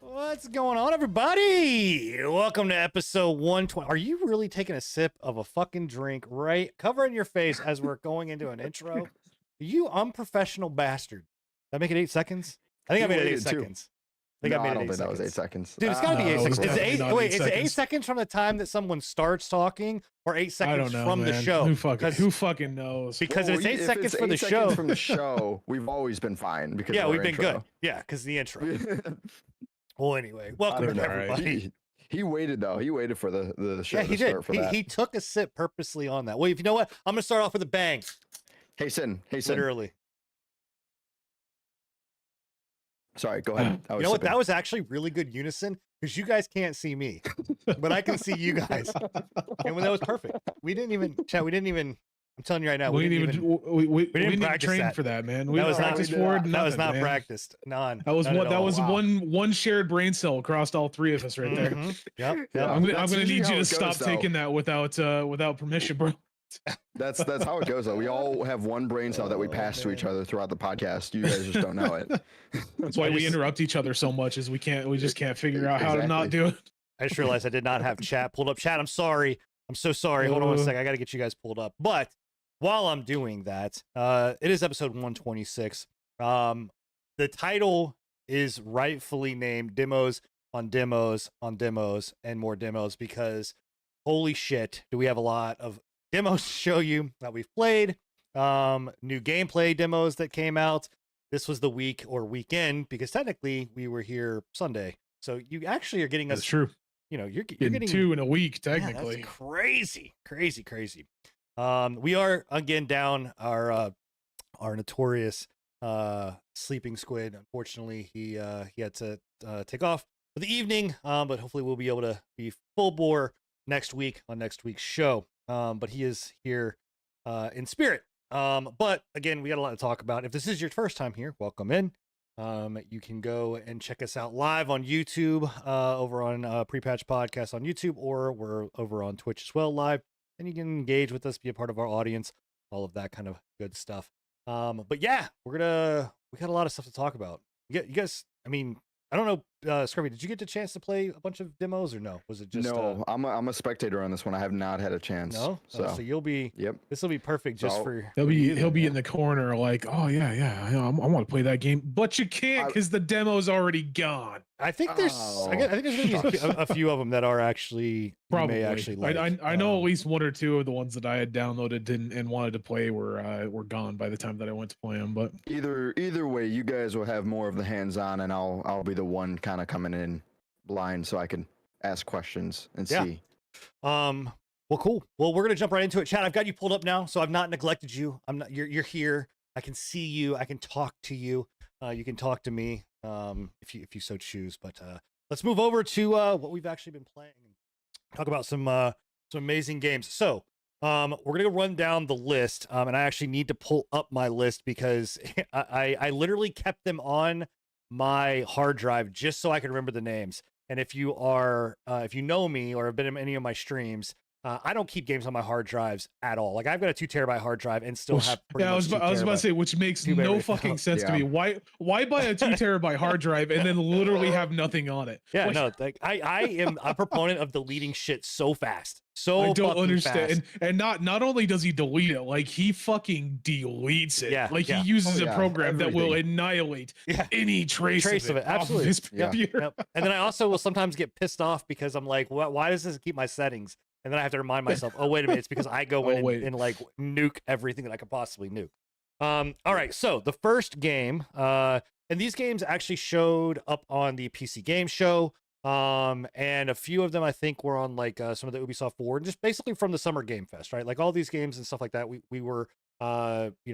What's going on, everybody? Welcome to episode 120. Are you really taking a sip of a fucking drink right, covering your face as we're going into an intro? You unprofessional bastard. Did I make it 8 seconds? I think I made it 8 seconds. I don't think that was 8 seconds. Dude, it's got to be 8 seconds. Is it 8 seconds seconds from the time that someone starts talking, or 8 I seconds don't know, from man. the show? Who fucking knows? Because if it's 8 seconds for the show, from the show, we've always been fine. Because yeah, of our we've been intro. good. Yeah, because the intro. Well, anyway, welcome to everybody. He waited though. He waited for the show. Yeah, he to did. Start for that. He took a sip purposely on that. Well, if you know what, I'm gonna start off with a bang. Hey, Sin. Literally. Sorry, go ahead. You know what? That was actually really good unison because you guys can't see me, but I can see you guys. And when that was perfect, we didn't even chat. We didn't even. I'm telling you right now, we didn't even practice train that. for that, man. We That was didn't not practice for it. That was nothing, not man. practiced. None. That was None one. at That all. was Wow. one shared brain cell across all three of us right there. Mhm. Yep. Yeah. I'm That's gonna usually need how you to it stop goes, though. taking that without permission, bro. That's how it goes though. We all have one brain cell that we pass to each other throughout the podcast. You guys just don't know it. That's why we interrupt each other so much. Is we just can't figure out how to not do it. I just realized I did not have chat pulled up. Chat, I'm sorry. I'm so sorry. Hold on one second. I got to get you guys pulled up. But while I'm doing that, it is episode 126. The title is rightfully named Demos on Demos on Demos and More Demos because holy shit, do we have a lot of demos to show you that we've played. New gameplay demos that came out. This was the week or weekend because technically we were here Sunday. So you actually are getting us. That's true. You know, you're Getting getting 2 in a week, yeah, technically. that's crazy. We are again down our notorious sleeping squid. Unfortunately, he had to take off for the evening. But hopefully we'll be able to be full bore next week on next week's show. But he is here in spirit. But again, we got a lot to talk about. If this is your first time here, welcome in. You can go and check us out live on YouTube, over on Pre-Patch Podcast on YouTube, or we're over on Twitch as well live. And you can engage with us, be a part of our audience, all of that kind of good stuff. But yeah, we got a lot of stuff to talk about. You guys, I mean, I don't know, Scrubby, did you get the chance to play a bunch of demos or no? Was it just No, I'm a spectator on this one. I have not had a chance. no? So, So you'll be. yep. This will be perfect just So, for. He'll for you be then, in the corner like, oh yeah, I want to play that game, but you can't because the demo's already gone. I think there's. I think there's gonna be a few of them that are actually Probably. you may actually like. I know at least 1 or 2 of the ones that I had downloaded and wanted to play were gone by the time that I went to play them. But either way, you guys will have more of the hands-on, and I'll be the one kind of coming in blind so I can ask questions and Yeah. see. Well, cool. Well, we're gonna jump right into it, Chad. I've got you pulled up now, so I've not neglected you. I'm not. You're here. I can see you. I can talk to you. You can talk to me, if you so choose. But let's move over to what we've actually been playing and talk about some amazing games. So we're gonna go run down the list, and I actually need to pull up my list because I literally kept them on my hard drive just so I could remember the names. And if you know me or have been in any of my streams, I don't keep games on my hard drives at all. Like I've got a 2 terabyte hard drive and still have. yeah, I was about to say, which makes Too no bad. fucking sense to Yeah. me. Why buy a 2 terabyte hard drive and then literally have nothing on it? Yeah, Like, no, like I am a proponent of deleting shit so fast. So I don't fucking understand. fast. And not only does he delete it, like he fucking deletes it. Yeah, Like yeah. he uses Oh, a yeah, program that will everything. annihilate Yeah. any trace of it off absolutely. his Yeah. computer. Yep. And then I also will sometimes get pissed off because I'm like, why does this keep my settings? And then I have to remind myself, oh, wait a minute, it's because I go Oh, in wait. and like nuke everything that I could possibly nuke. All right, so the first game, and these games actually showed up on the PC Game Show. And a few of them I think were on like some of the Ubisoft Forward, just basically from the Summer Game Fest, right? Like all these games and stuff like that, we were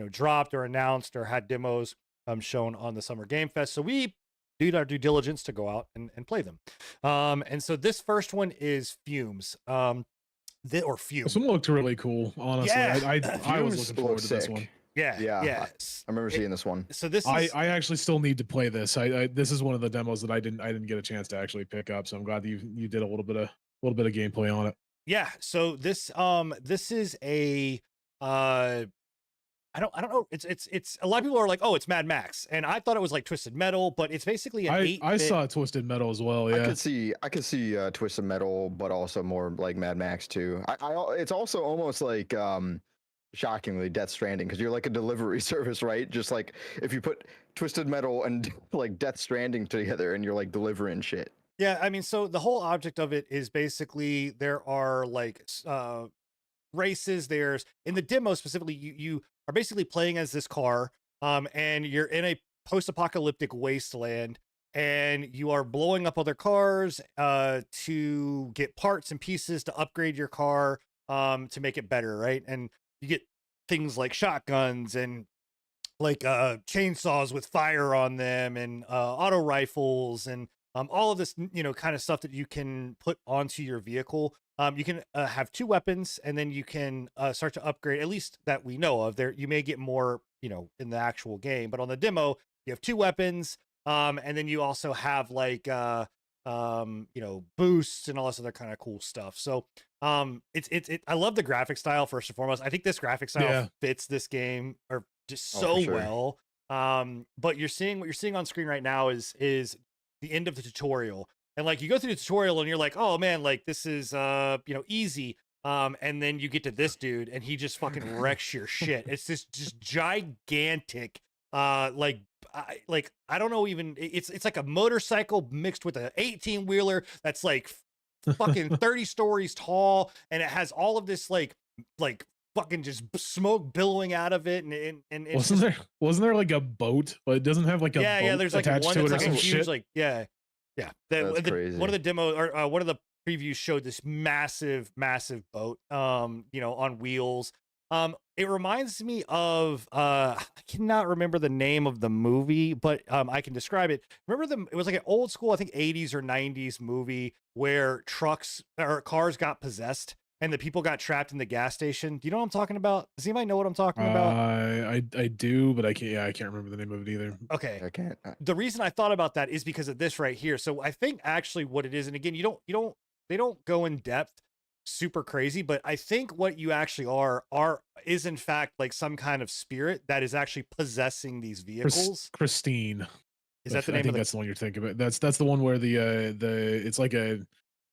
dropped or announced or had demos shown on the Summer Game Fest. So we did our due diligence to go out and play them. And so this first one is Fumes. Or Fume. This one looked really cool, honestly. Yeah. I was Fumes looking forward to this sick. one. Yeah, Yeah, yeah. I remember seeing this one. So this I is actually still need to play this. This is one of the demos that I didn't get a chance to actually pick up. So I'm glad that you did a little bit of gameplay on it. yeah. So this is a I don't know. It's a lot of people are like, oh, it's Mad Max, and I thought it was like Twisted Metal, but it's basically an eight. I saw Twisted Metal as well. Yeah, I could see Twisted Metal, but also more like Mad Max too. It's also almost like shockingly Death Stranding, because you're like a delivery service, right? Just like if you put Twisted Metal and like Death Stranding together, and you're like delivering shit. Yeah, I mean, so the whole object of it is basically there are like races. There's in the demo specifically, you are basically playing as this car, and you're in a post-apocalyptic wasteland, and you are blowing up other cars to get parts and pieces to upgrade your car to make it better, right? And you get things like shotguns and like chainsaws with fire on them and auto rifles and all of this kind of stuff that you can put onto your vehicle. You can have two weapons, and then you can start to upgrade, at least that we know of. There you may get more in the actual game, but on the demo you have two weapons, and then you also have like boosts and all this other kind of cool stuff. So I love the graphic style first and foremost. I think this graphic style fits this game or just so well. But what you're seeing on screen right now is the end of the tutorial, and like you go through the tutorial and you're like, oh man, like this is easy, and then you get to this dude and he just fucking wrecks your shit. It's this just gigantic I don't know, even it's like a motorcycle mixed with an 18-wheeler that's like fucking 30 stories tall, and it has all of this like fucking just smoke billowing out of it, and it's wasn't there like a boat, but it doesn't have like a boat there's like attached one to it that's or like a some huge shit? like That's crazy. one of the demos or one of the previews showed this massive boat on wheels. It reminds me of I cannot remember the name of the movie, but I can describe it. Remember it was like an old school, I think 80s or 90s movie where trucks or cars got possessed and the people got trapped in the gas station. Do you know what I'm talking about? Does anybody know what I'm talking about? I can't remember the name of it either. Okay. I can't. The reason I thought about that is because of this right here. So I think actually what it is, and again, they don't go in depth super crazy, but I think what you actually is in fact like some kind of spirit that is actually possessing these vehicles. Christine. Is that the name I think of the... that's the one you're thinking about. That's the one where the it's like a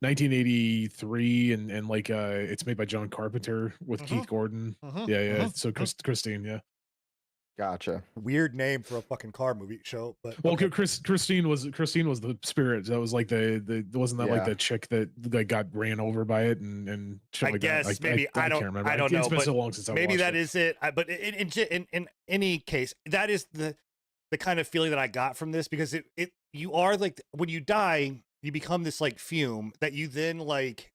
1983 and like it's made by John Carpenter with Keith Gordon. So Christine, yeah. Gotcha. Weird name for a fucking car movie show, but well, okay. Christine was the spirit. That was like the wasn't that like the chick that like got ran over by it and shit I like guess that. maybe I don't remember. I don't know. It's been but so long since I maybe watched that it. is it. But in any case, that is the kind of feeling that I got from this, because you are like, when you die, you become this like fume that you then like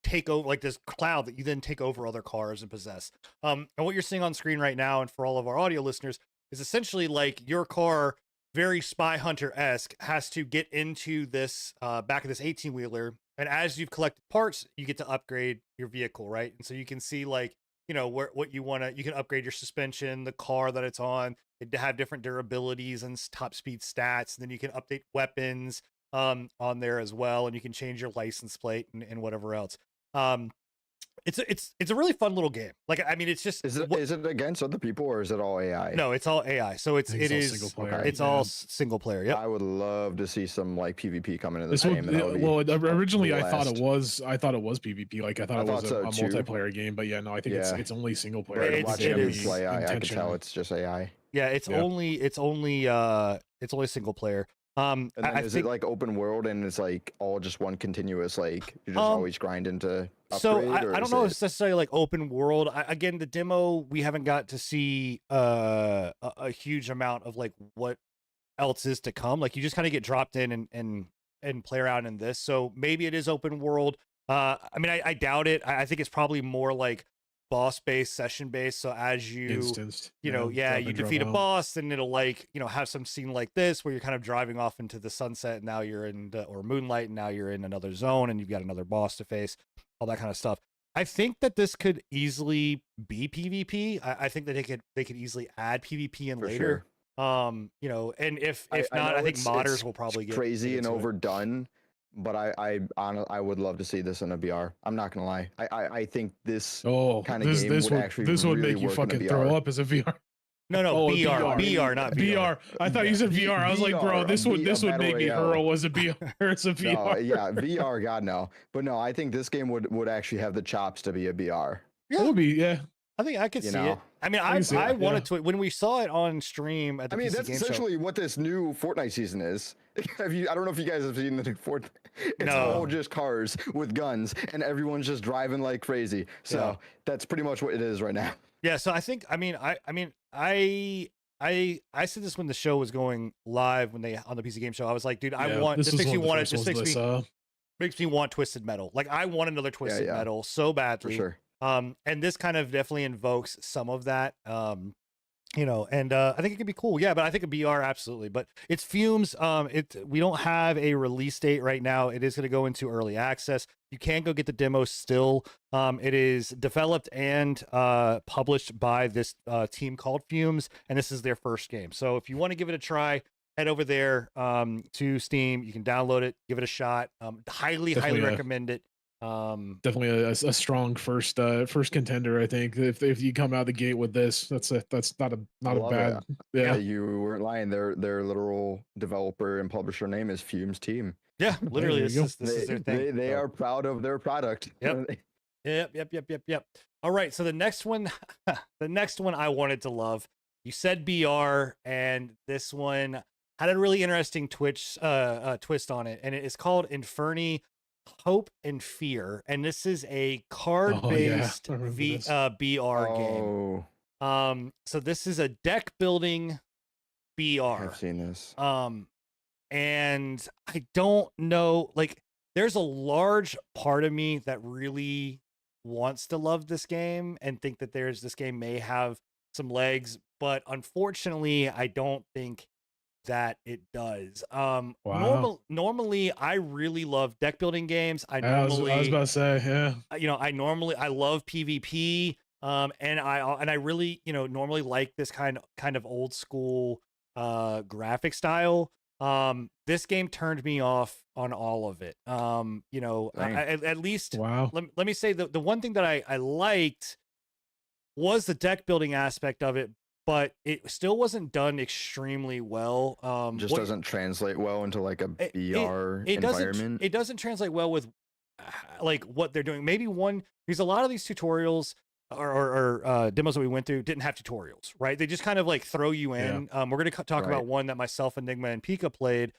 take over, like this cloud that you then take over other cars and possess. And what you're seeing on screen right now, and for all of our audio listeners, is essentially like your car, very Spy Hunter-esque, has to get into this back of this 18-wheeler, and as you've collected parts, you get to upgrade your vehicle, right? And so you can see like what you want to, you can upgrade your suspension, the car that it's on, to have different durabilities and top speed stats, and then you can update weapons on there as well, and you can change your license plate and whatever else. It's a really fun little game. Like, I mean, it's just is it against other people, or is it all AI? No, it's all AI. So it is single player. It's all single player. Yep. I would love to see some like PvP coming into this This game. originally I thought it was PvP. Like I thought it was a multiplayer game, but yeah, no, I think it's only single player. Right, It watching him is play, I can tell it's just AI. Yeah, it's only single player. And then is it like open world, and it's like all just one continuous, like you're just always grinding to upgrade? So I don't know if it's necessarily like open world. Again, the demo, we haven't got to see a huge amount of like what else is to come. Like you just kind of get dropped in and and play around in this. So maybe it is open world. I mean, I doubt it. I think it's probably more like boss based, session based. So as you Instanced. you know, drop you in, drop defeat a out. boss, and it'll like, you know, have some scene like this where you're kind of driving off into the sunset, and now you're in or moonlight, and now you're in another zone, and you've got another boss to face, all that kind of stuff. I think that this could easily be PvP. I think that they could easily add PvP in For later. sure. You know, and if I not, know I think it's modders will probably get crazy and into it. overdone, but I would love to see this in a VR. I'm not gonna lie. I think this Oh, kind of this game this would would actually this would really make you work in a fucking VR. throw up as a VR. No, Oh, a BR, VR. not VR. VR. I thought you said V- VR. I was like, bro, VR, this would a this would battle make me royale. hurl as a VR. As a No, VR. yeah, VR, God no. But no, I think this game would actually have the chops to be a VR. It would be, yeah. I think I could You see it. know? I mean, I can see it, I wanted yeah. to when we saw it on stream at the I mean, PC that's Game Show. essentially what this new Fortnite season is. Have you? I don't know if you guys have seen the new Fortnite. It's all No. just cars with guns, and everyone's just driving like crazy. So Yeah. that's pretty much what it is right now. Yeah, so I think I said this when the show was going live when they on the PC Game Show. I was like, dude, I Yeah, want this this was makes me one of the want it. first This ones makes that I me saw. makes me want Twisted Metal. Like I want another Twisted yeah. Metal so For badly. sure. And this kind of definitely invokes some of that. You know, and I think it could be cool. Yeah, but I think a BR absolutely. But it's Fumes. We don't have a release date right now. It is going to go into early access. You can go get the demo still. It is developed and published by this team called Fumes, and this is their first game. So if you want to give it a try, head over there to Steam. You can download it, give it a shot. Highly Definitely, recommend it. Definitely a strong first contender. I think if you come out the gate with this, that's not a love bad. Yeah, Yeah, you weren't lying. Their literal developer and publisher name is Fumes Team. Yeah, literally, there you this is their thing. They So- are proud of their product. Yep. Yep. All right, so the next one, the next one I wanted to love. You said BR, and this one had a really interesting twist on it, and it is called Inferni Hope and Fear, and this is a card-based I remember this. BR game. Oh, So this is a deck building BR. I've seen this. And I don't know, like, there's a large part of me that really wants to love this game and think that this game may have some legs, but unfortunately, I don't think that it does. Wow. Normally, I really love deck building games. I I was normally, about to say, yeah. you know, I love PvP. And I really, you know, normally like this kind of old school graphic style. This game turned me off on all of it. You know, Dang. at least Wow. let me say the one thing that I liked was the deck building aspect of it, but it still wasn't done extremely well. Just doesn't translate well into like a BR environment. It doesn't translate well with like what they're doing. Maybe because a lot of these tutorials or demos that we went through didn't have tutorials, right? They just kind of like throw you in. We're going to talk Right. about one that myself, Enigma, and Pika played,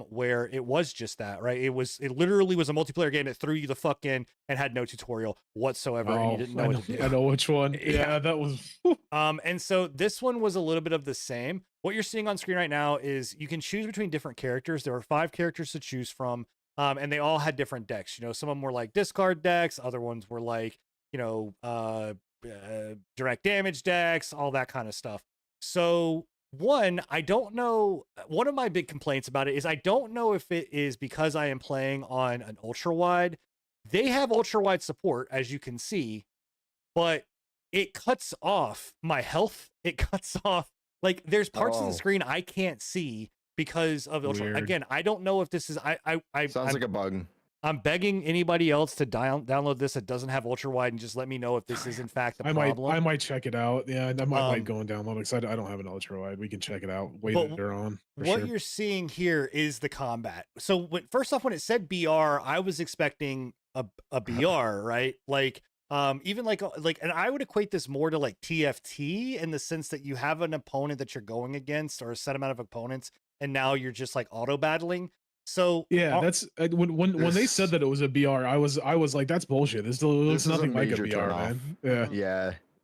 where it was just that, right? It literally was a multiplayer game that threw you the fuck in and had no tutorial whatsoever, and you didn't know what to do. I know which one. Yeah. Yeah, that was. And so this one was a little bit of the same. What you're seeing on screen right now is you can choose between different characters. There are 5 characters to choose from, and they all had different decks. You know, some of them were like discard decks, other ones were like, you know, direct damage decks, all that kind of stuff. So I don't know. One of my big complaints about it is I don't know if it is because I am playing on an ultra wide. They have ultra wide support, as you can see, but it cuts off my health. It cuts off, like, there's parts of the Oh. screen I can't see because of the ultra. Weird. Again, I don't know if this is Sounds I'm, like a bug. I'm begging anybody else to download this that doesn't have ultra wide and just let me know if this is in fact a I problem. might check it out. Yeah, I might Um, go and download it because I don't have an ultra wide. We can check it out But later on. For What sure. you're seeing here is the combat. So first off, when it said BR, I was expecting a BR, right? Like even like and I would equate this more to like TFT in the sense that you have an opponent that you're going against or a set amount of opponents, and now you're just like auto battling. So Yeah, that's when they said This- that it was a BR, I was like, that's bullshit. This looks is a nothing like a major BR, turnoff. man. Yeah.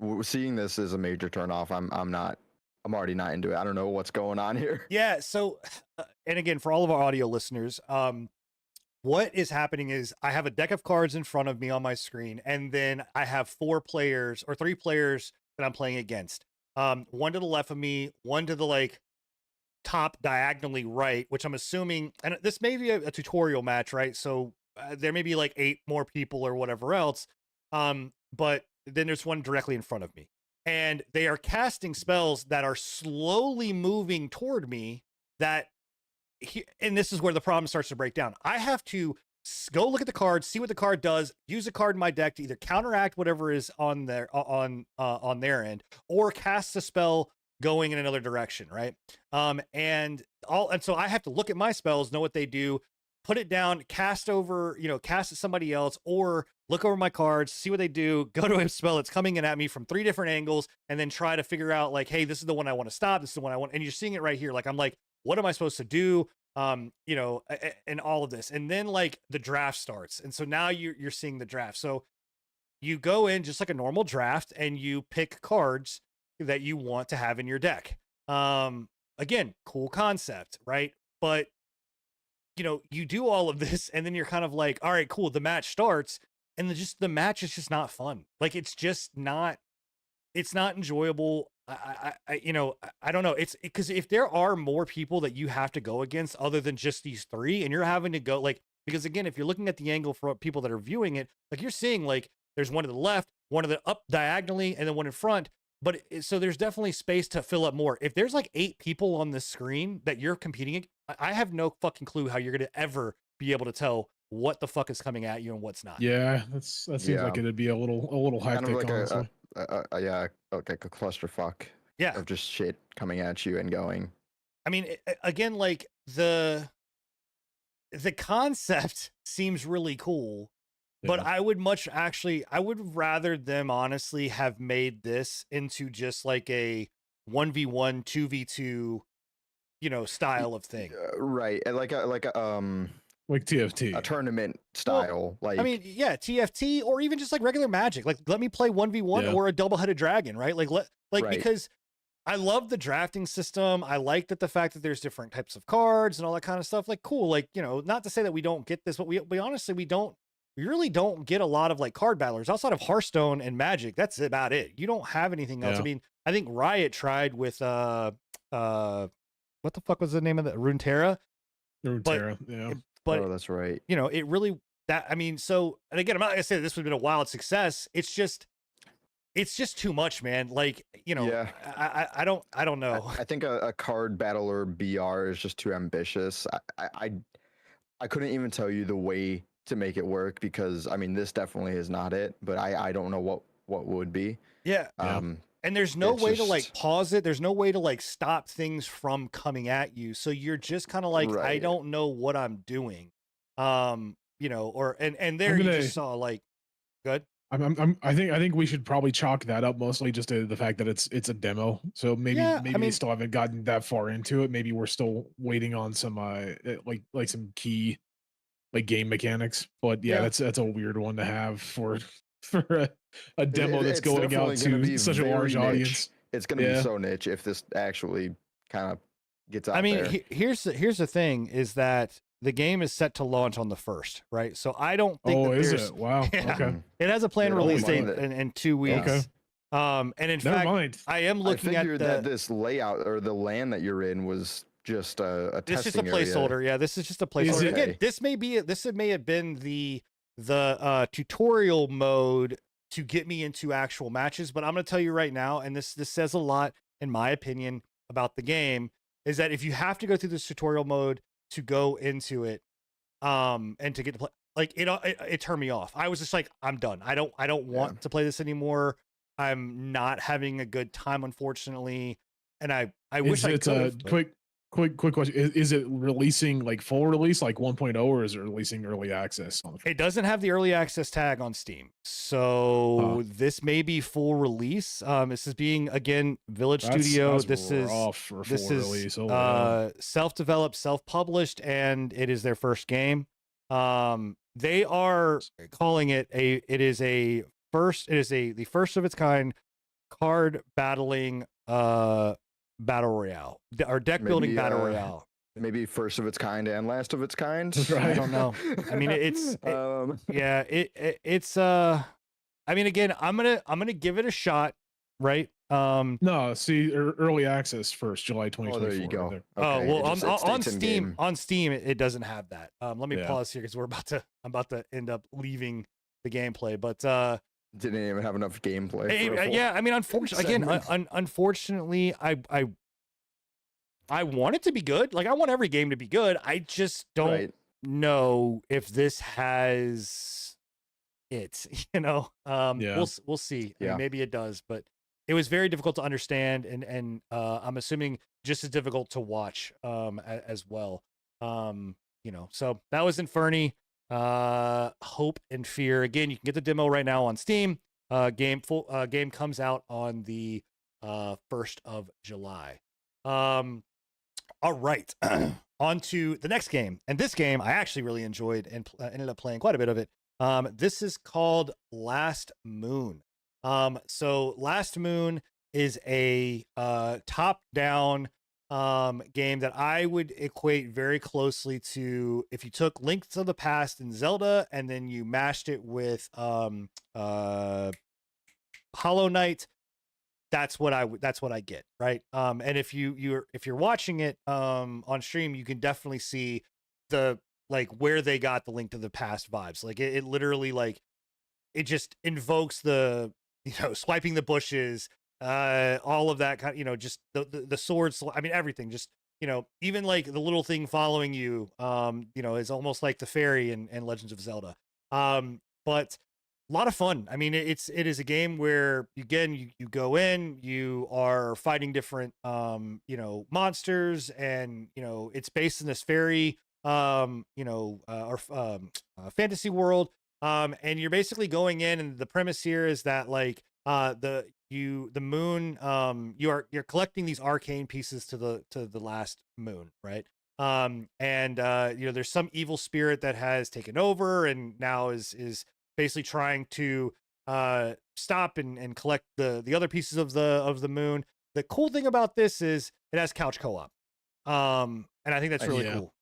Yeah, seeing this is a major turnoff. I'm not I'm already not into it. I don't know what's going on here. Yeah. So, and again, for all of our audio listeners, what is happening is I have a deck of cards in front of me on my screen, and then I have 3 players that I'm playing against. One to the left of me, one to the like top diagonally right, which I'm assuming, and this may be a tutorial match, right? So there may be like 8 more people or whatever else. But then there's one directly in front of me, and they are casting spells that are slowly moving toward me. And this is where the problem starts to break down. I have to go look at the card, see what the card does, use a card in my deck to either counteract whatever is on their end, or cast a spell going in another direction, right? And so I have to look at my spells, know what they do, put it down, cast at somebody else, or look over my cards, see what they do, go to a spell that's coming in at me from 3 different angles, and then try to figure out like, hey, this is the one I want to stop, this is the one I want, and you're seeing it right here. Like I'm like, what am I supposed to do? And all of this, and then like the draft starts, and so now you're seeing the draft. So you go in just like a normal draft, and you pick cards that you want to have in your deck. Again, cool concept, right? But you do all of this, and then you're kind of like, all right, cool. The match starts, and the match is just not fun. Like it's not enjoyable. I don't know. It's because if there are more people that you have to go against other than just these 3, and you're having to go like, because again, if you're looking at the angle for people that are viewing it, like you're seeing like there's one to the left, one to the up diagonally, and then one in front. But so there's definitely space to fill up more. If there's like 8 people on the screen that you're competing against, I have no fucking clue how you're going to ever be able to tell what the fuck is coming at you and what's not. Yeah, that seems like it'd be a little hectic, Kind of like honestly. like a clusterfuck Yeah. of just shit coming at you and going. I mean, again, like the concept seems really cool, but Yeah. I would rather them honestly have made this into just like a 1v1, 2v2, style of thing. Right, and like TFT. a tournament style. I mean, yeah, TFT, or even just like regular Magic. Like, let me play 1v1 Yeah. or a double-headed dragon, right? Right. Because I love the drafting system. I like the fact that there's different types of cards and all that kind of stuff. Like, cool. Like, not to say that we don't get this, but we honestly, we really don't get a lot of like card battlers outside of Hearthstone and Magic. That's about it. You don't have anything else. Yeah. I mean, I think Riot tried with what the fuck was the name of the Runeterra? Runeterra, yeah. But oh, that's right. it really so, and again, I'm not gonna say this would have been a wild success. It's just too much, man. Like, Yeah. I don't know. I think a card battler BR is just too ambitious. I couldn't even tell you the way to make it work, because I mean, this definitely is not it, but I don't know what would be. Yeah. And there's no way to like pause it. There's no way to like stop things from coming at you. So you're just kind of like, I Right. don't know what I'm doing. And there you just saw like, good. I think we should probably chalk that up mostly just to the fact that it's a demo. So maybe they still haven't gotten that far into it. Maybe we're still waiting on some like some key like game mechanics. But yeah, that's a weird one to have for a demo that's It's going out definitely gonna to be such a very large niche. audience. It's going to be so niche if this actually kind of gets out I mean, there. here's the thing is that the game is set to launch on the 1st, right? So I don't think that is there's it? Wow. Yeah. Okay. It has a planned Yeah, don't release date mind it. in 2 weeks. Okay. And in Never fact, mind. I am looking I at figured that this layout or the land that you're in was just a this is just a testing area. placeholder. Yeah, this is just a placeholder. it? Again, this may have been the tutorial mode to get me into actual matches, but I'm going to tell you right now, and this says a lot in my opinion about the game, is that if you have to go through this tutorial mode to go into it, and to get to play, like it turned me off. I was just like, I'm done. I don't want to play this anymore. I'm not having a good time, unfortunately, and I wish I could. Quick question. Is it releasing like full release, like 1.0, or is it releasing early access? It doesn't have the early access tag on Steam. So this may be full release. This is being, again, Village Studio. This is self-developed, self-published, and it is their first game. They are calling it the first of its kind card battling battle royale or deck building battle royale. Maybe first of its kind and last of its kind. I don't know. I mean, it's I mean, again, I'm gonna give it a shot, right? No, see, early access first, July 2024. Oh, there you go. Right okay. Oh well, on Steam. Game. On Steam, it doesn't have that. Let me pause here because I'm about to end up leaving the gameplay, but didn't even have enough gameplay. Yeah, I mean, unfortunately, I want it to be good. Like, I want every game to be good. I just don't know if this has it. We'll see. I mean, maybe it does, but it was very difficult to understand, and I'm assuming just as difficult to watch as well. So that was Inferni. Hope and Fear. Again, you can get the demo right now on Steam. Game comes out on the 1st of July. All right. On to the next game. And this game I actually really enjoyed and ended up playing quite a bit of it. This is called Last Moon. So Last Moon is a top-down game that I would equate very closely to if you took Link to the Past and Zelda and then you mashed it with Hollow Knight. That's what I get, right? And if you're watching it on stream, you can definitely see the where they got the Link to the Past vibes. Like it literally it just invokes the swiping the bushes, all of that kind of, just the swords. I mean, everything. Just even the little thing following you, is almost like the fairy in Legends of Zelda. But a lot of fun. I mean, it is a game where you go in, you are fighting different monsters, and it's based in this fairy fantasy world, and you're basically going in, and the premise here is that the moon, you're collecting these arcane pieces to the last moon, right? And there's some evil spirit that has taken over and now is basically trying to stop and collect the other pieces of the moon. The cool thing about this is it has couch co-op, and I think that's really cool.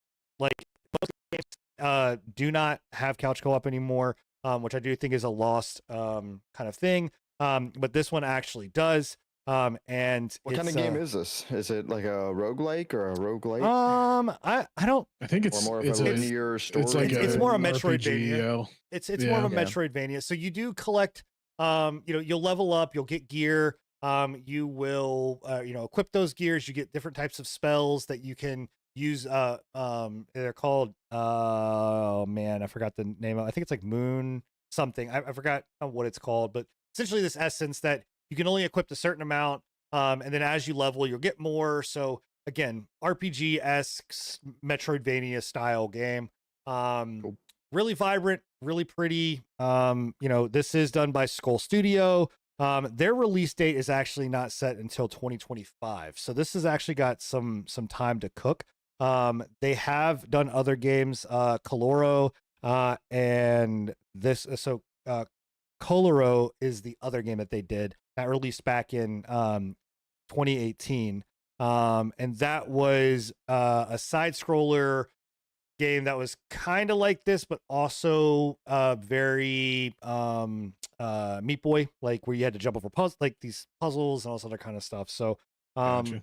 Like most games do not have couch co-op anymore, which I do think is a lost kind of thing. But this one actually does. And what kind of game is this? Is it like a roguelike or a roguelite? I don't. I think it's more of a linear story. It's more a Metroidvania. It's more of a Metroidvania. So you do collect. You'll level up. You'll get gear. You will equip those gears. You get different types of spells that you can use. They're called. Oh man, I forgot the name of. I think it's like Moon something. I forgot what it's called, but essentially this essence that you can only equip a certain amount, and then as you level, you'll get more. So again, RPG-esque Metroidvania style game. Cool. Really vibrant, really pretty. This is done by Skull Studio. Their release date is actually not set until 2025. So this has actually got some time to cook. They have done other games, Coloro, and this. So Coloro is the other game that they did that released back in 2018, and that was a side scroller game that was kind of like this, but also very Meat Boy, like where you had to jump over these puzzles and all this other kind of stuff. So Gotcha.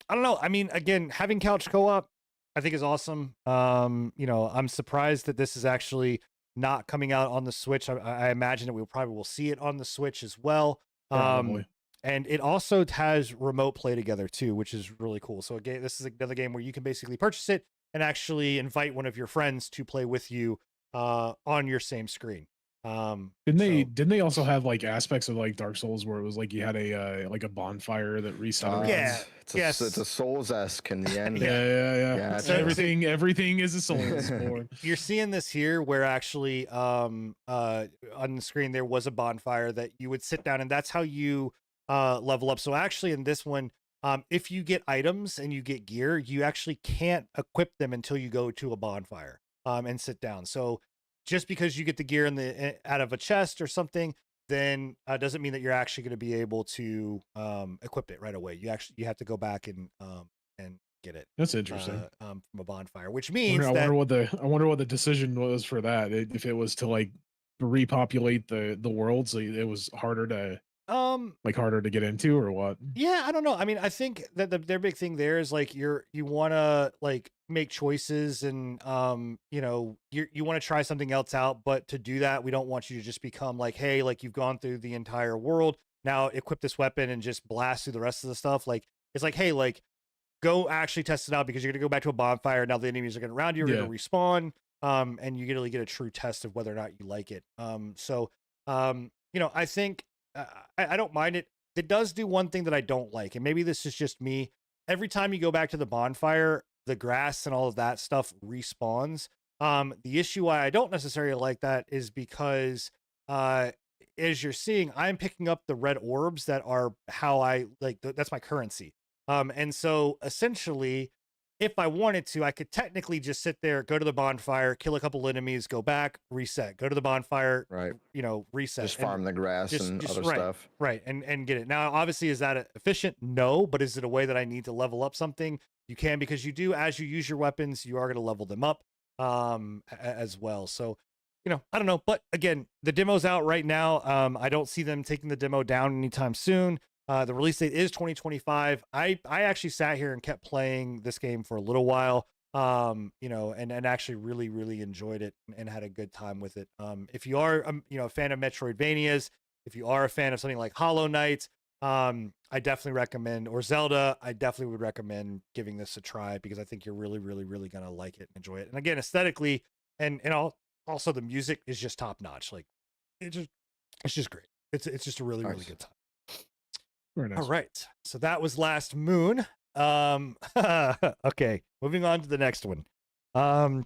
I don't know. I mean, again, having couch co-op I think is awesome. I'm surprised that this is actually not coming out on the Switch. I imagine that we probably will see it on the Switch as well. Probably. And it also has remote play together too, which is really cool. So again, this is another game where you can basically purchase it and actually invite one of your friends to play with you on your same screen. Didn't they also have like aspects of like Dark Souls where it was like you had a like a bonfire that reset everything? It's a Souls-esque in the end. Yeah. So everything is a Souls. You're seeing this here where actually on the screen there was a bonfire that you would sit down, and that's how you level up. So actually in this one, if you get items and you get gear, you actually can't equip them until you go to a bonfire and sit down. So just because you get the gear out of a chest or something then doesn't mean that you're actually going to be able to equip it right away. You have to go back and get it. That's interesting. From a bonfire, which means I wonder what the decision was for that. If it was to like repopulate the world, so it was harder to harder to get into, or what? Yeah, I don't know. I mean, I think that their big thing there is like you want to like make choices, and you want to try something else out, but to do that, we don't want you to just become like, hey, like you've gone through the entire world, now equip this weapon and just blast through the rest of the stuff. Like it's like, hey, like go actually test it out, because you're gonna go back to a bonfire. Now the enemies are gonna around you, are gonna respawn, and you really get a true test of whether or not you like it. I think I don't mind it. It does do one thing that I don't like, and maybe this is just me. Every time you go back to the bonfire, the grass and all of that stuff respawns. The issue why I don't necessarily like that is because as you're seeing, I'm picking up the red orbs that are how I like that's my currency. And so essentially, if I wanted to, I could technically just sit there, go to the bonfire, kill a couple enemies, go back, reset, go to the bonfire, right? Reset. Just farm the grass and other stuff. Right. And get it. Now, obviously, is that efficient? No, but is it a way that I need to level up something? You can, because you do, as you use your weapons, you are going to level them up as well. So, I don't know. But again, the demo's out right now. I don't see them taking the demo down anytime soon. The release date is 2025. I actually sat here and kept playing this game for a little while, and actually really, really enjoyed it and had a good time with it. If you are, a fan of Metroidvanias, if you are a fan of something like Hollow Knight, I definitely recommend, or Zelda, I definitely would recommend giving this a try, because I think you're really, really, really going to like it and enjoy it. And again, aesthetically, and also the music is just top notch. Like it's just great. It's just a really, really good time. Very nice. All right. So that was Last Moon. Okay, moving on to the next one. I'm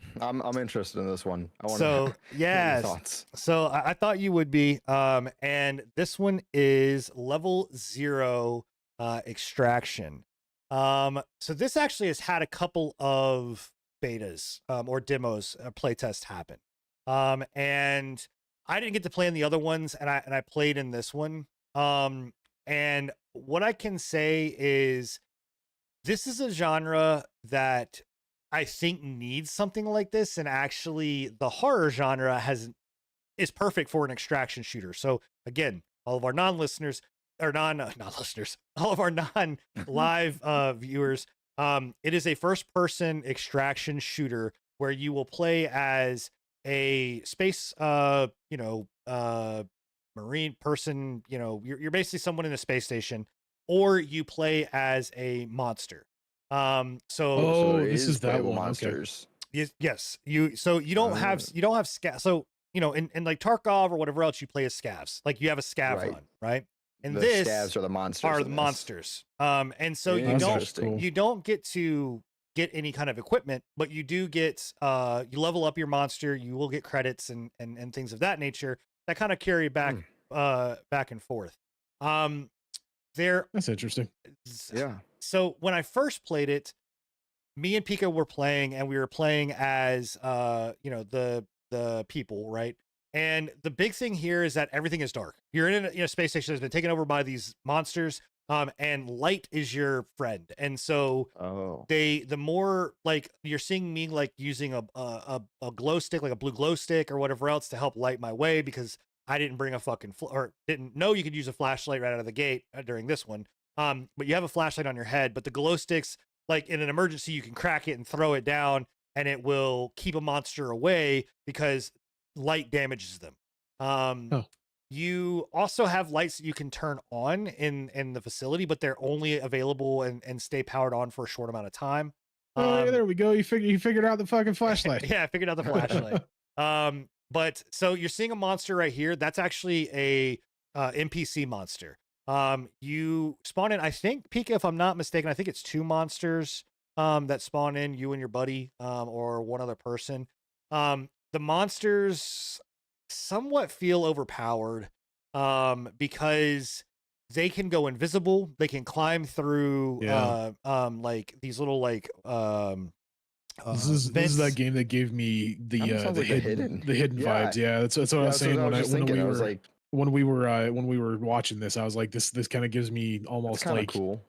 interested in this one. I want to yes. Thoughts. So I thought you would be. And this one is Level 0 Extraction. So this actually has had a couple of betas or demos, playtest happen. And I didn't get to play in the other ones, and I played in this one. And what I can say is this is a genre that I think needs something like this, and actually the horror genre is perfect for an extraction shooter. So again, all of our non-listeners or non-listeners, all of our non-live viewers, it is a first-person extraction shooter where you will play as a space marine person. You're basically someone in a space station, or you play as a monster. This is that one. Monsters. Okay. Yes. You don't have scavs. So in like Tarkov or whatever else, you play as scavs. Like you have a scav run, right? And the scavs are the monsters. And so you don't get to get any kind of equipment, but you do get you level up your monster. You will get credits and things of that nature that kind of carry back and forth. That's interesting. Yeah. So when I first played it, me and Pika were playing, and we were playing as the people, right? And the big thing here is that everything is dark. You're in a space station that's been taken over by these monsters, and light is your friend. And so the more like you're seeing me like using a glow stick, like a blue glow stick or whatever else, to help light my way, because I didn't bring a fucking or didn't know you could use a flashlight right out of the gate during this one. But you have a flashlight on your head, but the glow sticks, like in an emergency, you can crack it and throw it down, and it will keep a monster away because light damages them. You also have lights that you can turn on in the facility, but they're only available and stay powered on for a short amount of time. Yeah, there we go. You figured out the fucking flashlight. Yeah, I figured out the flashlight. But so you're seeing a monster right here. That's actually a NPC monster. You spawn in, I think, Pika, if I'm not mistaken, I think it's 2 monsters that spawn in, you and your buddy, or one other person. The monsters somewhat feel overpowered because they can go invisible. They can climb through like these little like this is that game that gave me the hidden vibes. Yeah, that's what I was saying when we were like, when we were watching this, I was like, this kind of gives me It's almost kind of like cool.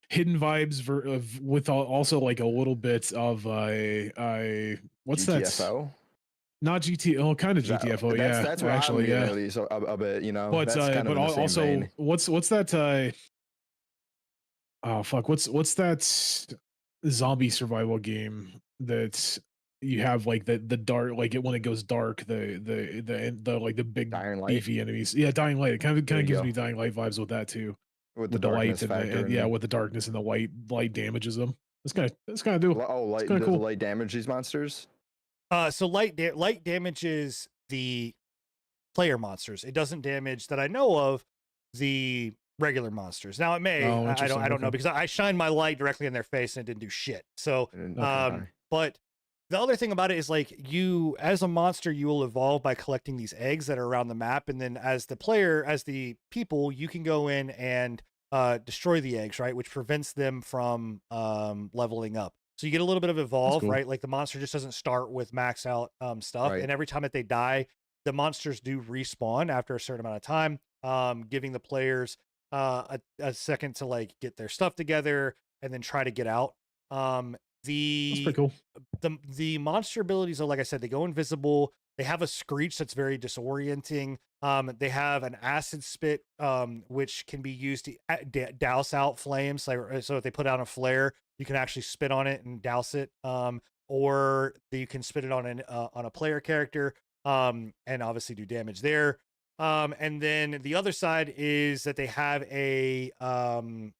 hidden vibes with also like a little bit of what's that? GTFO. Not GT, oh, kind of GTFO, yeah, That's what I'm actually, getting yeah. at least a bit. You know, But that's kind of in the same also, vein. what's that? Oh fuck, what's that zombie survival game that you have like the dark, like it when it goes dark, the like the big Dying Light. beefy enemies. Yeah, Dying Light. It kind There of you gives go. me Dying Light vibes with that too. With the With the light darkness factor. and yeah, with the darkness and the light damages them. It's kind of do. Oh, It's light. kind of Does the cool. light damage these monsters? So light damages the player monsters. It doesn't damage that I know of the regular monsters. Now it may. Oh, I interesting. don't know Okay. because I shined my light directly in their face and it didn't do shit. So Okay. but the other thing about it is like you as a monster you will evolve by collecting these eggs that are around the map, and then as the player, as the people, you can go in and destroy the eggs, right, which prevents them from leveling up. So you get a little bit of evolve, cool. right? Like the monster just doesn't start with max out stuff, Right. and every time that they die, the monsters do respawn after a certain amount of time, giving the players a second to like get their stuff together and then try to get out. That's pretty cool. The monster abilities are, like I said, they go invisible. They have a screech that's very disorienting. They have an acid spit, which can be used to douse out flames. So if they put out a flare, you can actually spit on it and douse it. Or you can spit it on a player character, and obviously do damage there. And then the other side is that they have a oh,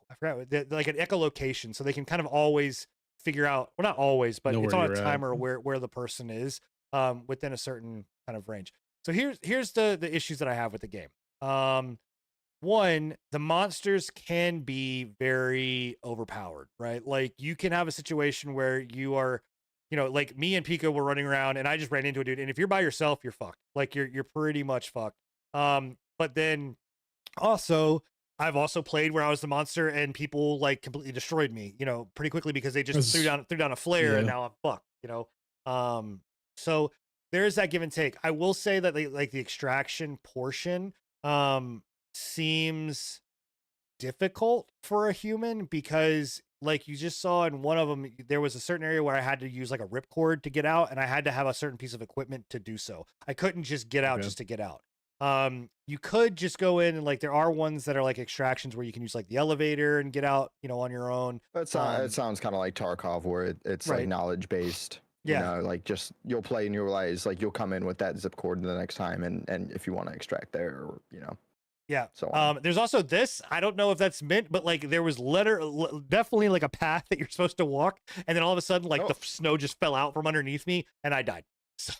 I forgot, like an echolocation, so they can kind of always figure out, well, not always, but Know it's where on a you're at. timer where the person is within a certain kind of range. So here's the issues that I have with the game. One, the monsters can be very overpowered, right? Like you can have a situation where you are, like me and Pico were running around and I just ran into a dude. And if you're by yourself, you're fucked. Like you're pretty much fucked. But then also I've also played where I was the monster and people like completely destroyed me, pretty quickly because they just threw down a flare and now I'm fucked. So there's that give and take. I will say that like the extraction portion seems difficult for a human because like you just saw in one of them, there was a certain area where I had to use like a ripcord to get out, and I had to have a certain piece of equipment to do so. I couldn't just get out just to get out. You could just go in and like there are ones that are like extractions where you can use like the elevator and get out, on your own. It sounds kind of like Tarkov, where it's Right. like knowledge based. Yeah. Like just you'll play and you realize like you'll come in with that zip cord the next time, and if you want to extract there, or Yeah. so on. There's also this. I don't know if that's meant, but like there was definitely like a path that you're supposed to walk, and then all of a sudden, like the snow just fell out from underneath me, and I died. So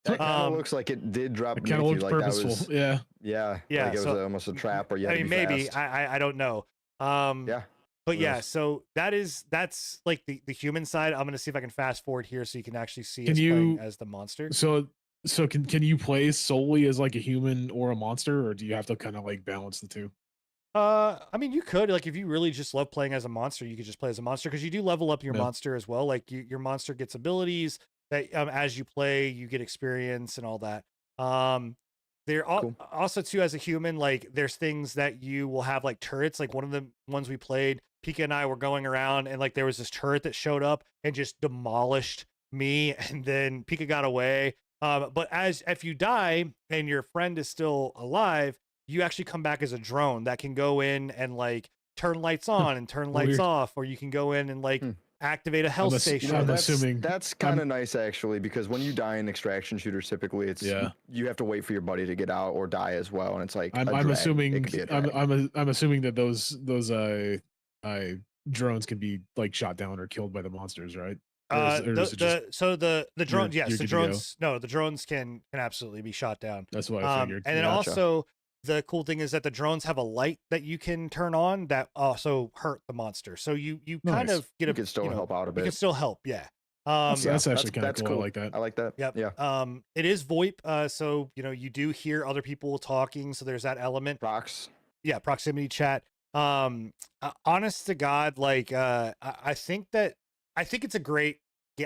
that kind of looks like it did drop. It kind of looked like purposeful. That was, yeah. Yeah. Like it was almost a trap, or you had to be maybe fast. I don't know. Yeah. But yeah, so that's like the human side. I'm gonna see if I can fast forward here so you can actually see us playing as the monster. So can you play solely as like a human or a monster, or do you have to kind of like balance the two? I mean, you could, like, if you really just love playing as a monster, you could just play as a monster because you do level up your monster as well. Like your monster gets abilities that as you play, you get experience and all that. There also too, as a human, like there's things that you will have like turrets. Like one of the ones we played, Pika and I were going around and like there was this turret that showed up and just demolished me, and then Pika got away. But if you die and your friend is still alive, you actually come back as a drone that can go in and like turn lights on and turn lights off, or you can go in and like activate a health station. I'm assuming that's kind of nice actually, because when you die in extraction shooters, typically it's you have to wait for your buddy to get out or die as well, and it's like I'm assuming I'm assuming that those drones can be like shot down or killed by the monsters, right? The drones, yes, the drones. No, the drones can absolutely be shot down. That's what I figured. And then also the cool thing is that the drones have a light that you can turn on that also hurt the monster. So you kind of get you can still help out a bit. You can still help, yeah. That's actually kind of cool. I like that. I like that. Yep. Yeah. It is VoIP, so you do hear other people talking, so there's that element. Yeah, proximity chat. Honest to God, like I think it's a great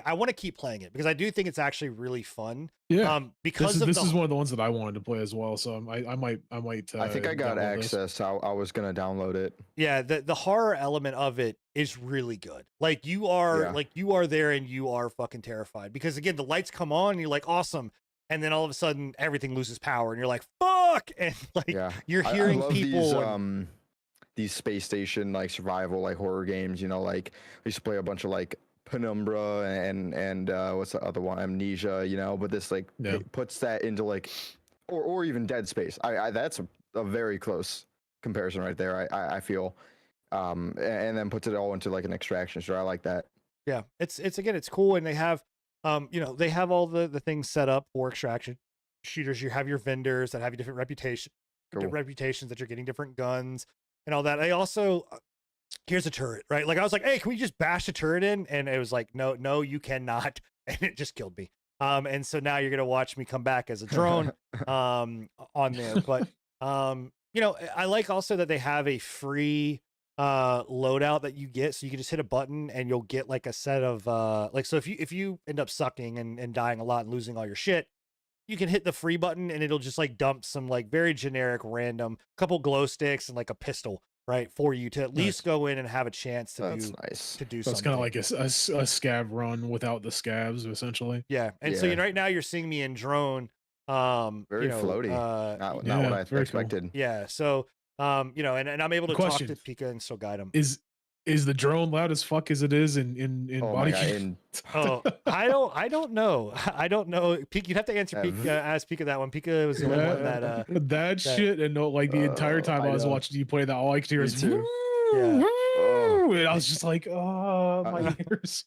I want to keep playing it because I do think it's actually really fun. Yeah. Because this is one of the ones that I wanted to play as well. So I might. I think I got access. I was gonna download it. Yeah, the horror element of it is really good. Like you are there and you are fucking terrified because again the lights come on and you're like awesome, and then all of a sudden everything loses power and you're like fuck, and like you're hearing I love people. These space station like survival like horror games. You know, like I used to play a bunch of like Penumbra and what's the other one, Amnesia. You know, but this like it puts that into like or even Dead Space. I that's a very close comparison right there. I feel, and then puts it all into like an extraction. So I like that. Yeah, it's again it's cool, and they have they have all the things set up for extraction shooters. You have your vendors that have your different reputations that you're getting different guns and all that. They also here's a turret, right? Like I was like, hey, can we just bash the turret in? And it was like, no, you cannot, and it just killed me. And so now you're gonna watch me come back as a drone on there, but I like also that they have a free loadout that you get, so you can just hit a button and you'll get like a set of like, so if you end up sucking and dying a lot and losing all your shit, you can hit the free button and it'll just like dump some like very generic random couple glow sticks and like a pistol, right, for you to at least go in and have a chance to do something. It's kind of like a scab run without the scabs, essentially. Yeah, and so right now you're seeing me in drone. Very floaty. Not what I expected. Cool. Yeah, so and I'm able to talk to Pika and still guide him. Is the drone loud as fuck as it is in body cam? I don't know. I don't know. Pika, you'd have to answer Pika, ask Pika that one. Pika was the only one that shit, and like the entire time I was watching you play that, all I could hear is and I was just like, oh my ears.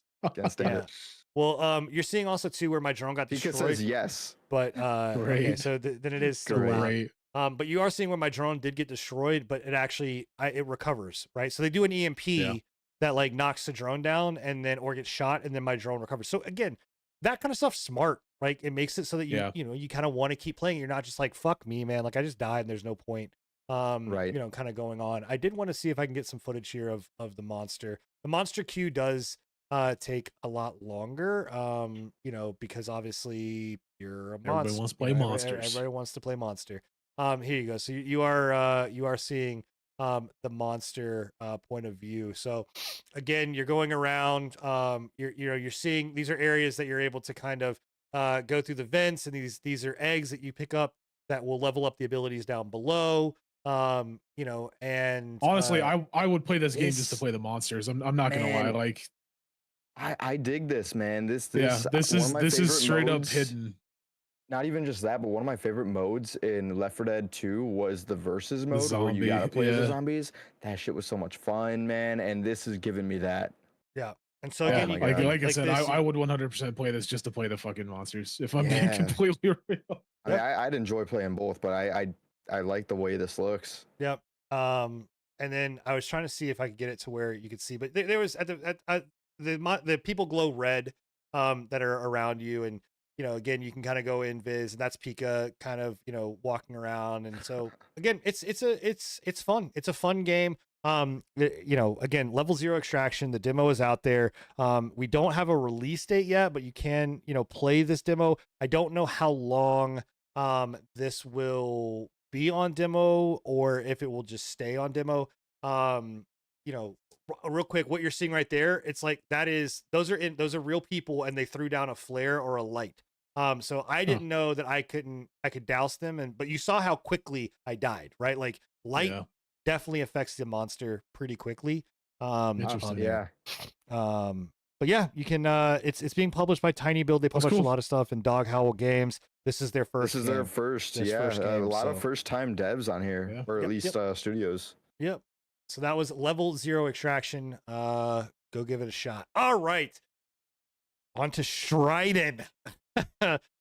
Well, you're seeing also too where my drone got destroyed. Pika says yes, but okay, so then it is still great. But you are seeing where my drone did get destroyed, but it actually it recovers, right? So they do an EMP that like knocks the drone down, and then or gets shot, and then my drone recovers. So again, that kind of stuff's smart, right? It makes it so that you kind of want to keep playing. You're not just like fuck me, man. Like I just died, and there's no point. Right. Kind of going on. I did want to see if I can get some footage here of the monster. The monster queue does take a lot longer. Because obviously you're a monster. Everybody wants to play monsters. Everybody wants to play monster. Here you go. So you are seeing the monster point of view. So again, you're going around. You're seeing these are areas that you're able to kind of go through the vents, and these are eggs that you pick up that will level up the abilities down below. And honestly, I would play this game just to play the monsters. I'm not gonna lie. Like I dig this, man. This is straight up hidden. Not even just that, but one of my favorite modes in Left 4 Dead 2 was the versus mode where you gotta play as the zombies. That shit was so much fun, man. And this is giving me that. Yeah. And so again, like I said, I would 100% play this just to play the fucking monsters. If I'm being completely real. I mean, I'd enjoy playing both, but I like the way this looks. Yep. And then I was trying to see if I could get it to where you could see, but there was at the people glow red that are around you, and again, you can kind of go invis, and that's Pika kind of, walking around. And so again, it's fun. It's a fun game. Again, level 0 extraction, the demo is out there. We don't have a release date yet, but you can, play this demo. I don't know how long this will be on demo or if it will just stay on demo. Real quick, what you're seeing right there, it's like those are real people, and they threw down a flare or a light. So I didn't know that I could douse them, but you saw how quickly I died, right? Like light definitely affects the monster pretty quickly. Interesting. Yeah. But yeah, you can it's being published by Tiny Build. They publish a lot of stuff in Dog Howl Games. This is their first game. Their first game, a lot of first time devs on here, or at least studios. Yep. So that was level 0 extraction. Go give it a shot. All right. On to Shryden.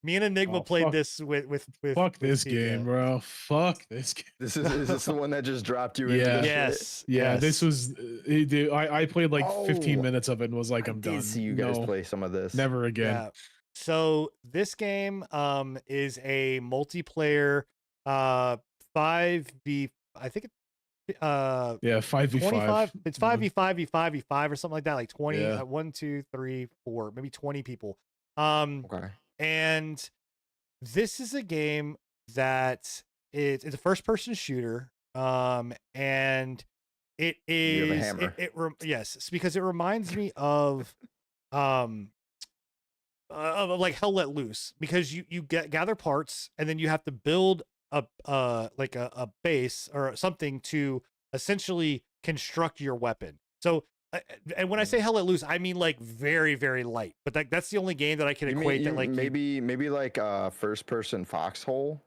Me and Enigma played this with fuck this game, bro. Fuck this game. Is this the one that just dropped you? Yes. This was. I played like 15 minutes of it and was like, I'm done. See you guys play some of this. Never again. Yeah. So this game is a multiplayer 5v. I think Yeah, 5v5. 25. It's Mhm. 5v5 v5v5 or something like that, like 20 Yeah. 1 2 3 4 maybe 20 people. Okay. And this is a game that it's a first person shooter. And it You have a is hammer. yes, it's because it reminds me of um like Hell Let Loose, because you gather parts and then you have to build like a base or something to essentially construct your weapon. So and when I say Hell Let Loose, I mean like very very light, but that's the only game that I can You equate mean, that like maybe like first person foxhole?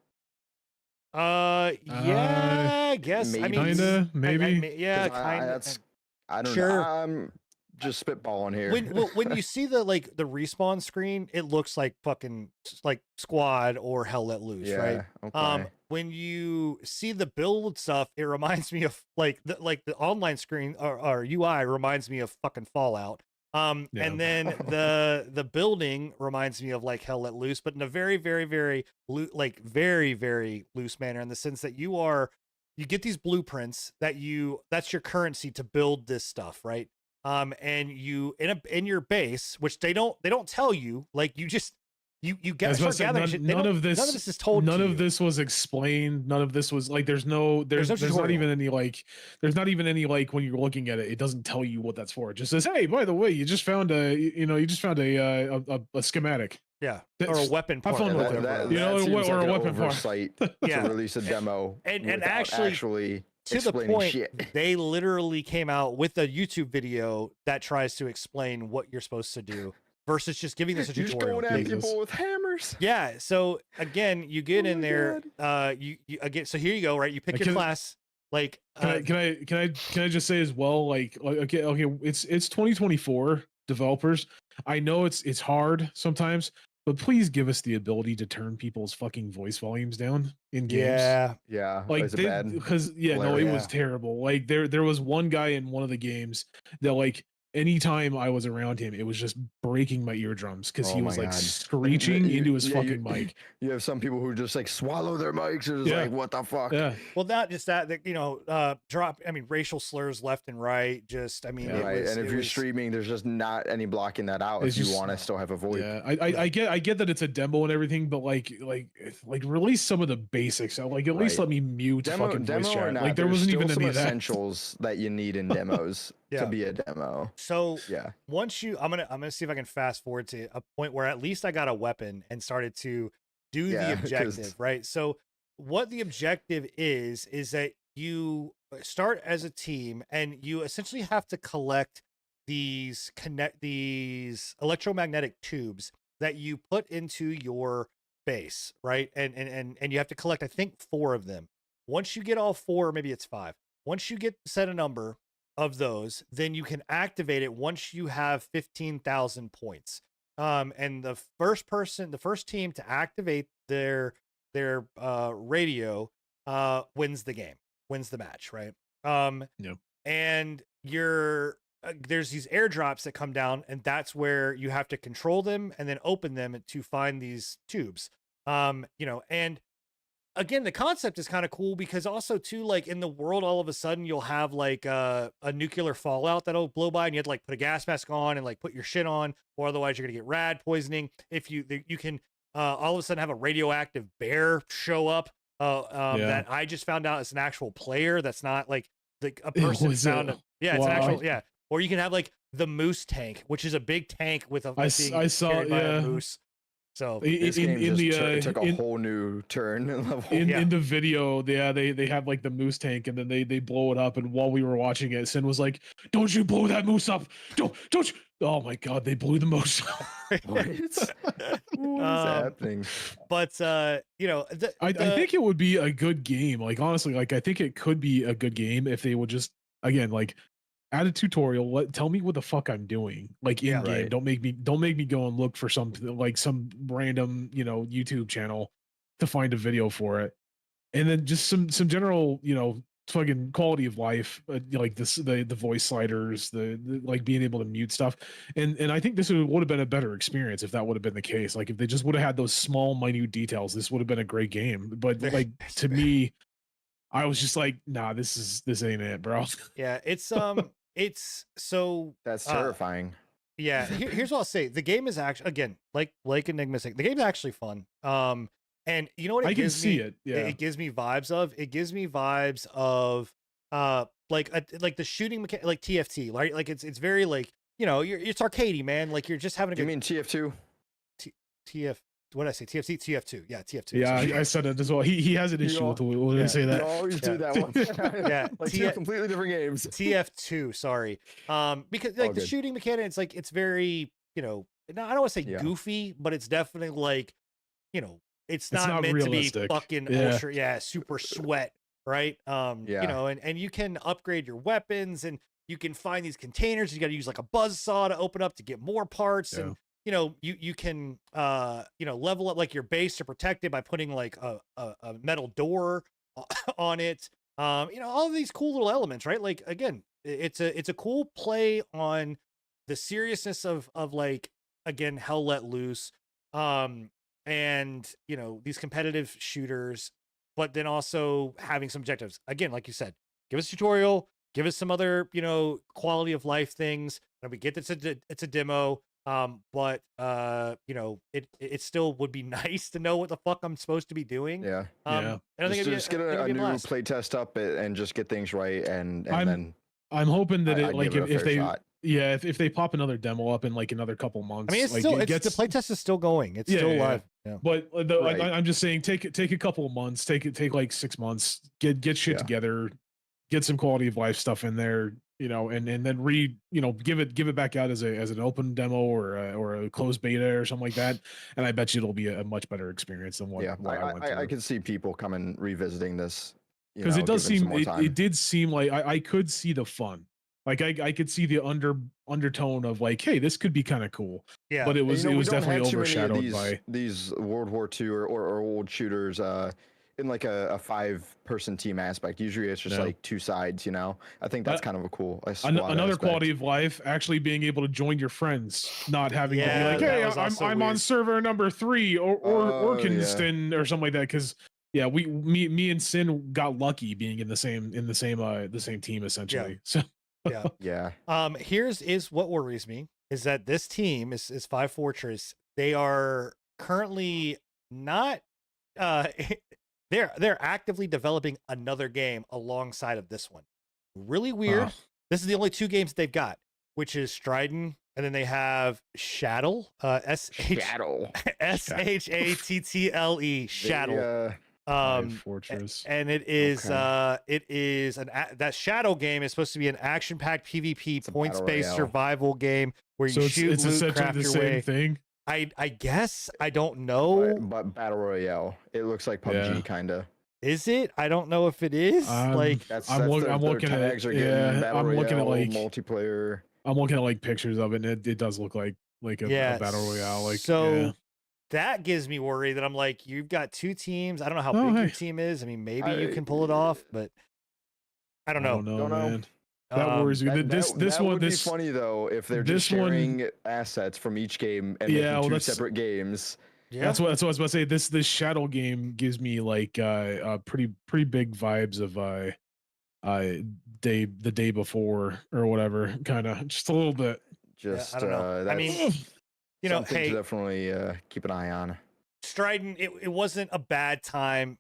yeah, I guess. I mean, Kinda, maybe. yeah, 'Cause I kind of. that's I don't know. Sure. I'm just spitballing here. When you see the like the respawn screen, it looks like fucking like Squad or Hell Let Loose, right? yeah. Okay. When you see the build stuff, it reminds me of like the online screen or UI reminds me of fucking Fallout. Yeah. And then the building reminds me of like Hell Let Loose, but in a very very very very very loose manner, in the sense that you get these blueprints that's your currency to build this stuff, right? And you in your base, which they don't tell you, like you just you get start gathering shit. None of this is told. None to of you. this was explained. None of this was like. There's not tutorial. even any like. There's not even any like when you're looking at it. It doesn't tell you what that's for. It just says, "Hey, by the way, you just found a schematic." Yeah, That's- or a weapon part. fun or with whatever. that You know, seems or like a an weapon part. oversight Yeah. to release a demo And without actually to the explaining point, shit. they literally came out with a YouTube video that tries to explain what you're supposed to do versus just giving us a You're just tutorial. going at Jesus. people with hammers. Yeah. So again, you get Oh in my there. You again. So here you go. Right. You pick your class. Like, Can I just say as well, like okay, it's 2024 developers. I know it's hard sometimes, but please give us the ability to turn people's fucking voice volumes down in games. Yeah. Like is it bad? because it Hilarious. was terrible. Like there was one guy in one of the games that like anytime I was around him, it was just breaking my eardrums because Oh he my was like God. screeching into his fucking mic. You have some people who just like swallow their mics. Or just Yeah. like, what the fuck? Yeah. well, not just that, you know, racial slurs left and right. Just, I mean, Yeah. Right. And if you're streaming, there's just not any blocking that out It's if you just- want to still have a voice. Yeah, I get that it's a demo and everything, but like release some of the basics. Like at least Right. let me mute fucking voice Demo or chat. not, Like there there's wasn't still even some any of that. essentials that you need in demos Yeah. to be a demo. So Yeah. once I'm gonna see if I can fast forward to a point where at least I got a weapon and started to do Yeah, the 'cause- objective, right? So what the objective is that you start as a team and you essentially have to collect these electromagnetic tubes that you put into your base, right? And you have to collect, I think, 4 of them. Once you get all 4, maybe it's 5. Once you get set a number of those, then you can activate it once you have 15,000 points. And the first team to activate their radio wins the game, wins the match, right? Yep. And there's these airdrops that come down, and that's where you have to control them and then open them to find these tubes. You know, and again, the concept is kind of cool because also too, like in the world, all of a sudden you'll have like a nuclear fallout that'll blow by, and you have to like put a gas mask on and like put your shit on, or otherwise you're gonna get rad poisoning. If you can all of a sudden have a radioactive bear show up, that I just found out is an actual player. That's not like a person found. It's an actual Or you can have like the moose tank, which is a big tank with a I saw carried by a yeah. moose. So This game in just the took a whole new turn in level. in the video, they have like the moose tank, and then they blow it up. And while we were watching it, Sin was like, "Don't you blow that moose up! Don't you!" Oh my god, they blew the moose up. What is happening? But you know, I think it would be a good game. Like honestly, like I think it could be a good game if they would just again like add a tutorial. Tell me what the fuck I'm doing, like in game. Right. Don't make me go and look for some random YouTube channel to find a video for it, and then just some general fucking quality of life, like the voice sliders, the like being able to mute stuff, and I think this would have been a better experience if that would have been the case. Like if they just would have had those small minute details, this would have been a great game. But like to me, I was just like, nah, this ain't it, bro. Yeah, it's so That's uh, terrifying. yeah. Here's what I'll say: the game is actually, again, like Enigma saying, the game's actually fun. And you know what it I can gives see me? it. Yeah. It gives me vibes of. It gives me vibes of like the shooting mechanic, like TFT, right? Like it's very like, it's arcadey, man. Like you're just having a Do you good mean TF2? TF. What did I say? TFT, TF2. Yeah, TF2. Yeah, sorry. I said it as well. He has an issue with when yeah. I say You that. always do that one. Yeah, Like two completely different games. TF2. Sorry. Because All like the good. shooting mechanic, it's very, I don't want to say Yeah. goofy, but it's definitely like, it's not not meant to be realistic. fucking Yeah. ultra, super sweat, right? Yeah. And you can upgrade your weapons, and you can find these containers. You got to use like a buzz saw to open up to get more parts, Yeah. and you can level up like your base to protect it by putting like a metal door on it. All of these cool little elements, right? Like again, it's a cool play on the seriousness of like, again, Hell Let Loose. And these competitive shooters, but then also having some objectives. Again, like you said, give us a tutorial, give us some other quality of life things. And we get that it's a demo. But it still would be nice to know what the fuck I'm supposed to be doing. Yeah. And I think Just get a new play test up and just get things right, and then I'm hoping that I'd give it a if fair they shot. if they pop another demo up in like another couple months. I mean, it's like, still it the playtest is still going. It's still live. Yeah. But Right. I'm just saying, take a couple of months, take like 6 months, get shit Yeah. together, get some quality of life stuff in there, and then give it back out as an open demo or a closed beta or something like that. And I bet you it'll be a much better experience than what I went through. I could see people coming revisiting this, because it does giving some seem more time. it did seem like I could see the fun. Like I could see the undertone of like, hey, this could be kind of cool. Yeah. But it was we don't definitely have too many of overshadowed by these World War II or old shooters in like a 5-person team aspect. Usually it's just like two sides, I think that's kind of a cool another quality of life, actually being able to join your friends, not having to be like, hey, I'm on server number 3 or Orkinston or something like that. Because me and Sin got lucky being in the same team essentially. So yeah. Here's what worries me is that this team is Five Fortress. They are currently not they're actively developing another game alongside of this one. Really weird. This is the only 2 games they've got, which is Stridon, and then they have Shaddle, Shaddle. SHATTLE, Shaddle. Fortress, and it is that Shadow game is supposed to be an action-packed PvP points-based survival game where you shoot, it's loot, craft the your same way. thing. I guess, I don't know. But Battle Royale. It looks like PUBG kind of. Is it? I don't know if it is. Like I'm looking at Battle I'm looking at Royale, like multiplayer. I'm looking at like pictures of it, and it does look like a Battle Royale. Like that gives me worry that I'm like, you've got 2 teams. I don't know how big your team is. I mean, maybe you can pull it off, but I don't know. Don't know, man. That worries me. This one would be funny though if they're just sharing assets from each game and making 2 separate games. Yeah, that's what I was about to say. This Shadow game gives me like pretty big vibes of the day before or whatever, kind of just a little bit. Just I don't know. I mean, something to definitely keep an eye on. Stridon, it wasn't a bad time.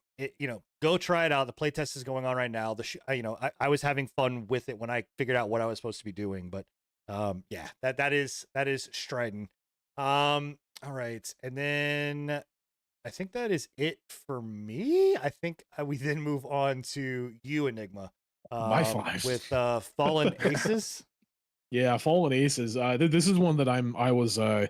Go try it out. The playtest is going on right now. I was having fun with it when I figured out what I was supposed to be doing. But that is Stridon. All right, and then I think that is it for me. I think we then move on to you, Enigma. My 5 with Fallen Aces. Yeah, Fallen Aces. This is one that I was. I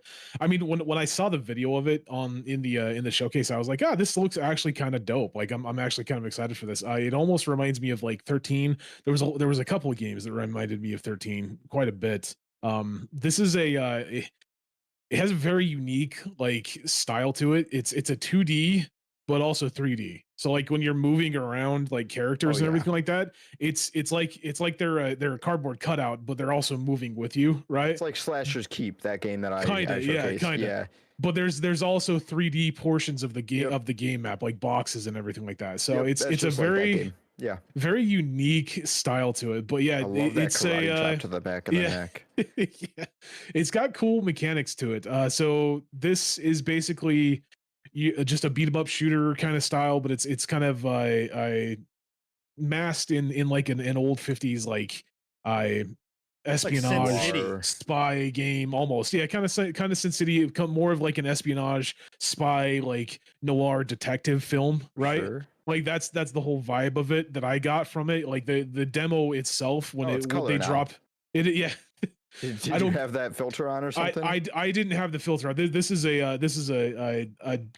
mean, when I saw the video of it in the showcase, I was like, this looks actually kind of dope. Like, I'm actually kind of excited for this. It almost reminds me of like 13. There was a couple of games that reminded me of 13 quite a bit. This is it has a very unique like style to it. It's a 2D but also 3D. So like when you're moving around like characters and everything like that, it's like they're a cardboard cutout, but they're also moving with you, right? It's like Slasher's Keep, that game that I showcased. Yeah. But there's also 3D portions of the game map, like boxes and everything like that. So it's a very Yeah. Very unique style to it. But yeah, I love that it's karate a chop to the back of the neck. yeah, it's got cool mechanics to it. So this is basically just a beat 'em up shooter kind of style, but it's kind of masked in like an old 50s like uh It's like Sin espionage City. spy game almost. Yeah, kind of Sin City, become more of like an espionage spy like noir detective film, right? Sure. Like that's the whole vibe of it that I got from it. Like the demo itself when it's when color they now. drop it, yeah. Did I you don't have that filter on or something? I didn't have the filter. This is a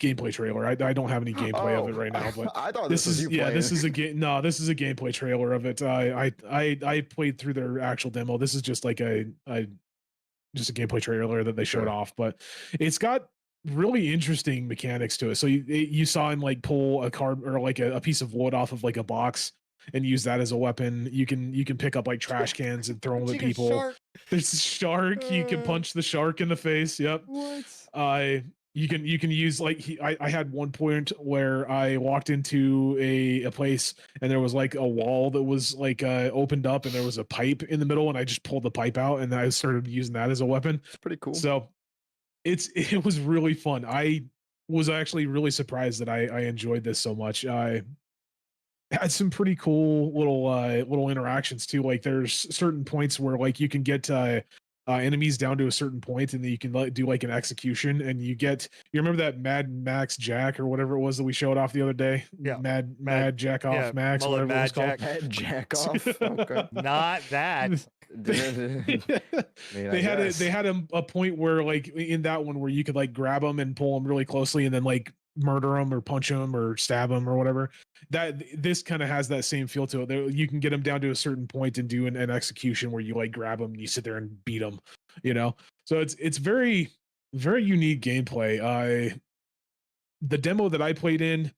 gameplay trailer. I don't have any gameplay of it right now, but I thought this this was is you yeah, playing. this is a game. No, this is a gameplay trailer of it. I played through their actual demo. This is just like just a gameplay trailer that they showed Sure. off, but it's got really interesting mechanics to it. So you saw him like pull a card or like a piece of wood off of like a box and use that as a weapon. You can pick up like trash cans and throw them at Chicken people. shark. There's a shark. You can punch the shark in the face. Yep. What? You can use like I had one point where I walked into a place and there was like a wall that was like opened up and there was a pipe in the middle and I just pulled the pipe out and I started using that as a weapon. It's pretty cool. So it was really fun. I was actually really surprised that I enjoyed this so much. I had some pretty cool little interactions too. Like there's certain points where like you can get enemies down to a certain point and then you can do like an execution and you remember that Mad Max Jack or whatever it was that we showed off the other day. Yeah. Mad Jack off yeah, Max, Mullet whatever it was Mad called. Jack. Head jack off. Okay. Not that. They had a point where like in that one where you could like grab them and pull them really closely and then like murder them or punch them or stab them or whatever. That this kind of has that same feel to it. You can get them down to a certain point and do an execution where you like grab them and you sit there and beat them, you know. So it's very unique gameplay. The demo that I played in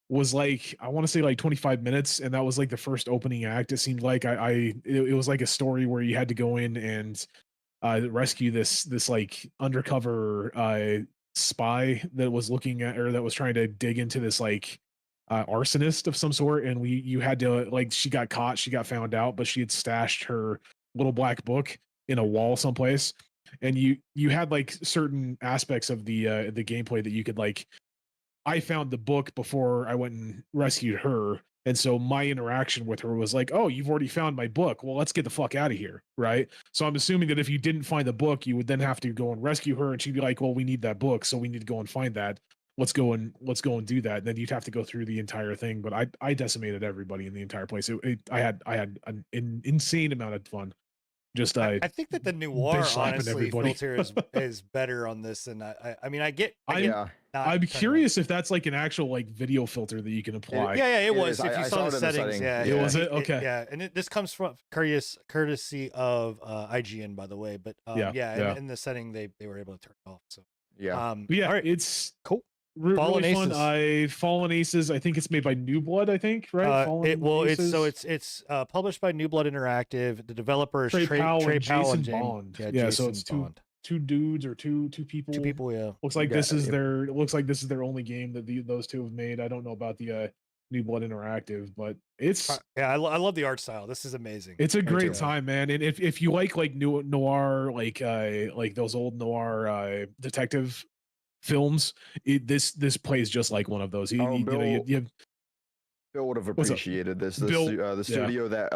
was like I want to say like 25 minutes, and that was like the first opening act. It seemed like it was like a story where you had to go in and rescue this like undercover spy that was looking at or that was trying to dig into this like arsonist of some sort, and you had to like she got caught, she got found out, but she had stashed her little black book in a wall someplace, and you had like certain aspects of the gameplay that you could like. I found the book before I went and rescued her. And so my interaction with her was like, oh, you've already found my book. Well, let's get the fuck out of here. Right. So I'm assuming that if you didn't find the book, you would then have to go and rescue her. And she'd be like, well, we need that book. So we need to go and find that. Let's go and do that. And then you'd have to go through the entire thing. But I decimated everybody in the entire place. I had an insane amount of fun. Just I think that the noir bitch slapping honestly everybody. filter is better on this than I mean I get Yeah. I'm curious if that's like an actual like video filter that you can apply. Yeah, it It was. is. If you I saw saw the it in the settings, settings. yeah, Yeah. Was it? Okay. yeah, and this comes from courtesy of IGN, by the way. But Yeah. in the setting they were able to turn it off. So Yeah. But yeah, all right, it's cool. Fallen Fallen really fun. Fallen Aces. I think it's made by New Blood. I think right. Fallen Aces? It's published by New Blood Interactive. The developer is Trey Powell and Powell Jason James- Bond. Yeah, Yeah, Jason so it's Bond. two dudes or two people. Two people. Yeah. Looks like Yeah, this is yeah. their. It looks like this is their only game that those two have made. I don't know about the New Blood Interactive, but it's Yeah, I love the art style. This is amazing. it's a great too. time, man. And if you like noir, like those old noir detective films, this plays just like one of those. You have Bill would have What's up? appreciated this. Bill- The studio that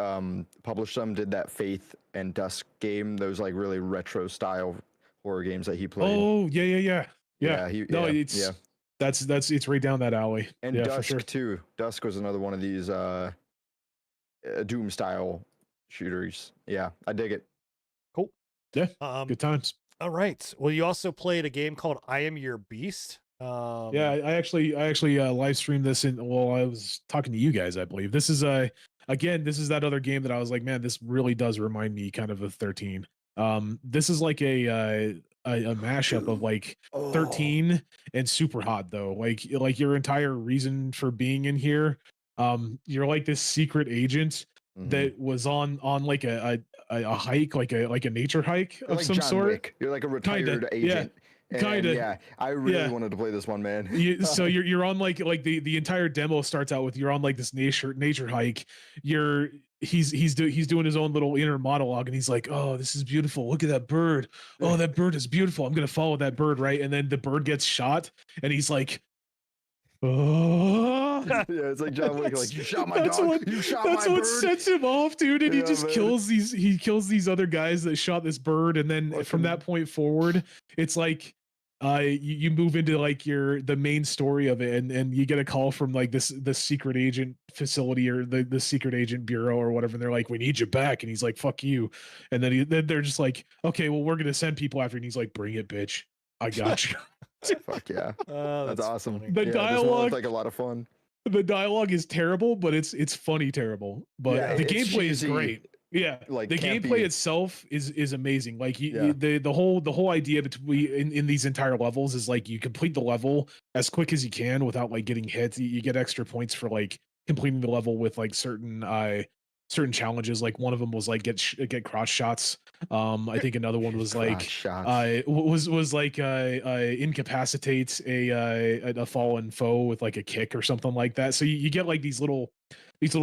published them did that Faith and Dusk game. Those like really retro style horror games that he played. oh yeah. No, yeah, it's yeah. that's it's right down that alley. And yeah, Dusk for sure. too. Dusk was another one of these Doom style shooters. Yeah, I dig it. Good times. All right. Well, you also played a game called I Am Your Beast. Yeah, I actually live streamed this I was talking to you guys, I believe. This is again, this is that other game that I was like, man, this really does remind me kind of 13. This is like a mashup of like 13 and Super Hot though. Like your entire reason for being in here. You're like this secret agent Mhm. that was on like a hike, like a nature hike You're of like some John sort. Wick. You're like a retired Kinda, agent, And Kinda. yeah, I really Yeah. wanted to play this one, man. So you're on like the entire demo starts out with you're on like this nature hike. He's doing his own little inner monologue, and he's like, "Oh, this is beautiful. Look at that bird. Oh, that bird is beautiful. I'm gonna follow that bird, right?" And then the bird gets shot, and he's like, "Oh." Yeah, it's like John Wick, like, you shot my That's dog, what- you shot That's my what bird. sets him off, dude. And he Yeah, just man. kills these other guys that shot this bird, and then from Fucking- that point forward, it's like you move into like the main story of it, and you get a call from like the secret agent facility or the secret agent bureau or whatever, and they're like, "We need you back," and he's like, "Fuck you," and then they're just like, "Okay, well, we're gonna send people after," and he's like, "Bring it, bitch. I got you." Fuck yeah, Oh, that's awesome. funny. The Yeah, this one dialogue- looked like a lot of fun. The dialogue is terrible, but it's funny terrible. But Yeah, the it's gameplay is cheesy, great. Yeah, like, the campy. gameplay itself is amazing. Like Yeah. the whole idea between in these entire levels is like you complete the level as quick as you can without like getting hit. You get extra points for like completing the level with like certain challenges. Like one of them was like get crotch shots. I think another one was Crotch like shots. was like incapacitate a fallen foe with like a kick or something like that. So you get like these little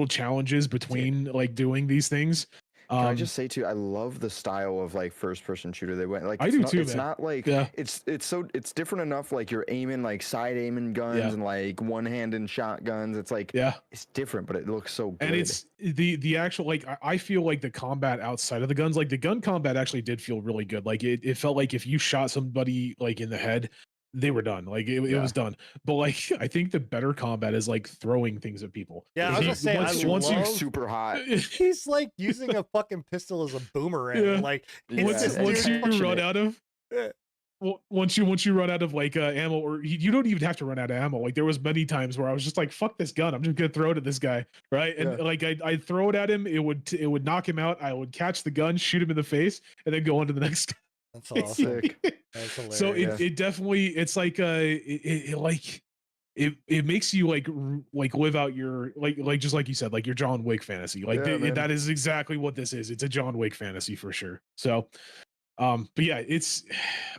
challenges between like doing these things. Can I just say too, I love the style of like first person shooter they went. Like I it's do not, too, It's man. not like Yeah. it's different enough. Like you're aiming like side aiming guns Yeah. and like one handed shotguns. It's like Yeah. it's different, but it looks so good. And it's the actual like I feel like the combat outside of the guns, like the gun combat actually did feel really good. Like it felt like if you shot somebody like in the head, they were done. Like it Yeah. was done. But like I think the better combat is like throwing things at people. Yeah, I Like, was gonna say, I once love- super hot. He's like using a fucking pistol as a boomerang. Yeah. Like Yeah, once this once dude you punching run it. out of Yeah. once you run out of like ammo, or you don't even have to run out of ammo. Like there was many times where I was just like, fuck this gun, I'm just gonna throw it at this guy, right? And Yeah. like I'd throw it at him, it would knock him out. I would catch the gun, shoot him in the face, and then go on to the next guy. that's awesome. Sick. That's hilarious. So Yeah. it definitely, it's like it makes you like live out your like just like you said, like your John Wick fantasy. Like Yeah, man. that is exactly what this is. It's a John Wick fantasy for sure. So but yeah, it's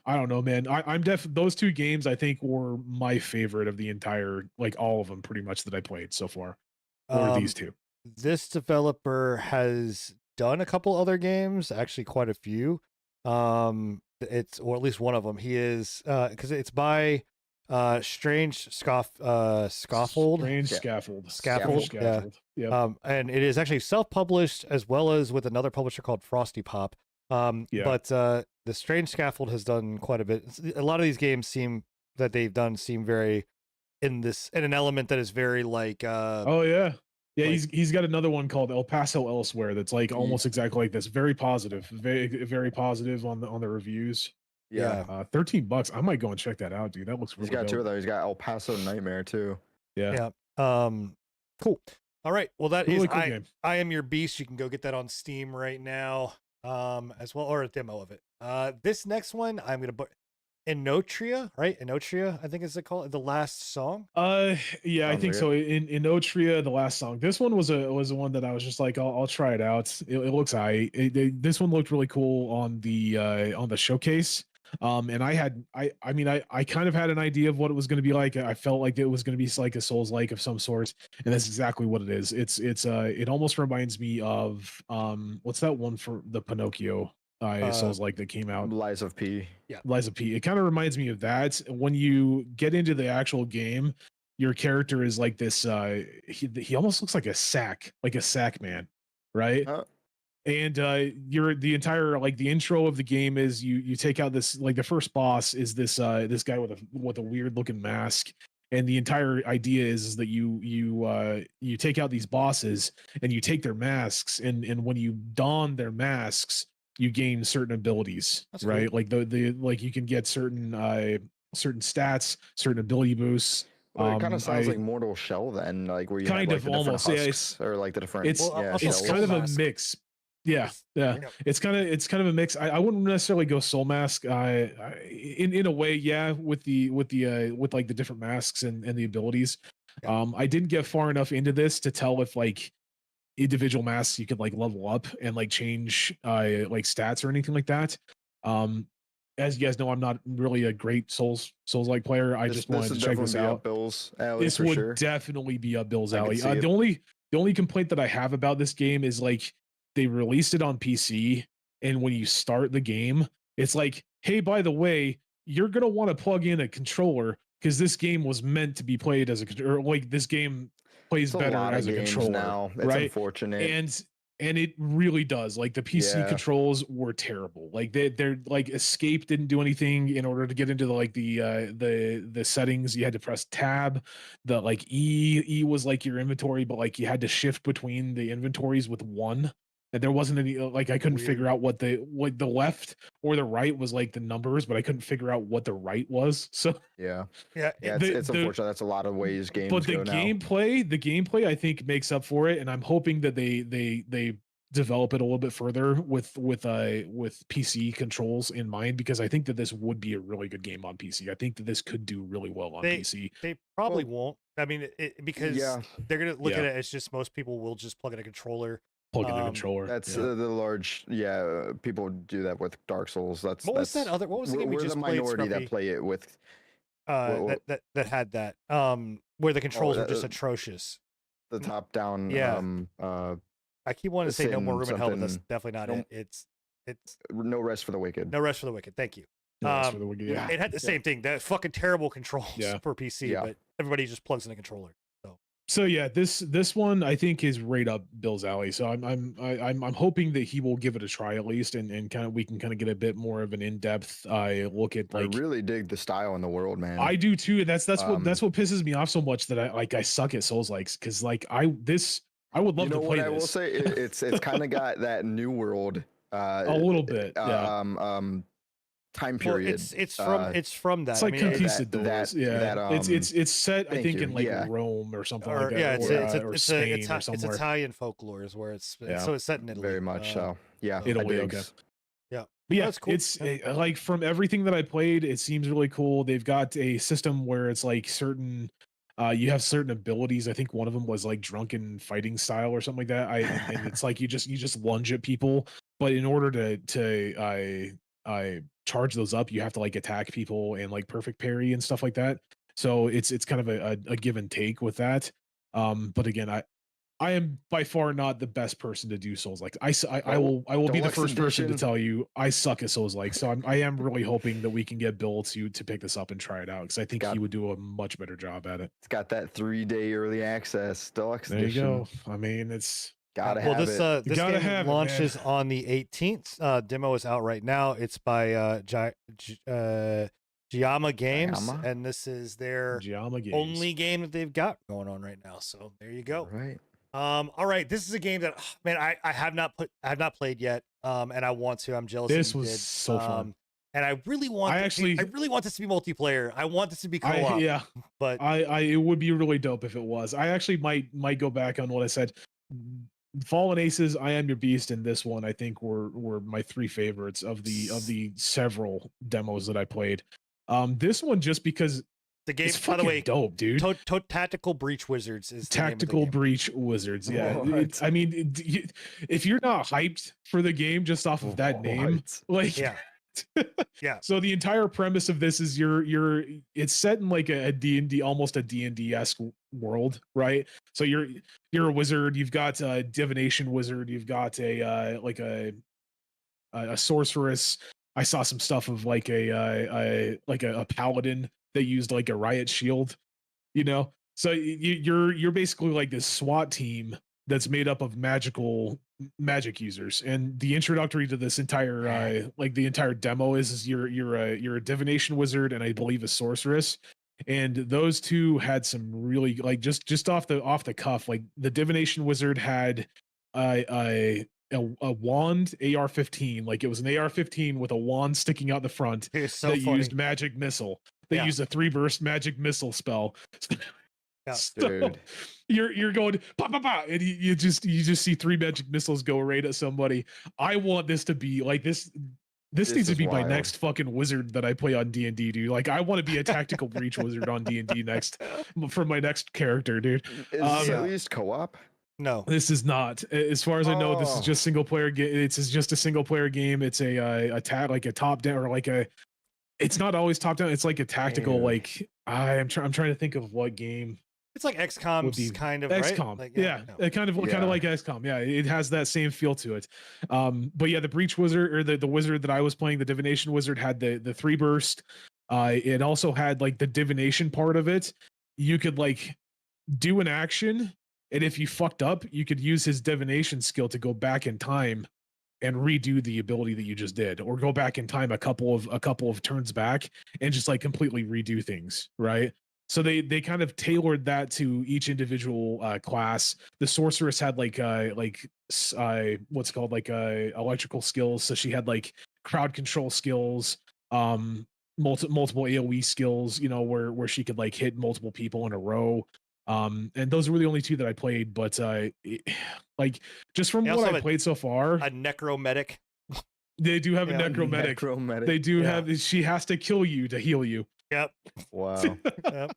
I don't know, man. I'm those two games I think were my favorite of the entire, like all of them pretty much that I played so far. Or these two. This developer has done a couple other games, actually quite a few. It's, or at least one of them. He is because it's by Strange Scaffold. Strange Yeah. Scaffold. Scaffold, yeah. Yeah. And it is actually self-published as well as with another publisher called Frosty Pop. Yeah. But the Strange Scaffold has done quite a bit. A lot of these games seem very in an element that is very like Oh yeah. Yeah, like- he's got another one called El Paso Elsewhere that's like almost exactly like this. Very positive. Very positive on the reviews. Yeah. $13. I might go and check that out, dude. That looks really He's got two dope. of those. He's got El Paso Nightmare too. Yeah. cool. All right. Well, that Really is cool game. I Am Your Beast. You can go get that on Steam right now, as well, or a demo of it. This next one, I'm gonna put Inotria, right? Inotria, I think is it called, the last song. Yeah, I Sounds think like so. In Otria, the last song. This one was a one that I was just like, I'll try it out. It looks this one looked really cool on the showcase. And I mean I kind of had an idea of what it was going to be like. I felt like it was going to be like a Souls-like of some sort, and that's exactly what it is. It almost reminds me of what's that one for the Pinocchio Souls-like that came out? Lies of P. Liza P. It kind of reminds me of that. When you get into the actual game, your character is like this. He almost looks like a sack man, right? And the entire like the intro of the game is you take out this, like the first boss is this guy with a weird looking mask. And the entire idea is that you take out these bosses and you take their masks, and when you don their masks, you gain certain abilities. That's right? cool. Like the like you can get certain stats, certain ability boosts. Well, it kind of sounds I- like Mortal Shell then, like where you Kind have, like, of the different almost, yeah, husks, or like the different. it's Well, yeah, also it's shells. kind of a Mask. mix. Yeah, yeah. Yeah. It's kind of a mix. I wouldn't necessarily go Soul Mask. In a way, yeah, with like the different masks and the abilities. Yeah. I didn't get far enough into this to tell if like individual masks you could like level up and like change like stats or anything like that. as you guys know, I'm not really a great Souls-like player. I just wanted to check this out. Bill's alley This for would sure. definitely be up Bill's I can alley. see it. The only complaint that I have about this game is like they released it on PC, and when you start the game, it's like, hey, by the way, you're gonna want to plug in a controller because this game was meant to be played as or like this game plays It's better lot as of a games controller. now. It's right? unfortunate. And it really does. Like the PC controls were terrible. Like they're like Escape didn't do anything in order to get into the settings. You had to press tab. The like E was like your inventory, but like you had to shift between the inventories with one. And there wasn't any like I couldn't figure out what the left or the right was like the numbers, but I couldn't figure out what the right was. So yeah, yeah, it's unfortunate. That's a lot of ways games. But the gameplay, I think makes up for it, and I'm hoping that they develop it a little bit further with PC controls in mind, because I think that this would be a really good game on PC. I think that this could do really well on PC. They probably won't. I mean, because they're gonna look at it as just most people will just plug in a controller. Plug in the controller. That's the large. People do that with Dark Souls. What was that other? What was the game we just played? We're the minority that play it with. That had that. Where the controls were just atrocious. The top down. Yeah. I keep wanting to say No More Room in Hell, but that's definitely not it. It's No Rest for the Wicked. No Rest for the Wicked. Thank you. For the Wicked, it had the same thing. That fucking terrible controls for PC, but everybody just plugs in a controller. So yeah, this one I think is right up Bill's alley. So I'm hoping that he will give it a try at least, and kind of we can kind of get a bit more of an in-depth look at. Like, I really dig the style in the world, man. I do too. That's what pisses me off so much, that I suck at Souls likes, because like I would love to play this. I will say it's kind of got that New World a little bit. Time period. It's from that. It's like Conquistadors. It's set I think in like yeah. Rome or something like that. Yeah, or Spain or it's Italian folklore is where it's so it's set in Italy. Very much so. Yeah, Italy. Okay. Yeah, but yeah, that's cool. It's like from everything that I played, it seems really cool. They've got a system where it's like certain. You have certain abilities. I think one of them was like drunken fighting style or something like that. And it's like you just lunge at people, but in order to charge those up, you have to like attack people and like perfect parry and stuff like that. So it's kind of a give and take with that. But again, I am by far not the best person to do Souls like. I will be the first person to tell you I suck at Souls like. So I am really hoping that we can get Bill to pick this up and try it out, because I think he would do a much better job at it. It's got that 3-day early access deluxe edition. There you go. I mean, it's gotta have it. This game launches on the 18th. Demo is out right now. It's by Giamma Games, and this is their only game that they've got going on right now. So there you go. All right. This is a game that man, I have not played yet. And I want to. I'm jealous. This was so fun. And I really want. I really want this to be multiplayer. I want this to be co-op. But it would be really dope if it was. I actually might go back on what I said. Fallen Aces, I Am Your Beast, and this one I think were my three favorites of the several demos that I played. This one just because the game, by the way, dope, dude. Tactical Breach Wizards is Tactical Breach Wizards. Yeah, I mean, if you're not hyped for the game just off of that name, like yeah. So the entire premise of this is it's set in like a D&D, almost a D&D-esque world, right? So you're a wizard. You've got a divination wizard. You've got a sorceress. I saw some stuff of like a paladin that used like a riot shield, you know. So you're basically like this SWAT team that's made up of magic users. And the introductory to this entire the entire demo is you're a divination wizard and I believe a sorceress. And those two had some really like just off the cuff, like the divination wizard had a wand AR-15, like it was an AR-15 with a wand sticking out the front used magic missile. They used a 3-burst magic missile spell. So you're going pop pop pop, and you just see 3 magic missiles go right at somebody. I want this to be like this. This needs to be my next fucking wizard that I play on D&D, dude. Like I want to be a tactical breach wizard on D&D next for my next character, dude. Is this at least co-op? No, this is not. As far as I know, this is just single player game. It's just a single player game. It's a top down or like a It's not always top down. It's like a tactical. Ew. Like I'm trying to think of what game. It's like XCOM's kind of XCOM. right. Like, yeah, kind of like XCOM. Yeah, it has that same feel to it. But yeah, the Breach Wizard or the wizard that I was playing, the Divination Wizard, had the 3 burst. It also had like the divination part of it. You could like do an action, and if you fucked up, you could use his divination skill to go back in time and redo the ability that you just did, or go back in time a couple of turns back and just like completely redo things, right? So they kind of tailored that to each individual class. The sorceress had like what's called like electrical skills, so she had like crowd control skills, multiple AoE skills, you know, where she could like hit multiple people in a row. And those were the only 2 that I played, but like just from what I played so far, a necromedic. They do have a necromedic. They do have. She has to kill you to heal you. Yep. Wow. Yep.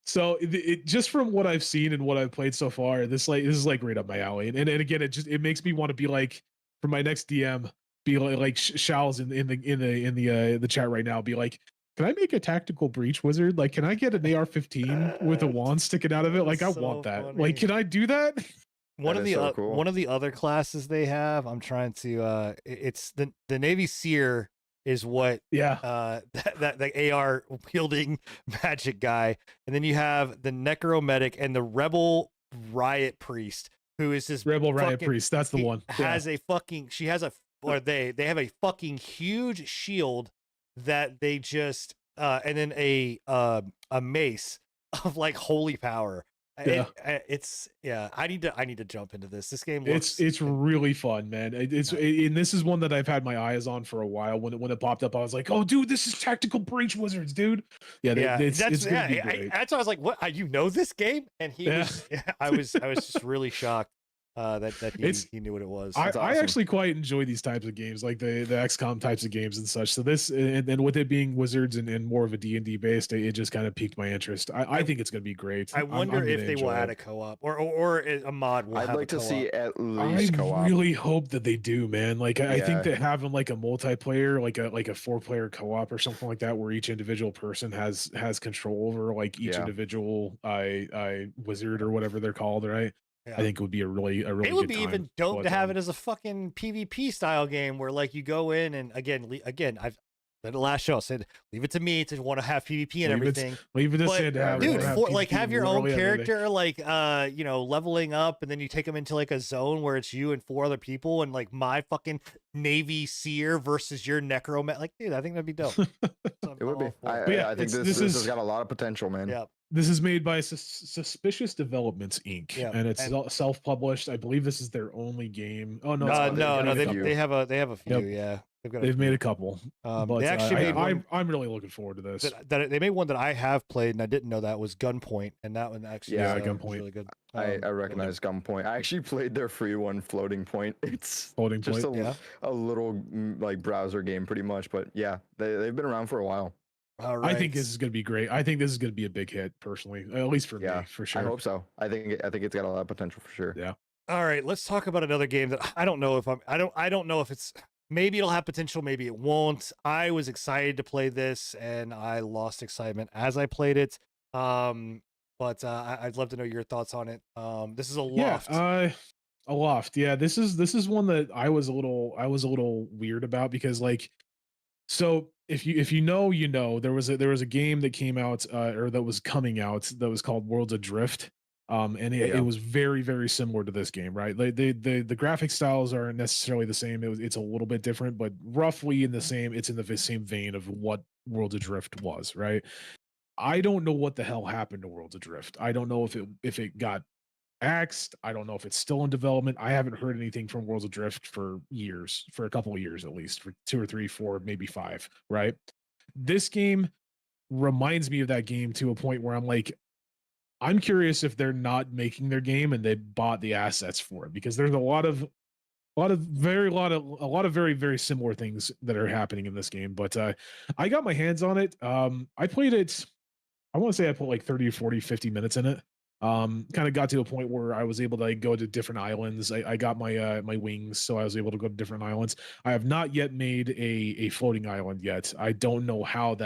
So it just from what I've seen and what I've played so far, this is like right up my alley. And again, it makes me want to be like, for my next DM, be like Shal's in the chat right now, be like, can I make a tactical breach wizard? Like, can I get an AR-15 with a wand sticking out of it? Like, I want that. Funny. Like, can I do that? One of the other classes they have, I'm trying to it's the Navy Seer is what that the AR wielding magic guy, and then you have the necromedic and the rebel riot priest, who is this rebel riot priest. That's the one. Has a fucking they have a fucking huge shield that they just and then a mace of like holy power. I need to jump into this. This game looks it's really fun, man. And this is one that I've had my eyes on for a while. When it popped up, I was like, oh dude, this is Tactical Breach Wizards, dude. It's gonna be great. That's why I was like, what, you know this game? And I was just really shocked that he knew what it was. I actually quite enjoy these types of games, like the XCOM types of games and such. So this, and with it being Wizards and more of a D&D based, it just kind of piqued my interest. I think it's going to be great. I wonder if they will add a co-op or a mod will I'd like to see at least co-op. I really hope that they do, man. Like I think that having like a multiplayer, like a 4-player co-op or something like that, where each individual person has control over like each individual wizard or whatever they're called, right? Yeah. I think it would be a really it would be even dope to have it as a fucking PvP style game where like you go in and again I've the last show I said leave it to me to want to have PvP and everything. Leave it to Sid to have dude, like have your own character, like leveling up, and then you take them into like a zone where it's you and 4 other people, and like my fucking Navy Seer versus your necromat. Like, dude, I think that'd be dope. It would be. I think this has got a lot of potential, man. Yeah. This is made by Suspicious Developments Inc. And it's self-published. I believe this is their only game. Oh no, they have a few. Yep. They've made a couple. But they actually I'm really looking forward to this. They made one that I have played and I didn't know that was Gunpoint, and that one actually Gunpoint, really good. I recognize Gunpoint. I actually played their free one, Floating Point. It's just a little like browser game, pretty much. But yeah, they've been around for a while. All right. I think this is going to be great. I think this is going to be a big hit, personally, at least for me, for sure. I hope so. I think it's got a lot of potential for sure. Yeah. All right, let's talk about another game that I don't know if it's, maybe it'll have potential, maybe it won't. I was excited to play this and I lost excitement as I played it. But I'd love to know your thoughts on it. This is Aloft. Aloft. Yeah, this is one that I was a little weird about, because like, so if you know, there was a game that came out or that was coming out that was called Worlds Adrift. And it was very, very similar to this game, right? Like the graphic styles aren't necessarily the same. It's a little bit different, but roughly it's in the same vein of what Worlds Adrift was, right? I don't know what the hell happened to Worlds Adrift. I don't know if it got axed. I don't know if it's still in development. I haven't heard anything from Worlds Adrift for a couple of years at least, for 2 or 3, 4, maybe 5, right? This game reminds me of that game to a point where I'm like, I'm curious if they're not making their game and they bought the assets for it, because there's a lot of very, very similar things that are happening in this game. But I got my hands on it. I played it. I want to say I put like 30, 40, 50 minutes in it. Kind of got to a point where I was able to like, go to different islands. I got my my wings, so I was able to go to different islands. I have not yet made a floating island yet. I don't know how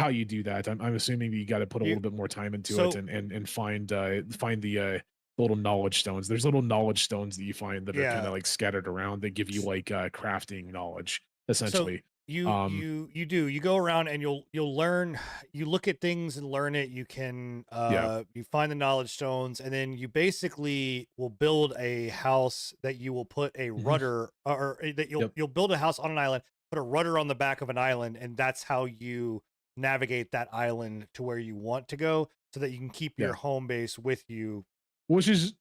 you do that. I'm assuming that you got to put a You- little bit more time into so- it and find the little knowledge stones. There's little knowledge stones that you find that are Yeah. kind of like scattered around that give you like crafting knowledge essentially. You go around and you'll learn, you look at things and learn it. You can you find the knowledge stones, and then you basically will build a house that you will put a rudder, or that you'll build a house on an island, put a rudder on the back of an island, and that's how you navigate that island to where you want to go, so that you can keep your home base with you. Which is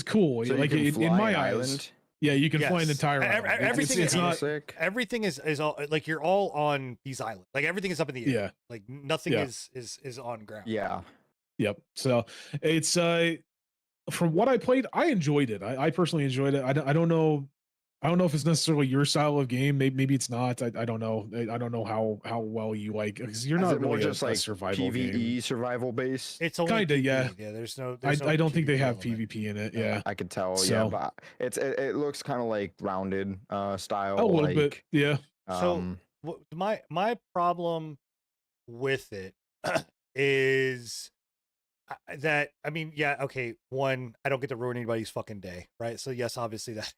cool. So like you can in fly my an eyes. island? Yeah, you can fly an Yes. entire island. Everything It's not. sick. Everything is all like, you're all on these islands. Like everything is up in the air. Yeah. Like nothing Yeah. is on ground. Yeah. Yep. So it's from what I played, I enjoyed it. I personally enjoyed it. I don't know. I don't know if it's necessarily your style of game. Maybe it's not. I don't know. I don't know how well you like, because you're Is not it more really just a like survival PvE game. survival based? It's only Kinda, PvE. yeah. Yeah, there's no I don't think they PvP have element. PvP in it. No. Yeah, I could tell. So- Yeah, but it looks kind of like rounded style. a little like, bit. Yeah. So my problem with it is that, I mean, yeah, okay, one, I don't get to ruin anybody's fucking day, right? So yes, obviously that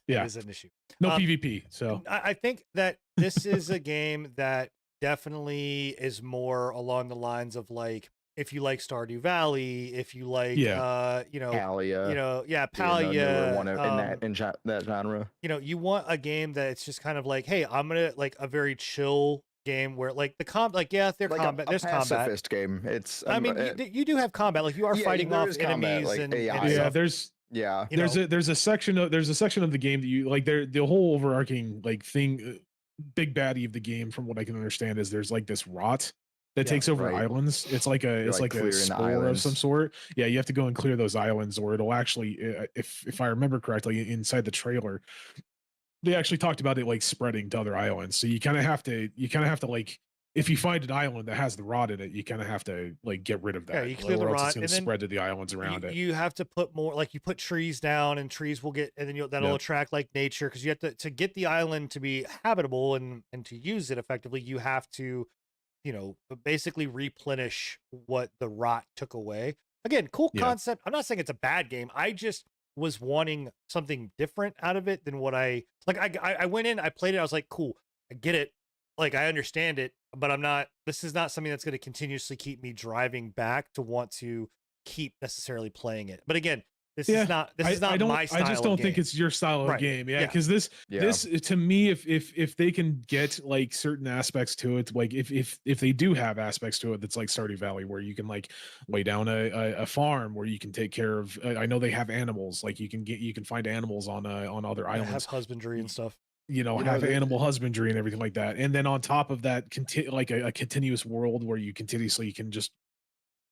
Yeah. is an issue. No Um, PvP. So I think that this is a game that definitely is more along the lines of, like, if you like Stardew Valley, if you like Palia. Palia, One that genre. you want a game that it's just kind of like, hey, I'm gonna, like, a very chill game where, like, the there's Like combat, there's a combat. pacifist game. It's. I mean, you do have combat, like you are yeah, fighting there off is combat, enemies like and AI. yeah, stuff, yeah. you know. there's a section of the game that you like. The whole overarching like thing, big baddie of the game, from what I can understand, is there's like this rot that Yeah, takes over right. islands. It's like a like a clearing the spore of islands. some sort. Yeah, you have to go and clear those islands, or it'll actually, if I remember correctly, inside the trailer, they actually talked about it like spreading to other islands. So you kind of have to like, if you find an island that has the rot in it, you kind of have to like get rid of that. Yeah, you clear the or else rot, it's going and to then spread to the islands around it. You have to put more, like, you put trees down, and trees will get, and then that'll Yep. attract like nature, because you have to get the island to be habitable and to use it effectively. You have to, basically replenish what the rot took away. Again, cool Yeah. concept. I'm not saying it's a bad game. I just was wanting something different out of it than what I like. I went in, I played it, I was like, cool, I get it, like I understand it, but this is not something that's going to continuously keep me driving back to want to keep necessarily playing it. But again, this is not my style. I just don't of think game. it's your style of Right. game. Yeah, Yeah. because this Yeah. to me, if they can get like certain aspects to it, like if they do have aspects to it that's like Stardew Valley, where you can like lay down a farm where you can take care of. I know they have animals, like you can find animals on other I have islands. husbandry and stuff. Have animal husbandry and everything like that, and then on top of that, like a continuous world where you continuously can just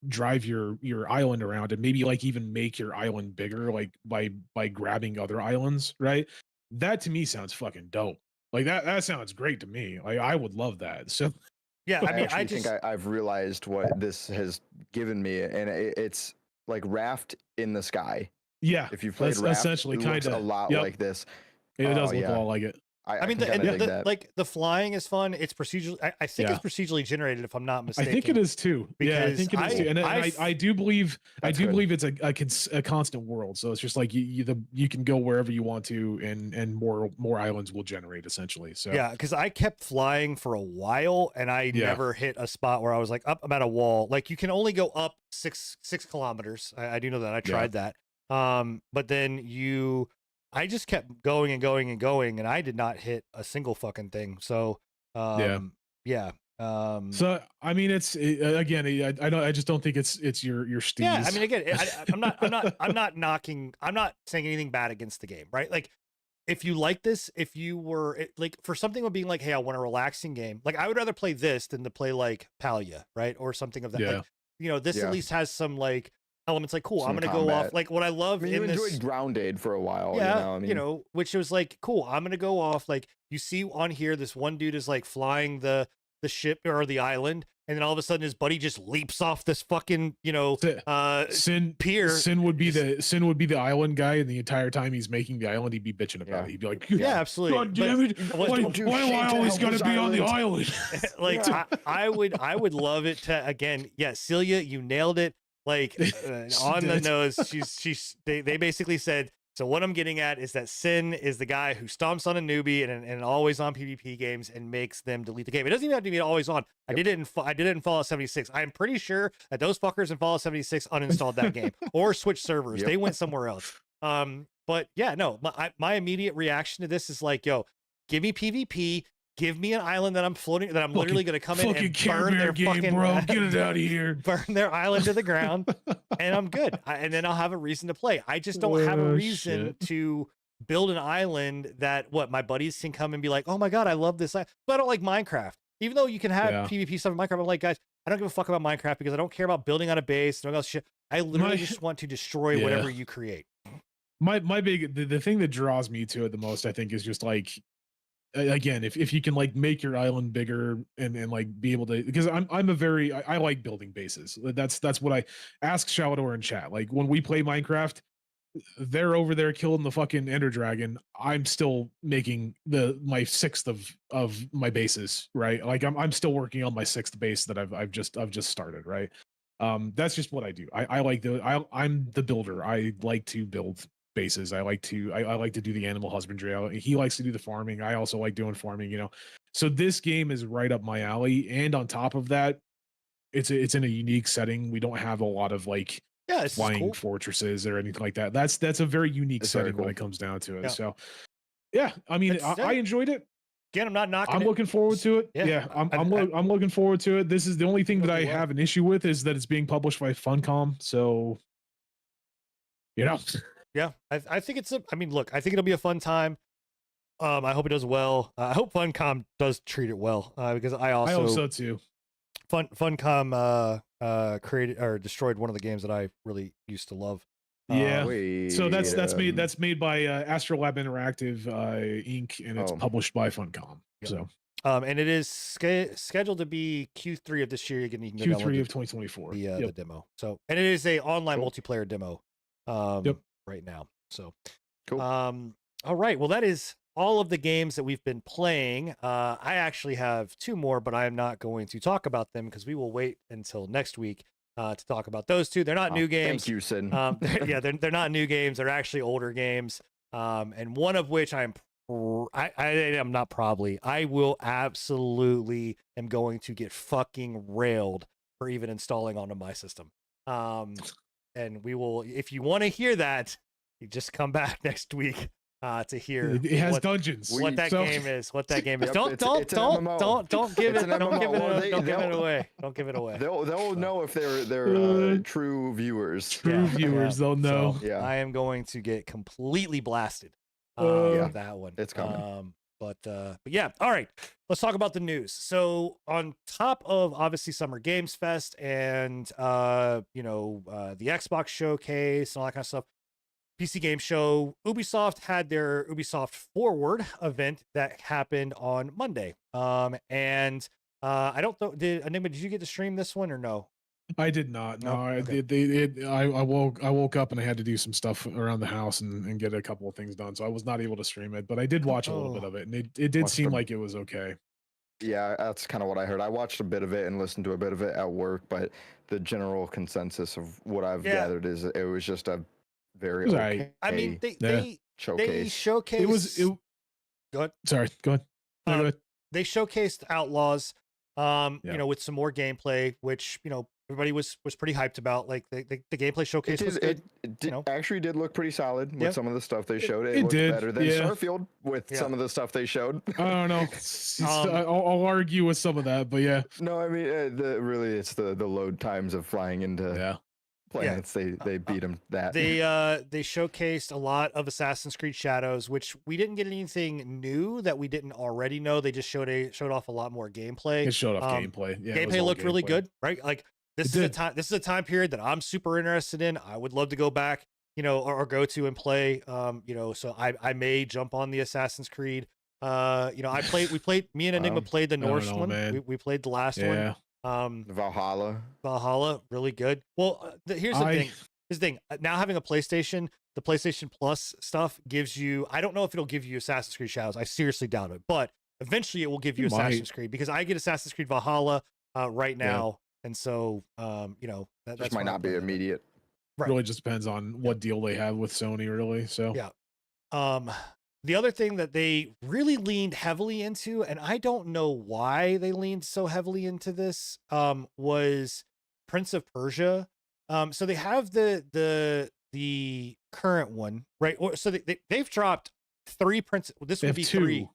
drive your island around, and maybe like even make your island bigger, like by grabbing other islands, right? That to me sounds fucking dope. Like that sounds great to me. Like I would love that. So Yeah, I mean, I actually just think I've realized what this has given me, and it's like Raft in the Sky. yeah, If you've played that's Raft, essentially it looks kind a of lot like this. It Oh, does look yeah. a lot like it. I mean, can kinda dig that. like the flying is fun. It's procedural. I think Yeah. it's procedurally generated, if I'm not I mistaken. think it is too. Yeah, I Because think it is too. And I do believe That's good. it's a constant world. So it's just like you can go wherever you want to, and more islands will generate essentially. So Yeah, because I kept flying for a while, and I Yeah. never hit a spot where I was like, up, I'm at a wall. Like, you can only go up 6 kilometers. I do know that. I tried that. But then I just kept going and going and going, and I did not hit a single fucking thing. So yeah. So I mean, again, I just don't think it's your steez. Yeah, I mean, again, I'm not knocking. I'm not saying anything bad against the game, right? Like, if you like this, if you were like, for something of being like, hey, I want a relaxing game. Like, I would rather play this than to play like Palia, right, or something of that. Yeah. Like, this Yeah. at least has some like elements. Like, cool, I'm Some gonna go off. combat. Like, what I I love mean, you in enjoyed this. Grounded for a while. Yeah, I mean, which was like, cool, I'm gonna go off. Like, you see on here, this one dude is like flying the the ship or the island, and then all of a sudden his buddy just leaps off this fucking, you know, pier. Sin would be the island guy, and the entire time he's making the island, he'd be bitching about it. He'd be like, yeah, absolutely. God damn it! Why do I always gotta be on the island? Like, I would love it to, again, yeah, Celia, you nailed it. Like, on the nose. They basically said, so what I'm getting at is that Sin is the guy who stomps on a newbie and always on PvP games and makes them delete the game. It doesn't even have to be always on. I did it in Fallout 76. I'm pretty sure that those fuckers in Fallout 76 uninstalled that game or switched servers. They went somewhere else. But yeah, no, my immediate reaction to this is like, yo, give me PvP. Give me an island that I'm floating, that I'm literally going to come in and burn their fucking, bro. Get it out of here. Burn their island to the ground, and I'm good. And then I'll have a reason to play. I just don't have a reason to build an island that my buddies can come and be like, oh my God, I love this. But I don't like Minecraft. Even though you can have PvP stuff in Minecraft, I'm like, guys, I don't give a fuck about Minecraft because I don't care about building out a base. No else shit. I literally just want to destroy whatever you create. The thing that draws me to it the most, I think, is just like, again, if you can like make your island bigger and like be able to, because I like building bases. That's what I ask Shaldor in chat. Like when we play Minecraft, they're over there killing the fucking Ender Dragon. I'm still making my sixth of my bases, right? Like I'm still working on my sixth base that I've just started, right? That's just what I do. I'm the builder. I like to build bases. I like to do the animal husbandry. He likes to do the farming. I also like doing farming, you know. So this game is right up my alley. And on top of that, it's in a unique setting. We don't have a lot of like flying fortresses or anything like that. That's a very unique setting when it comes down to it. So yeah, I mean, I enjoyed it. Again, I'm not knocking. I'm looking forward to it. Yeah, I'm looking forward to it. This is the only thing that I have an issue with is that it's being published by Funcom. So, you know. Yeah, I think I mean, look, I think it'll be a fun time. I hope it does well. I hope Funcom does treat it well because I hope so too. Funcom created or destroyed one of the games that I really used to love. Yeah. So that's made by Astrolab Interactive Inc. and it's published by Funcom. Yep. So. And it is scheduled to be Q3 of this year. You can Q3 of 2024. The demo. So, and it is a online multiplayer demo. Right now. So, cool. All right. Well, that is all of the games that we've been playing. I actually have two more, but I am not going to talk about them because we will wait until next week to talk about those two. They're not new games. Thank you, Sid. They're not new games. They're actually older games. And one of which I will absolutely am going to get fucking railed for even installing onto my system. And we will, if you want to hear that, you just come back next week to hear it has dungeons. What that game is. Don't give it away. Don't give it away. They'll know if they're true viewers. True viewers, they'll know. So I am going to get completely blasted. That one. It's coming. But yeah, all right. Let's talk about the news. So on top of obviously Summer Games Fest and the Xbox Showcase and all that kind of stuff, PC Game Show, Ubisoft had their Ubisoft Forward event that happened on Monday. And I don't know, Enigma, did you get to stream this one or no? I did not. No, okay. I woke up and I had to do some stuff around the house and get a couple of things done, so I was not able to stream it. But I did watch a little bit of it, and it did seem like it was okay. Yeah, that's kind of what I heard. I watched a bit of it and listened to a bit of it at work, but the general consensus of what I've gathered is it was just a very okay. I mean, they showcased. It was. Go ahead. Sorry, go ahead. Go ahead. They showcased Outlaws, with some more gameplay, which everybody was pretty hyped about. Like the gameplay showcase was good. It actually did look pretty solid with some of the stuff they showed. It looked did. better than Starfield with some of the stuff they showed. I don't know. I'll argue with some of that, but yeah. No, I mean, it's the load times of flying into planets. They beat them that. They showcased a lot of Assassin's Creed Shadows, which we didn't get anything new that we didn't already know. They just showed off a lot more gameplay. It showed off gameplay. Yeah, gameplay looked really good, right? Like this is a time period that I'm super interested in. I would love to go back, or go to and play. So I may jump on the Assassin's Creed We played. Me and Enigma played the Norse know, one. man. We played the last Yeah. one. Valhalla, really good. Well, here's the thing. Now having a PlayStation, the PlayStation Plus stuff gives you. I don't know if it'll give you Assassin's Creed Shadows. I seriously doubt it. But eventually, it will give you Assassin's Creed because I get Assassin's Creed Valhalla right now, and so that might not be immediate. Right. Really just depends on what deal they have with Sony, really. So yeah. The other thing that they really leaned heavily into, and I don't know why they leaned so heavily into this, was Prince of Persia. So they have the current one, right? So they've dropped 3 Prince. This would be 3.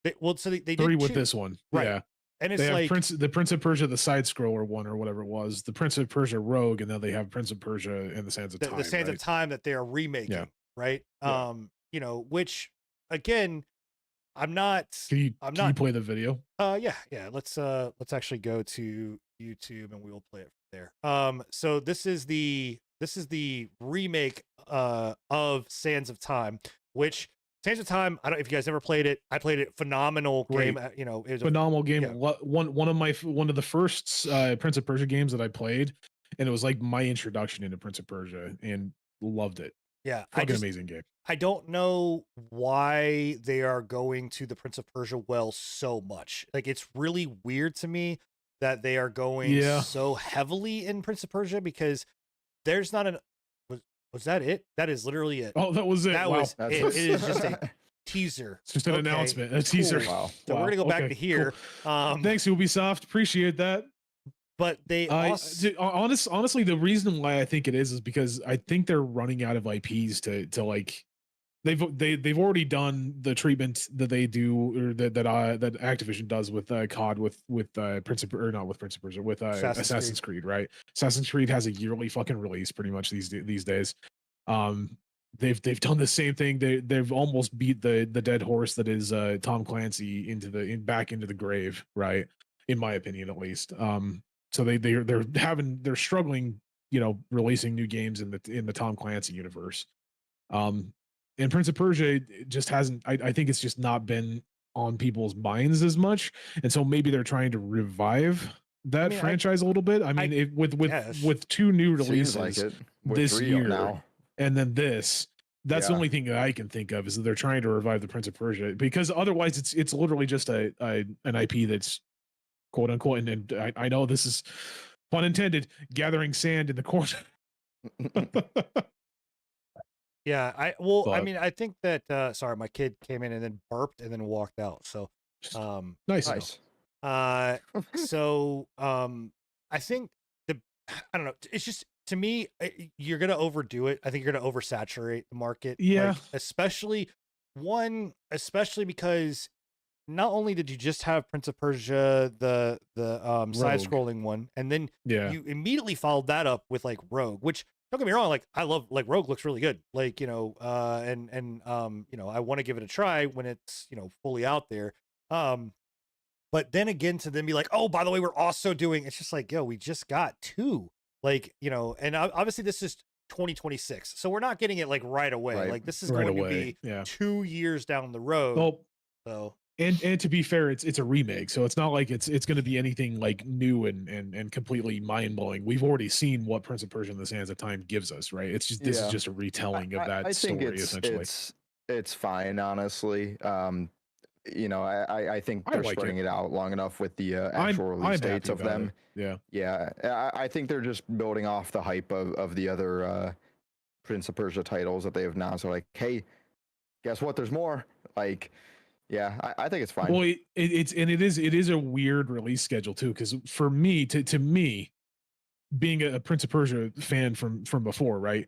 They did 3 with this one, right? Yeah. And it's they like have the Prince of Persia, the side scroller one, or whatever it was, the Prince of Persia Rogue, and then they have Prince of Persia and the Sands of Time. The Sands of Time that they are remaking, right? Yeah. Which again, I'm not. Can you play the video? Yeah. Let's actually go to YouTube and we will play it from there. So this is the remake of Sands of Time, which Sands of Time, I don't know if you guys ever played it. I played it. Phenomenal game. It was phenomenal game. Yeah. One of the first Prince of Persia games that I played, and it was like my introduction into Prince of Persia, and loved it. Yeah, amazing game. I don't know why they are going to the Prince of Persia well so much. Like, it's really weird to me that they are going so heavily in Prince of Persia because there's not an. Was that it? That is literally it. Oh, that was it. That was it. It is just a teaser. It's just an announcement, a teaser. Wow. So we're gonna go back to here. Cool. Thanks, Ubisoft. Appreciate that. But they honestly, the reason why I think it is because I think they're running out of IPs to like. They've already done the treatment that they do or that Activision does with COD with Assassin's Creed, right? Assassin's Creed has a yearly fucking release pretty much these days. They've done the same thing. They've almost beat the dead horse that is Tom Clancy back into the grave, right? In my opinion, at least. So they're struggling, releasing new games in the Tom Clancy universe. And Prince of Persia just hasn't. I think it's just not been on people's minds as much, and so maybe they're trying to revive that franchise a little bit. I mean, with 2 new releases this year now, and then this. That's the only thing that I can think of is that they're trying to revive the Prince of Persia because otherwise it's literally just an IP that's quote unquote, and I know this is pun intended, gathering sand in the corner. Yeah, I think that sorry, my kid came in and then burped and then walked out. So nice. I think I don't know. It's just to me, you're gonna overdo it. I think you're gonna oversaturate the market. Yeah, especially because not only did you just have Prince of Persia, the side scrolling one, and then you immediately followed that up with like Rogue, which don't get me wrong, like I love Rogue looks really good. Like, I want to give it a try when it's, fully out there. But then again to then be like, oh, by the way, we're also doing, it's just like, yo, we just got 2. Like, and obviously this is 2026. So we're not getting it like right away. Right. Like this is going to be 2 years down the road. Well, so and to be fair, it's a remake, so it's not like it's going to be anything like new and completely mind blowing. We've already seen what Prince of Persia and the Sands of Time gives us, right? It's just this is just a retelling of that story, essentially. It's fine, honestly. I think they're spreading it out long enough with the actual release dates of them. Yeah. I think they're just building off the hype of the other Prince of Persia titles that they have now. So like, hey, guess what? There's more. Like. Yeah, I think it's fine. Well, it is a weird release schedule too, because for me, to me, being a Prince of Persia fan from before, right?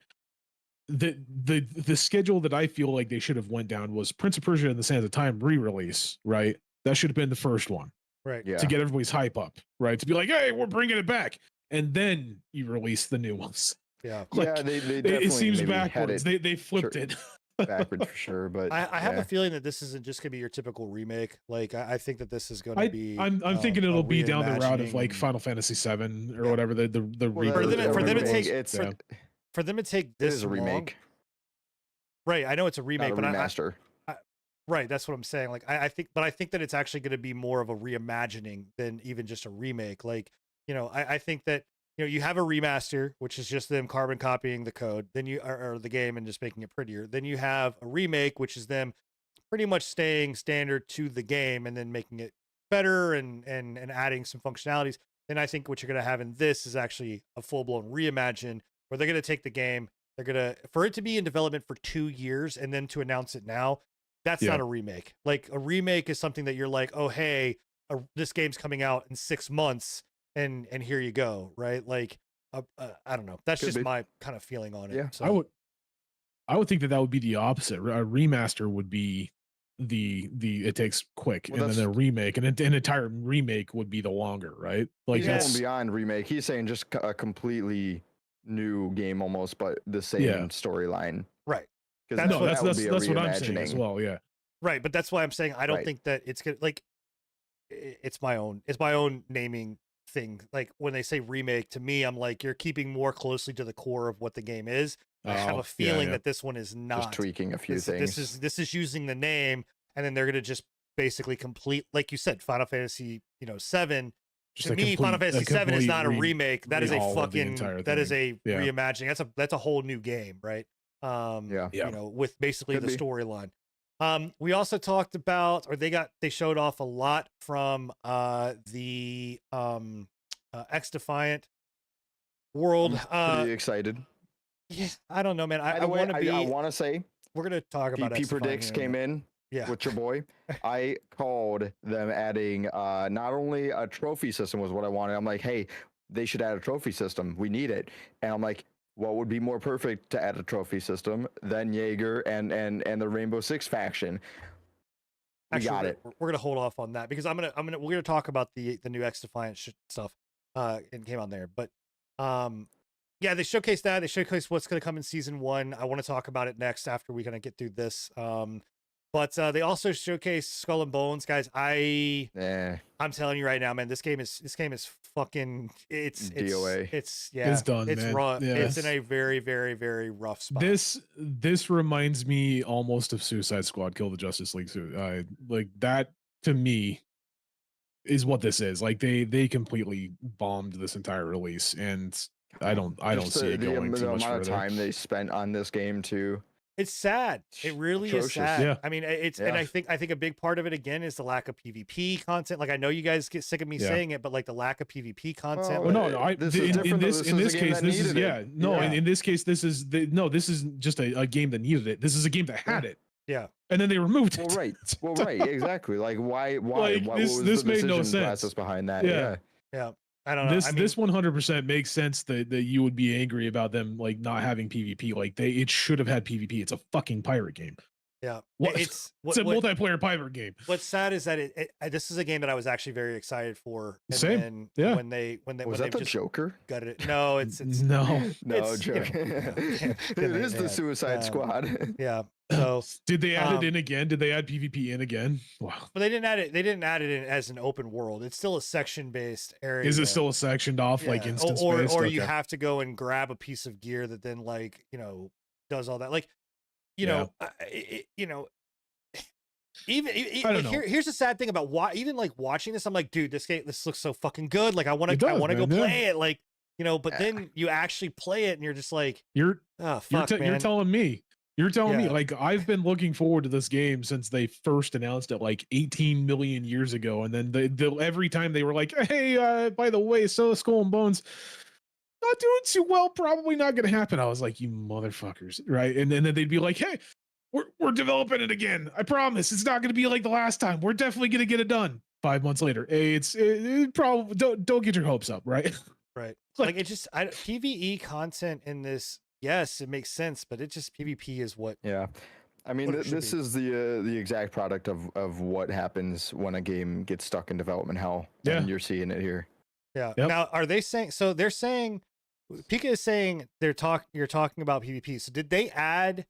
The schedule that I feel like they should have went down was Prince of Persia and the Sands of Time re-release, right? That should have been the first one, right? Yeah. To get everybody's hype up, right? To be like, hey, we're bringing it back, and then you release the new ones. Yeah, they definitely it seems backwards. They flipped it. Backwards for sure, but I have a feeling that this isn't just gonna be your typical remake. Like I think that this is going to be. I'm thinking it'll be down the route of like Final Fantasy VII or whatever the for them to take this is a remake. Right, I know it's a remake, but remaster. Right, that's what I'm saying. Like I think, but I think that it's actually going to be more of a reimagining than even just a remake. Like, I think that you have a remaster, which is just them carbon copying the code, then or the game and just making it prettier. Then you have a remake, which is them pretty much staying standard to the game and then making it better and adding some functionalities. Then I think what you're going to have in this is actually a full blown reimagine where they're going to take the game, they're going to for it to be in development for 2 years and then to announce it now. That's not a remake. Like a remake is something that you're like, oh, hey, this game's coming out in 6 months, and here you go, right? Like, I don't know. That's just my kind of feeling on it. Yeah, so. I would think that would be the opposite. A remaster would be the it takes quick, and then a remake, and an entire remake would be the longer, right? Like he's going beyond remake. He's saying just a completely new game almost, but the same storyline, right? That's what I'm saying as well. Yeah. Right. But that's why I'm saying, I don't think that it's gonna like, it's my own naming thing. Like when they say remake to me, I'm like, you're keeping more closely to the core of what the game is. I have a feeling that this one is not just tweaking a few things. This is using the name and then they're going to just basically complete, like you said, Final Fantasy, 7. To me, Final Fantasy 7 is not a remake. That is a fucking, that is a reimagining. That's a whole new game. Right. With basically the storyline. We also talked about, or they showed off a lot from the XDefiant world. I'm pretty excited. Yeah, I don't know, man. I want to say we're gonna talk about PP Predicts came in. Yeah, with your boy. I called them adding not only a trophy system was what I wanted. I'm like, hey, they should add a trophy system. We need it. And I'm like, what would be more perfect to add a trophy system than Jaeger and the Rainbow Six faction? Got it. We're gonna hold off on that because we're gonna talk about the new XDefiant stuff and came on there. But yeah, they showcased that. They showcased what's gonna come in season 1. I want to talk about it next after we kind of get through this. But they also showcased Skull and Bones, guys. I'm telling you right now, man, this game is fucking it's DOA. It's done. It's man. rough. Yeah. It's in a very, very, very rough spot. This reminds me almost of Suicide Squad, Kill the Justice League. Like that to me is what this is. Like they completely bombed this entire release, and I don't see it going too much further. The amount of time they spent on this game too. It's sad. It really is sad. Yeah. I mean, and I think a big part of it again is the lack of PvP content. Like I know you guys get sick of me saying it, but like the lack of PvP content. Well, in this case, this is in this case, this is this isn't just a game that needed it. This is a game that had it. Yeah. And then they removed it. Well, right, exactly. Like why? Like, what this was the made no decision sense. process behind that? Yeah. I don't know. This 100% makes sense that you would be angry about them like not having PvP. Like it should have had PvP. It's a fucking pirate game. Yeah, it's a multiplayer pirate game. What's sad is that this is a game that I was actually very excited for. And Same. Then when they was that the Joker? Got it. No, it's no Joker. It is the Suicide Squad. Yeah. So did they add it in again? Did they add PvP in again? Wow. But they didn't add it. They didn't add it in as an open world. It's still a section based area. Is it still a sectioned off like instance based? Or you have to go and grab a piece of gear that then like does all that. Like even here's the sad thing about even like watching this. I'm like, dude, this looks so fucking good. Like I want to go play it. Like but then you actually play it and you're just like, you're telling me. You're telling me, like, I've been looking forward to this game since they first announced it, like 18 million years ago, and then every time they were like, "Hey, by the way, so Skull and Bones not doing too well, probably not going to happen." I was like, "You motherfuckers!" Right? And then they'd be like, "Hey, we're developing it again. I promise, it's not going to be like the last time. We're definitely going to get it done." 5 months later, hey, it probably don't get your hopes up, right? Right. Like it just PvE content in this. Yes, it makes sense, but it just PvP is what. Yeah, I mean, this is the exact product of what happens when a game gets stuck in development hell. Yeah, and you're seeing it here. Yeah. Yep. Now, are they saying? So they're saying, Pika is saying you're talking about PvP. So did they add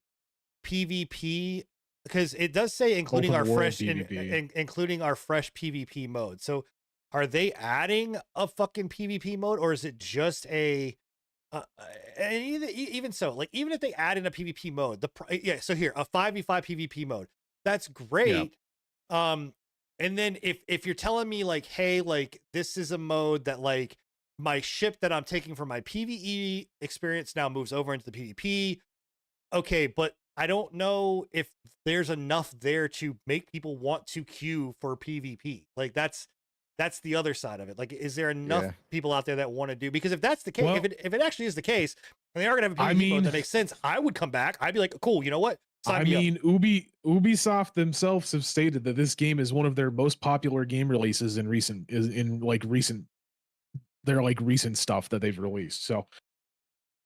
PvP? Because it does say including our fresh including our fresh PvP mode. So are they adding a fucking PvP mode, or is it just a? And even so, like even if they add in a PvP mode, so here a 5v5 PvP mode, that's great. And then if you're telling me like, hey, like this is a mode that like my ship that I'm taking from my PvE experience now moves over into the PvP. Okay, but I don't know if there's enough there to make people want to queue for PvP. Like that's the other side of it. Like, is there enough people out there that want to do? Because if that's the case, Well, if it actually is the case, and they are gonna have a PvP mode that makes sense, I would come back. I'd be like, cool, you know what? I mean, Ubisoft themselves have stated that this game is one of their most popular game releases in recent stuff that they've released. So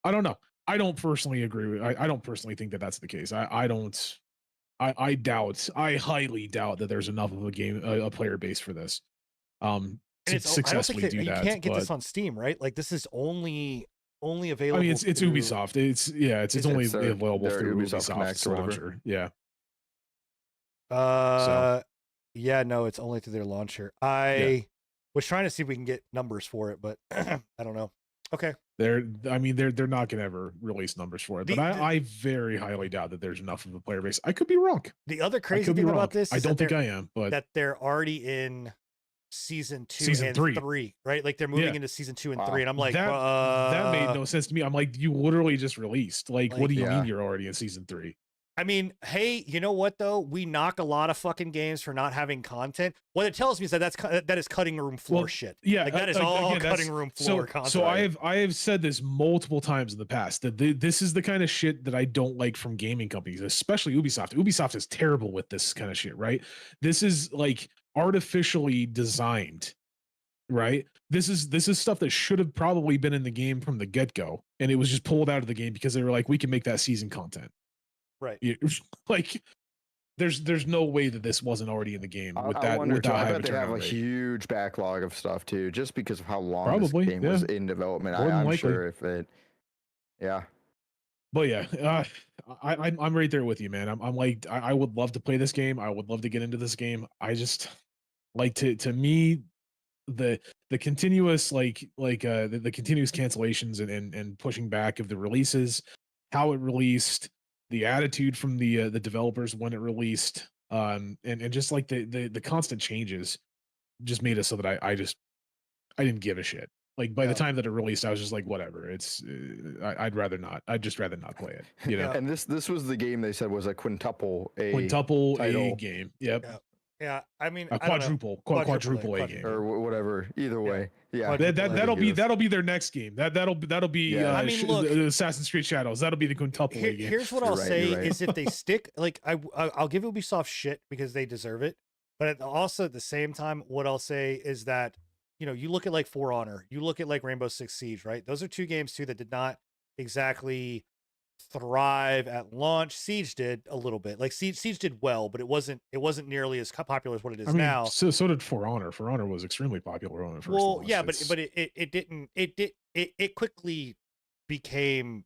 I don't know. I don't personally agree with. I don't personally think that that's the case. I don't. I doubt. I highly doubt that there's enough of a player base for this. To successfully do that. You can't get this on Steam, right? Like this is only available. I mean, it's Ubisoft. It's only available through Ubisoft's launcher. Yeah. Yeah, no, it's only through their launcher. I was trying to see if we can get numbers for it, but I don't know. Okay. They're not gonna ever release numbers for it, but I very highly doubt that there's enough of a player base. I could be wrong. The other crazy thing about this, I don't think I am, but that they're already in season 2 and 3, right? Like they're moving into season 2 and 3, and I'm like, that made no sense to me. I'm like, you literally just released. Like what do you mean you're already in season 3? I mean, hey, you know what though? We knock a lot of fucking games for not having content. What it tells me is that is cutting room floor shit. Yeah, like that is all cutting room floor content. So I have said this multiple times in the past that this is the kind of shit that I don't like from gaming companies, especially Ubisoft. Ubisoft is terrible with this kind of shit, right? This is like artificially designed, right? This is stuff that should have probably been in the game from the get-go, and it was just pulled out of the game because they were like, we can make that season content. Right. Like there's no way that this wasn't already in the game with that. I bet they have a huge backlog of stuff too, just because of how long this game was in development. I'm sure if it, But yeah, I'm right there with you, man. I'm like, I would love to play this game. I would love to get into this game. I just like to me the continuous the continuous cancellations and pushing back of the releases, how it released, the attitude from the developers when it released, and just like the constant changes just made it so that I didn't give a shit. Like by the time that it released, I was just like, whatever. It's I'd rather not. I'd just rather not play it. You know. And this was the game they said was a quintuple A game. Yep. Yeah, I mean a quadruple A game or whatever. Either way, that'll be their next game. That'll be. I mean, look, Assassin's Creed Shadows. That'll be the quintuple A game. Here's what I'll say is if they stick, like I'll give Ubisoft shit because they deserve it, but also at the same time, what I'll say is that you look at like For Honor, you look at like Rainbow Six Siege, right? Those are two games too that did not exactly thrive at launch. Siege did a little bit. Like Siege did well, but it wasn't nearly as popular as what it is now. So did For Honor. For Honor was extremely popular on the first launch. Yeah, but it quickly became.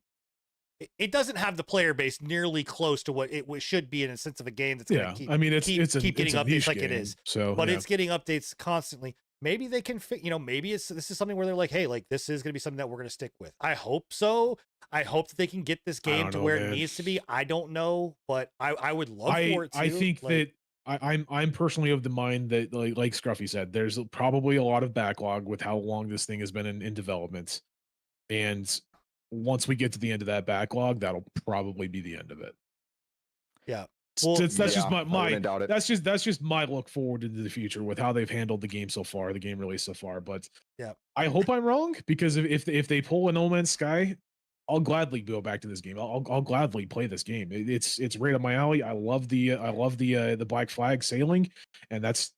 It doesn't have the player base nearly close to what it should be in a sense of a game that's going to keep. I mean, it's keep getting updates like game, it is. So, but it's getting updates constantly. Maybe they can fit. Maybe this is something where they're like, hey, like this is going to be something that we're going to stick with. I hope so. I hope that they can get this game to where it needs to be. I don't know, but I would love for it to. I think that I'm personally of the mind that like Scruffy said, there's probably a lot of backlog with how long this thing has been in development, and once we get to the end of that backlog, that'll probably be the end of it. Yeah. Well, that's just that's just my look forward into the future with how they've handled the game so far, the game release so far. But I hope I'm wrong, because if they pull a No Man's Sky, I'll gladly go back to this game. I'll gladly play this game. It's right up my alley. I love the Black Flag sailing, and that's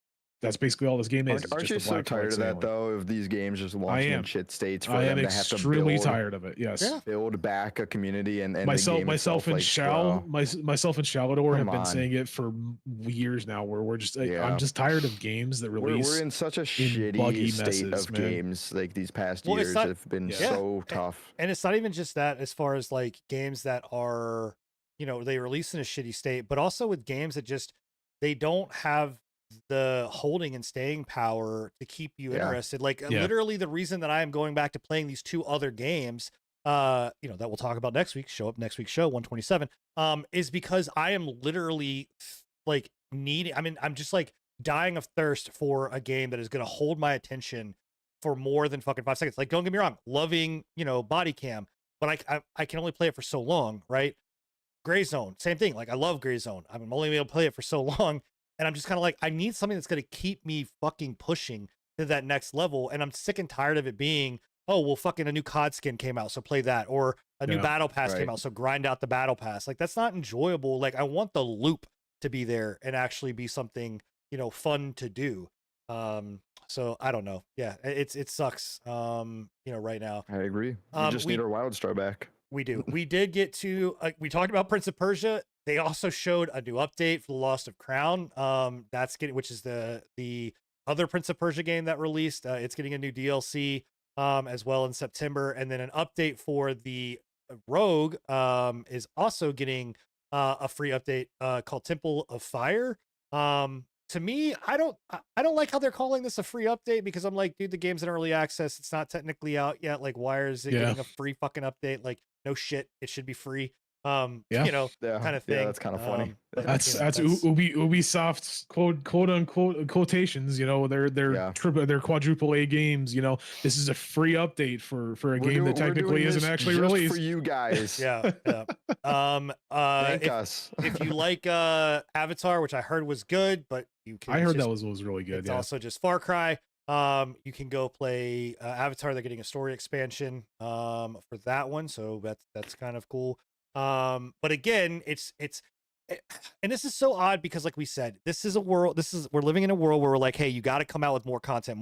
basically all this game is. Aren't you so tired of that though? Of these games just launching in shit states for them to have to build. I am extremely tired of it. Yes, build back a community and myself and Shalador have been saying it for years now. Where we're just I'm just tired of games that release. We're in such a shitty state of games. Like these past years have been so tough. And it's not even just that. As far as like games that are, they release in a shitty state, but also with games that just they don't have the holding and staying power to keep you interested. Like literally the reason that I am going back to playing these two other games, that we'll talk about next week, show up next week's show 127, is because I am literally like needing. I mean, I'm just like dying of thirst for a game that is going to hold my attention for more than fucking 5 seconds. Like, don't get me wrong, loving, you know, body cam, but I can only play it for so long, right? Gray Zone, same thing. Like, I love Gray Zone. I'm only able to play it for so long, and I'm just kind of like, I need something that's going to keep me fucking pushing to that next level. And I'm sick and tired of it being, oh, well, fucking a new COD skin came out, so play that, or a new battle pass came out, so grind out the battle pass. Like, that's not enjoyable. Like, I want the loop to be there and actually be something, you know, fun to do. So I don't know. Yeah, it sucks. You know, right now. I agree. We just need our WildStar back. We do. We did get to. We talked about Prince of Persia. They also showed a new update for the Lost of Crown. That's getting, which is the other Prince of Persia game that released. It's getting a new DLC as well in September, and then an update for the Rogue is also getting a free update called Temple of Fire. To me, I don't like how they're calling this a free update, because I'm like, dude, the game's in early access. It's not technically out yet. Like, why is it getting a free fucking update? Like, no shit, it should be free. You know, kind of thing. Yeah, that's kind of funny. That's Ubisoft's quote unquote quotations. You know, they're quadruple A games. You know, this is a free update for a game that technically isn't actually released for you guys. Yeah. Thank us. If you like Avatar, which I heard was good, but you can. I heard that was really good. It's also just Far Cry. You can go play Avatar. They're getting a story expansion for that one, so that's kind of cool. But again, and this is so odd, because like we said, we're living in a world where we're like, hey, you got to come out with more content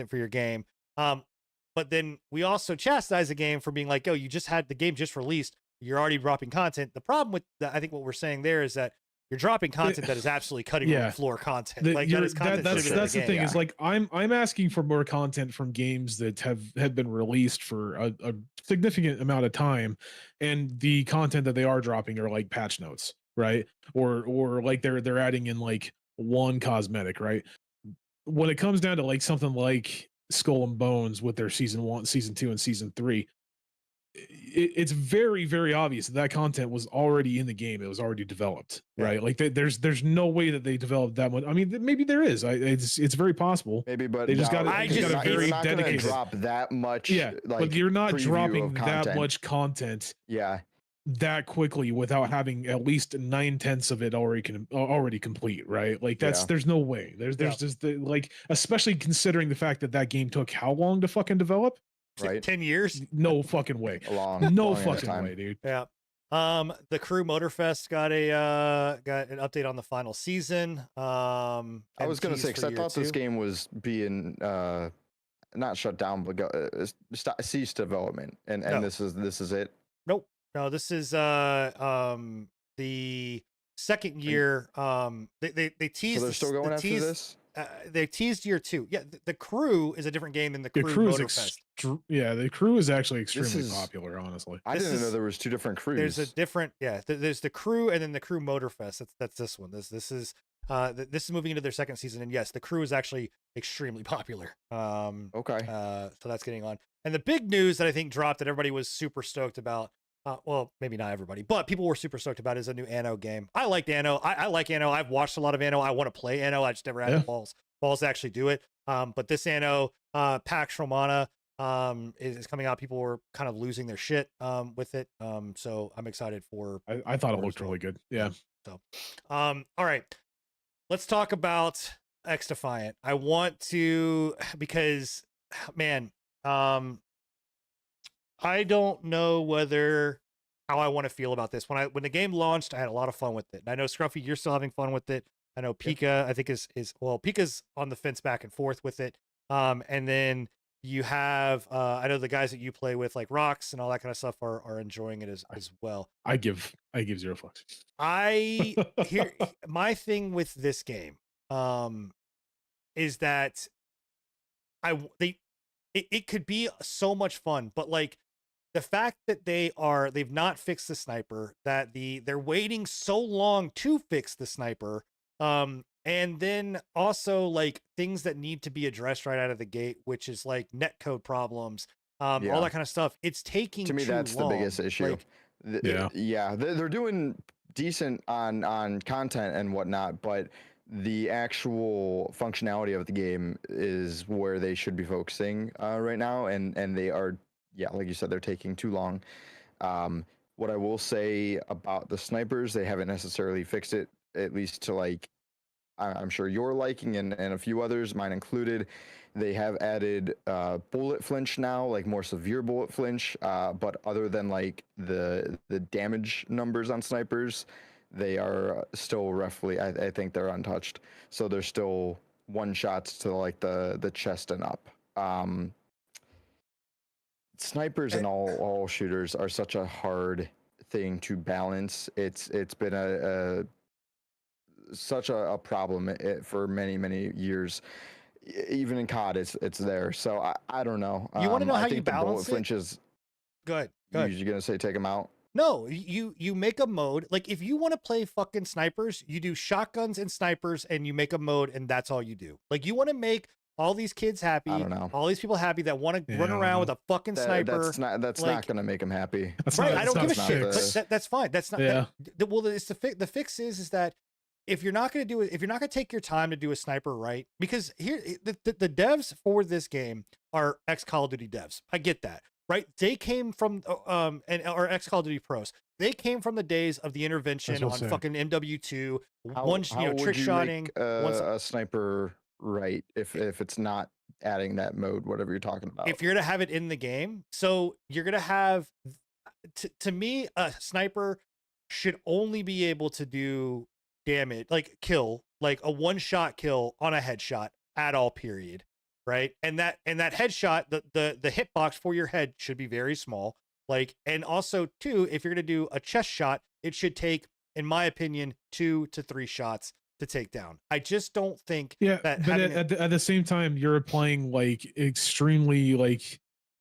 for your game. But then we also chastise the game for being like, oh, you just had the game just released, you're already dropping content. The problem with that, I think what we're saying there is that you're dropping content that is absolutely cutting room floor content. That's the thing. Is like, I'm asking for more content from games that have been released for a significant amount of time, and the content that they are dropping are like patch notes, right? Or like they're adding in like one cosmetic, right? When it comes down to like something like Skull and Bones with their season 1, season 2, and season 3, it's very, very obvious that content was already in the game. It was already developed, right? Like there's no way that they developed that much. I mean, maybe there is. It's very possible. Maybe, but they just got a very dedicated drop that much. Yeah, like, but you're not dropping that much content. Yeah, that quickly without having at least 9/10 of it already complete, right? Like there's no way. There's just like, especially considering the fact that game took how long to fucking develop? Right, 10 years. No fucking way. No fucking way, dude. Yeah. The Crew Motorfest got an update on the final season. I was gonna say, because I thought this game was being not shut down, but ceased development, and no. this is it. Nope. No, this is the second year. They teased. So they're still going after this. They teased year 2. Yeah, the Crew is a different game than the Crew Motorfest. The Crew is actually extremely popular, honestly. I didn't know there was 2 different crews. There's a different, there's the Crew and then the Crew Motorfest. That's this one. This is moving into their second season, and yes, the Crew is actually extremely popular. Okay. So that's getting on. And the big news that I think dropped that everybody was super stoked about. Well, maybe not everybody, but people were super stoked about is a new Anno game. I liked Anno. I like Anno. I've watched a lot of Anno. I want to play Anno. I just never had the balls to actually do it. But this Anno, Pax Romana, is coming out. People were kind of losing their shit with it. So I'm excited for. I thought it looked really good. Yeah. So, all right, let's talk about XDefiant. I want to, because, man, I don't know how I want to feel about this. When the game launched, I had a lot of fun with it. And I know Scruffy, you're still having fun with it. I know Pika, I think Pika's on the fence back and forth with it. And then you have, I know the guys that you play with, like Rox and all that kind of stuff, are enjoying it as well. I give 0 fucks. My thing with this game, is that it could be so much fun, but like, the fact that they've not fixed the sniper, that they're waiting so long to fix the sniper, and then also like things that need to be addressed right out of the gate, which is like netcode problems, all that kind of stuff. It's taking to me, that's long. the biggest issue. Like, they're doing decent on content and whatnot, but the actual functionality of the game is where they should be focusing right now, and they are, yeah, like you said, they're taking too long. What I will say about the snipers, they haven't necessarily fixed it, at least to like I'm sure your liking and a few others, mine included. They have added bullet flinch now, like more severe bullet flinch. But other than like the damage numbers on snipers, they are still roughly, I think they're untouched. So they're still one shots to like the chest and up. Snipers and all shooters are such a hard thing to balance. It's been such a problem for many years. Even in COD, it's there. So I don't know. You want to know how you the bullet balance it? flinches. Good. You're gonna say take them out? No, you make a mode. Like if you want to play fucking snipers, you do shotguns and snipers, and you make a mode, and that's all you do. Like you want to make all these kids happy, I don't know. all these people happy that want to run around with a fucking sniper. That's not gonna make them happy. Right? I don't give a shit. The... That's fine. That's not. Yeah. Well, it's the fix is that if you're not going to do it, if you're not going to take your time to do a sniper right, because here the devs for this game are ex Call of Duty devs. I get that, right? They came from or ex Call of Duty pros. They came from the days of the intervention on fucking MW2, trick shotting. A sniper right if it's not adding that mode, whatever you're talking about. If you're gonna have it in the game, so you're gonna have, to me, a sniper should only be able to do damage, like kill, like a one-shot kill on a headshot at all, period, right? And that headshot, the hitbox for your head should be very small. Like, and also too, if you're gonna do a chest shot, it should take, in my opinion, 2 to 3 shots to take down. I just don't think that. But at the same time, you're applying like extremely like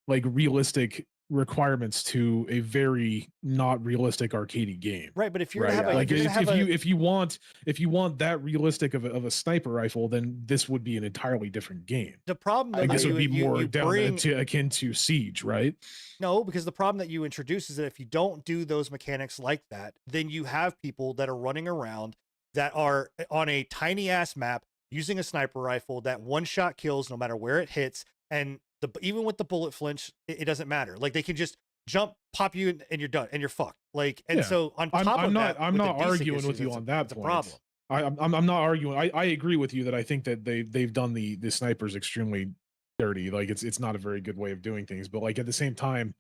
realistic requirements to a very not realistic arcadey game. Right, but if you're gonna have like if you want that realistic of a sniper rifle, then this would be an entirely different game. The problem, I guess it would be more akin to Siege, right? No, because the problem that you introduce is that if you don't do those mechanics like that, then you have people that are running around that are on a tiny ass map using a sniper rifle that one shot kills no matter where it hits, and even with the bullet flinch, it doesn't matter. Like they can just jump, pop you, and you're done, and you're fucked. Like, and so on top of that, I'm not arguing with you on that point. Problem. I'm not arguing. I agree with you that I think that they've done the snipers extremely dirty. Like it's not a very good way of doing things. But like at the same time,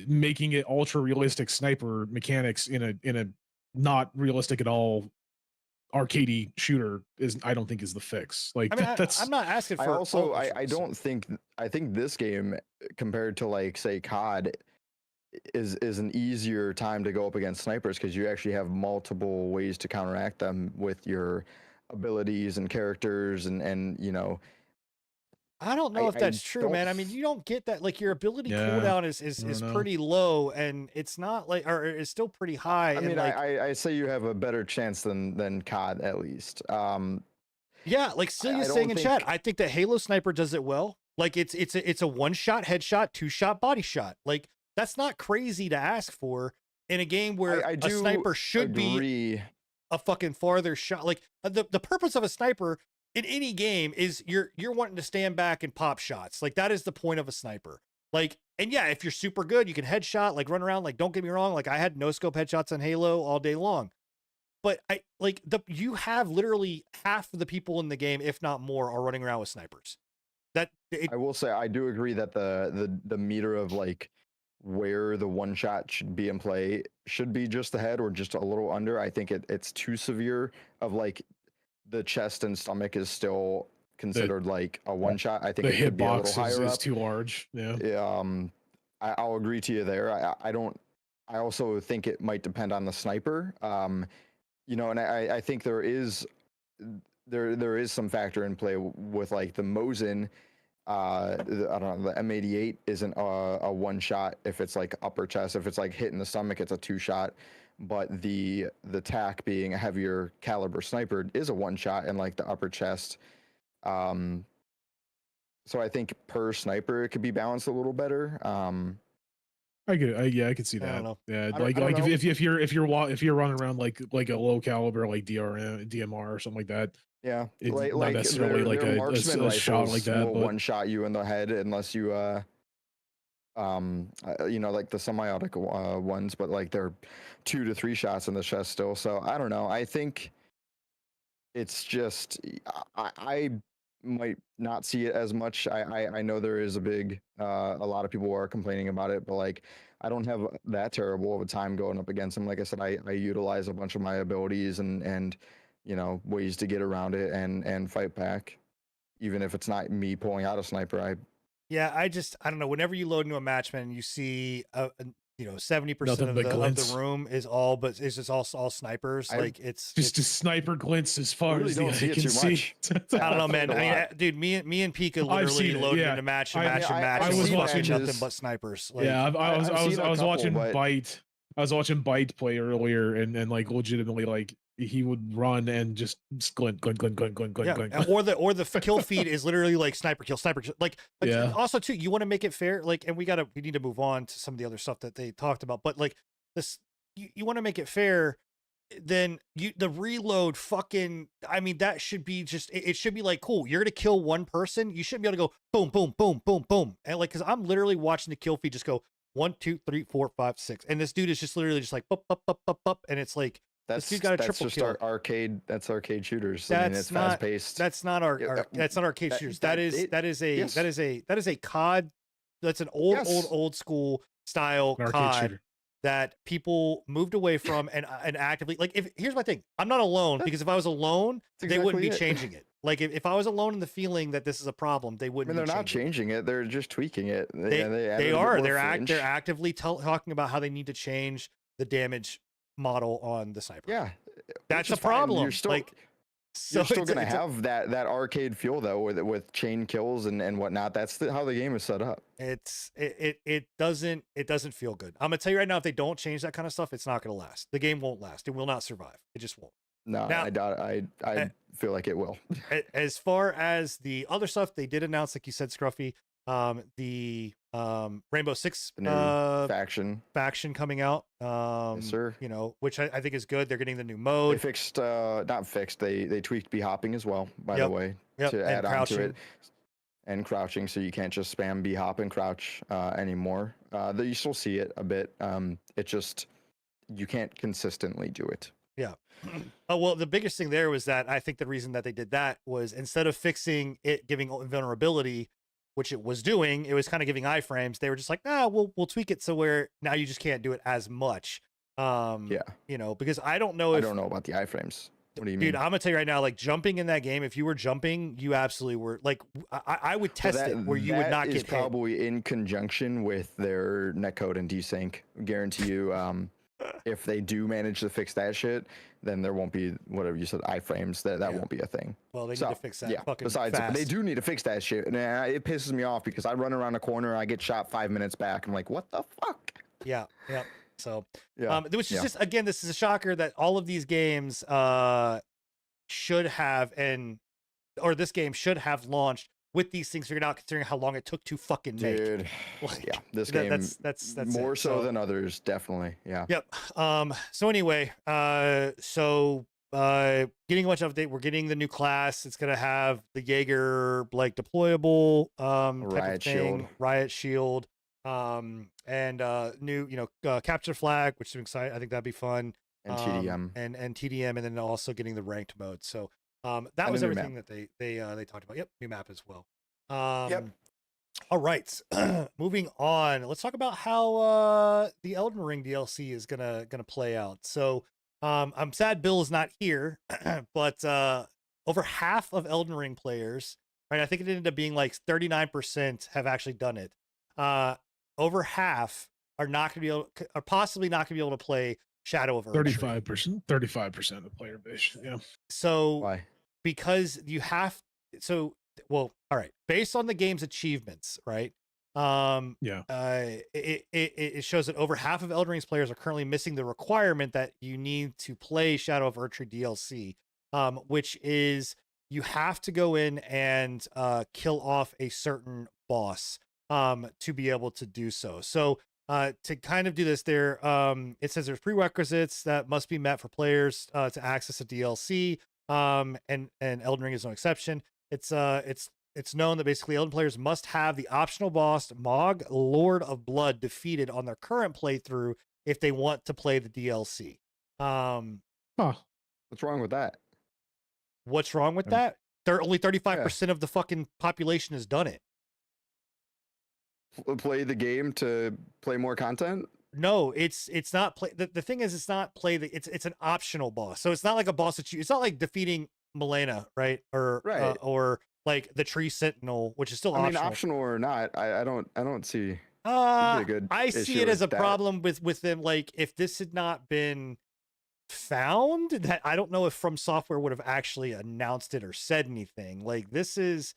making it ultra realistic sniper mechanics in a not realistic at all arcadey shooter I don't think is the fix. Like, I mean, that's I'm not asking for. I think this game compared to like say COD is an easier time to go up against snipers because you actually have multiple ways to counteract them with your abilities and characters and you know. I don't know if that's true, man. I mean, you don't get that. Like your ability cooldown is pretty low, and it's not like, or it's still pretty high. I mean, like, I say you have a better chance than COD at least. Yeah, like Celia's saying in chat, I think that Halo Sniper does it well. Like it's a one shot headshot, 2-shot body shot. Like that's not crazy to ask for in a game where a sniper should be a fucking farther shot. Like the purpose of a sniper in any game is you're wanting to stand back and pop shots. Like that is the point of a sniper. Like, and yeah, if you're super good, you can headshot, like run around. Like, don't get me wrong. Like I had no scope headshots on Halo all day long, but you have literally half of the people in the game, if not more, are running around with snipers. I will say, I do agree that the meter of like where the one shot should be in play should be just the head or just a little under. I think it's too severe of like, the chest and stomach is still considered like a one shot. I think the it could be a little higher up. Is too large. Yeah. I'll agree to you there. I also think it might depend on the sniper. You know, and I think there is some factor in play with like the Mosin. I don't know, the M88 isn't a one shot if it's like upper chest. If it's like hitting the stomach, it's a 2-shot. But the TAC being a heavier caliber sniper is a one shot in like the upper chest. So I think per sniper it could be balanced a little better. I could see I don't that. know. Yeah, I don't like know. if you're running around like a low caliber like DMR or something like that, Yeah, it's like not necessarily like their a marksman shot like rifles that, will but one shot you in the head unless you you know, like the semiotic ones, but like they're 2 to 3 shots in the chest still. So I don't know. I think it's just I might not see it as much. I know there is a lot of people are complaining about it, but like I don't have that terrible of a time going up against him. Like I said, I utilize a bunch of my abilities and you know, ways to get around it and fight back, even if it's not me pulling out a sniper. Yeah, I don't know. Whenever you load into a match, man, you see, 70% nothing of but the glints. room is it's just all snipers. I Like it's Just a sniper glints as far really as the don't eye see it can too see. much. I don't know, I've man. played a I mean, lot. dude, me and Pika I've literally seen it, loaded yeah. into match and I- match and I- match. I've and was we seen fucking nothing matches. but snipers. Like, Yeah, I've seen I was a watching couple, but Byte. I was watching Byte play earlier, and like legitimately, like he would run and just glint, glint, glint, glint, glint, glint, yeah, glint. or the kill feed is literally like sniper kill, sniper kill. Like Yeah. also too, you want to make it fair. Like, and we need to move on to some of the other stuff that they talked about. But like this, you want to make it fair. Then the reload fucking, I mean, that should be just, it should be like, cool, you're gonna kill one person, you shouldn't be able to go boom boom boom boom boom, and like, because I'm literally watching the kill feed just go 1 2 3 4 5 6, and this dude is just literally just like bup, bup, bup, bup, bup, and it's like, this dude got a triple just kill. arcade. That's arcade shooters. I mean, it's fast paced. That's not that's not arcade shooters. That is a COD. That's an old school style An arcade COD shooter. that people moved away from and actively, like, if here's my thing, I'm not alone, because if I was alone, That's they wouldn't be exactly it. changing it. Like, if I was alone in the feeling that this is a problem, they I wouldn't. mean, they're not changing changing it. They're just tweaking it. They added a they bit are. more They're flinch. actively talking about how they need to change the damage model on the sniper. Yeah, that's which a is fine. problem. You're still like, so you're still it's a- gonna it's a- have that arcade feel though with chain kills and whatnot. That's how the game is set up. it doesn't feel good. I'm gonna tell you right now, if they don't change that kind of stuff, it's not gonna last. The game won't last. It will not survive. It just won't. No, Now- I feel like it will. As far as the other stuff, they did announce, like you said, Scruffy, the Rainbow Six The new faction. faction coming out. Yes, sir. You know, which I think is good. They're getting the new They mode. fixed, not fixed. They tweaked B hopping as well, by the Yep, way, yep, to and add on to crouching. it. And crouching, so you can't just spam B hop and crouch anymore. Though you still see it a bit. It just you can't consistently do it. Yeah. Oh, well, the biggest thing there was that I think the reason that they did that was, instead of fixing it, giving vulnerability, which it was doing, it was kind of giving iframes. They were just like, we'll tweak it so where now you just can't do it as much. Yeah. You know, because I don't know if, I don't know about the iframes. What do you dude, mean? I'm gonna tell you right now, like, jumping in that game, if you were jumping, you absolutely were. Like, I would Well, test it where you would not is get hit. probably in conjunction with their netcode and desync. Guarantee you, if they do manage to fix that shit, then there won't be whatever you said iframes. That Yeah. won't be a thing. Well, they need So, to fix that yeah. fucking Besides, fast. they do need to fix that shit. And it pisses me off because I run around a corner, I get shot 5 minutes back. I'm like, what the fuck? Yeah. So, Yeah. which is yeah. just, again, this is a shocker that all of these games should have, or this game should have launched with these things figured out, considering how long it took to fucking make. Dude, Like, yeah, this that- game that's more it. so than others, definitely. Yeah. Yep. So anyway, getting a bunch of update. We're getting the new class. It's gonna have the Jaeger like deployable type of Riot thing, Shield. Riot Shield, and new capture flag, which is exciting. I think that'd be fun. And TDM. and TDM, and then also getting the ranked mode. So that And was a new everything that they talked about. Yep, new map as well. Yep. All right, moving on. Let's talk about how the Elden Ring DLC is gonna play out. So I'm sad Bill is not here, but over half of Elden Ring players, right? I think it ended up being like 39% have actually done it. Over half are not gonna be able, are possibly not gonna be able to play Shadow of Erdtree. 35% of player base. Yeah. So Why? because you have, so, well, all right, based on the game's achievements, right? Yeah. It shows that over half of Elden Ring's players are currently missing the requirement that you need to play Shadow of Erdtree DLC, which is you have to go in and kill off a certain boss to be able to do so. So to kind of do this, it says there's prerequisites that must be met for players to access a DLC. And Elden Ring is no exception. It's known that basically Elden players must have the optional boss Mog, Lord of Blood, defeated on their current playthrough if they want to play the DLC. What's wrong with that? What's wrong with that? Only 35% of the fucking population has done it. Play the game to play more content? No, it's not play. The thing is, it's not play the. It's an optional boss, so it's not like a boss that you. It's not like defeating Milena, right? Or like the Tree Sentinel, which is still optional. I mean, optional or not, I don't see. I see it as a problem with them. Like, if this had not been found, that I don't know if From Software would have actually announced it or said anything. Like, this is,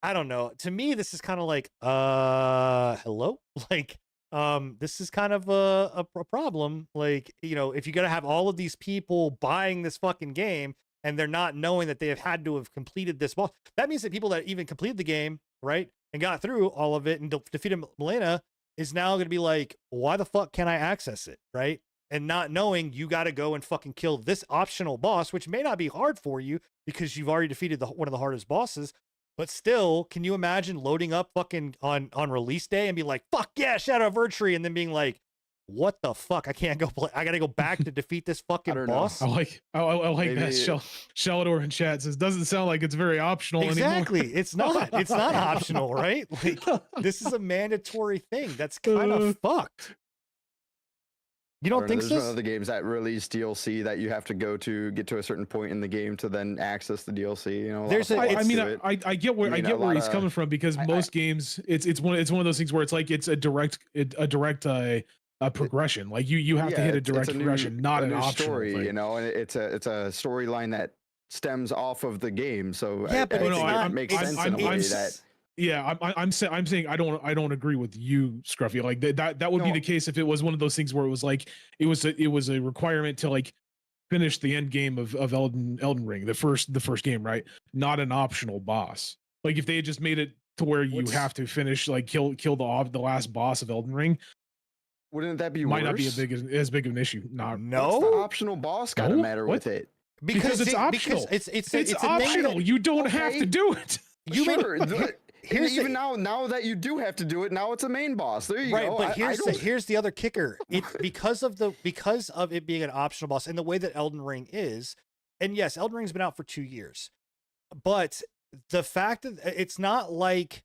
I don't know. To me, this is kind of like, hello, like. This is kind of a problem. Like, you know, if you're gonna have all of these people buying this fucking game and they're not knowing that they have had to have completed this boss, that means that people that even completed the game, right, and got through all of it and defeated Milena is now gonna be like, why the fuck can't I access it, right? And not knowing you got to go and fucking kill this optional boss, which may not be hard for you because you've already defeated one of the hardest bosses. But still, can you imagine loading up fucking on release day and be like, fuck yeah, Shadow of Erdtree, and then being like, what the fuck? I can't go play. I gotta go back to defeat this fucking boss. I like that. Sheldor in chat says, doesn't sound like it's very optional anymore. Exactly. It's not. It's not optional, right? Like, this is a mandatory thing. That's kind of fucked. You don't think so? There's one of the games that release DLC that you have to get to a certain point in the game to then access the DLC. You know, I get where he's coming from, because most games, it's one of those things where it's like it's a direct progression. Like you have to hit a direct progression, not an optional story. thing. You know, and it's a storyline that stems off of the game. So yeah, but it makes sense in a way that. Yeah, I'm saying I don't agree with you, Scruffy. Like that would be the case if it was one of those things where it was like it was a requirement to like finish the end game of Elden Ring, the first game, right? Not an optional boss. Like if they had just made it to where you have to finish, like kill the last boss of Elden Ring. Wouldn't that be might worse? not be as big of an issue. What's the optional boss gotta matter with it? Because it's optional. It's optional. You don't have to do it. Even now that you do have to do it, now it's a main boss. There you go. But here's the other kicker. It's because of it being an optional boss and the way that Elden Ring is. And yes, Elden Ring's been out for 2 years, but the fact that it's not like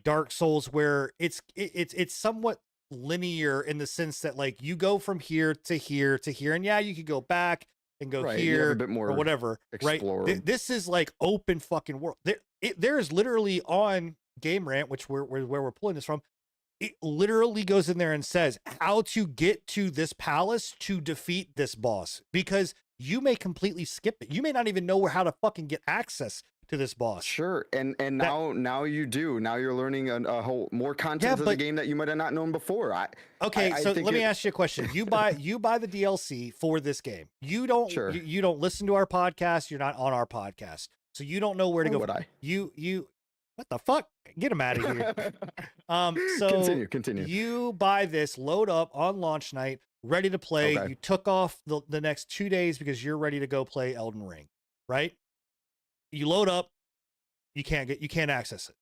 Dark Souls, where it's somewhat linear in the sense that like you go from here to here to here, and yeah, you could go back and go here a bit more or whatever. Explore. Right? This is like open fucking world. There is literally on Game Rant, which where we're pulling this from, it literally goes in there and says how to get to this palace to defeat this boss, because you may completely skip it. You may not even know how to fucking get access to this boss. Sure, and now you do. Now you're learning a whole more content of the game that you might have not known before. So let me ask you a question. You buy the DLC for this game. You don't you don't listen to our podcast. You're not on our podcast, so you don't know where to go. Would I? You what the fuck? Get him out of here. So continue. You buy this, load up on launch night, ready to play. Okay. You took off the next 2 days because you're ready to go play Elden Ring, right? You load up, you can't access it,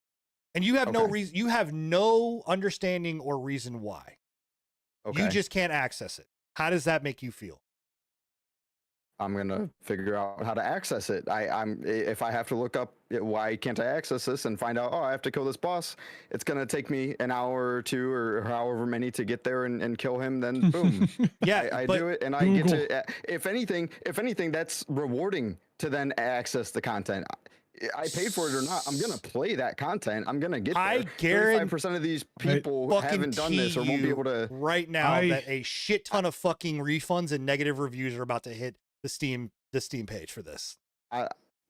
and you have no reason. You have no understanding or reason why. You just can't access it. How does that make you feel? I'm gonna figure out how to access it. If I have to look up why can't I access this and find out, I have to kill this boss, it's gonna take me an hour or two or however many to get there and kill him. Then boom, I do it, and I get to. If anything, that's rewarding to then access the content. I paid for it or not, I'm gonna play that content. I'm gonna get there. I guarantee 35% of these people haven't done this or won't be able to right now. That a shit ton of fucking refunds and negative reviews are about to hit the Steam page for this.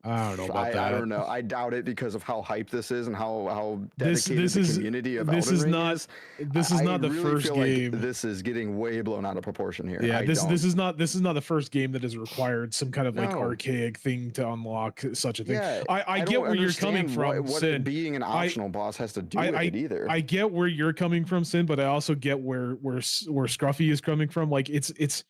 I don't know about that. I don't know. I doubt it because of how hyped this is and how This dedicated the community of Elden Ring is. This is not the really first feel game. Like this is getting way blown out of proportion here. Yeah, this is not the first game that has required some kind of like No. archaic thing to unlock such a thing. Yeah, I get don't where you're coming understand from, what Sin. being an optional boss has to do with it either. I get where you're coming from, Sin, but I also get where Scruffy is coming from. Like it's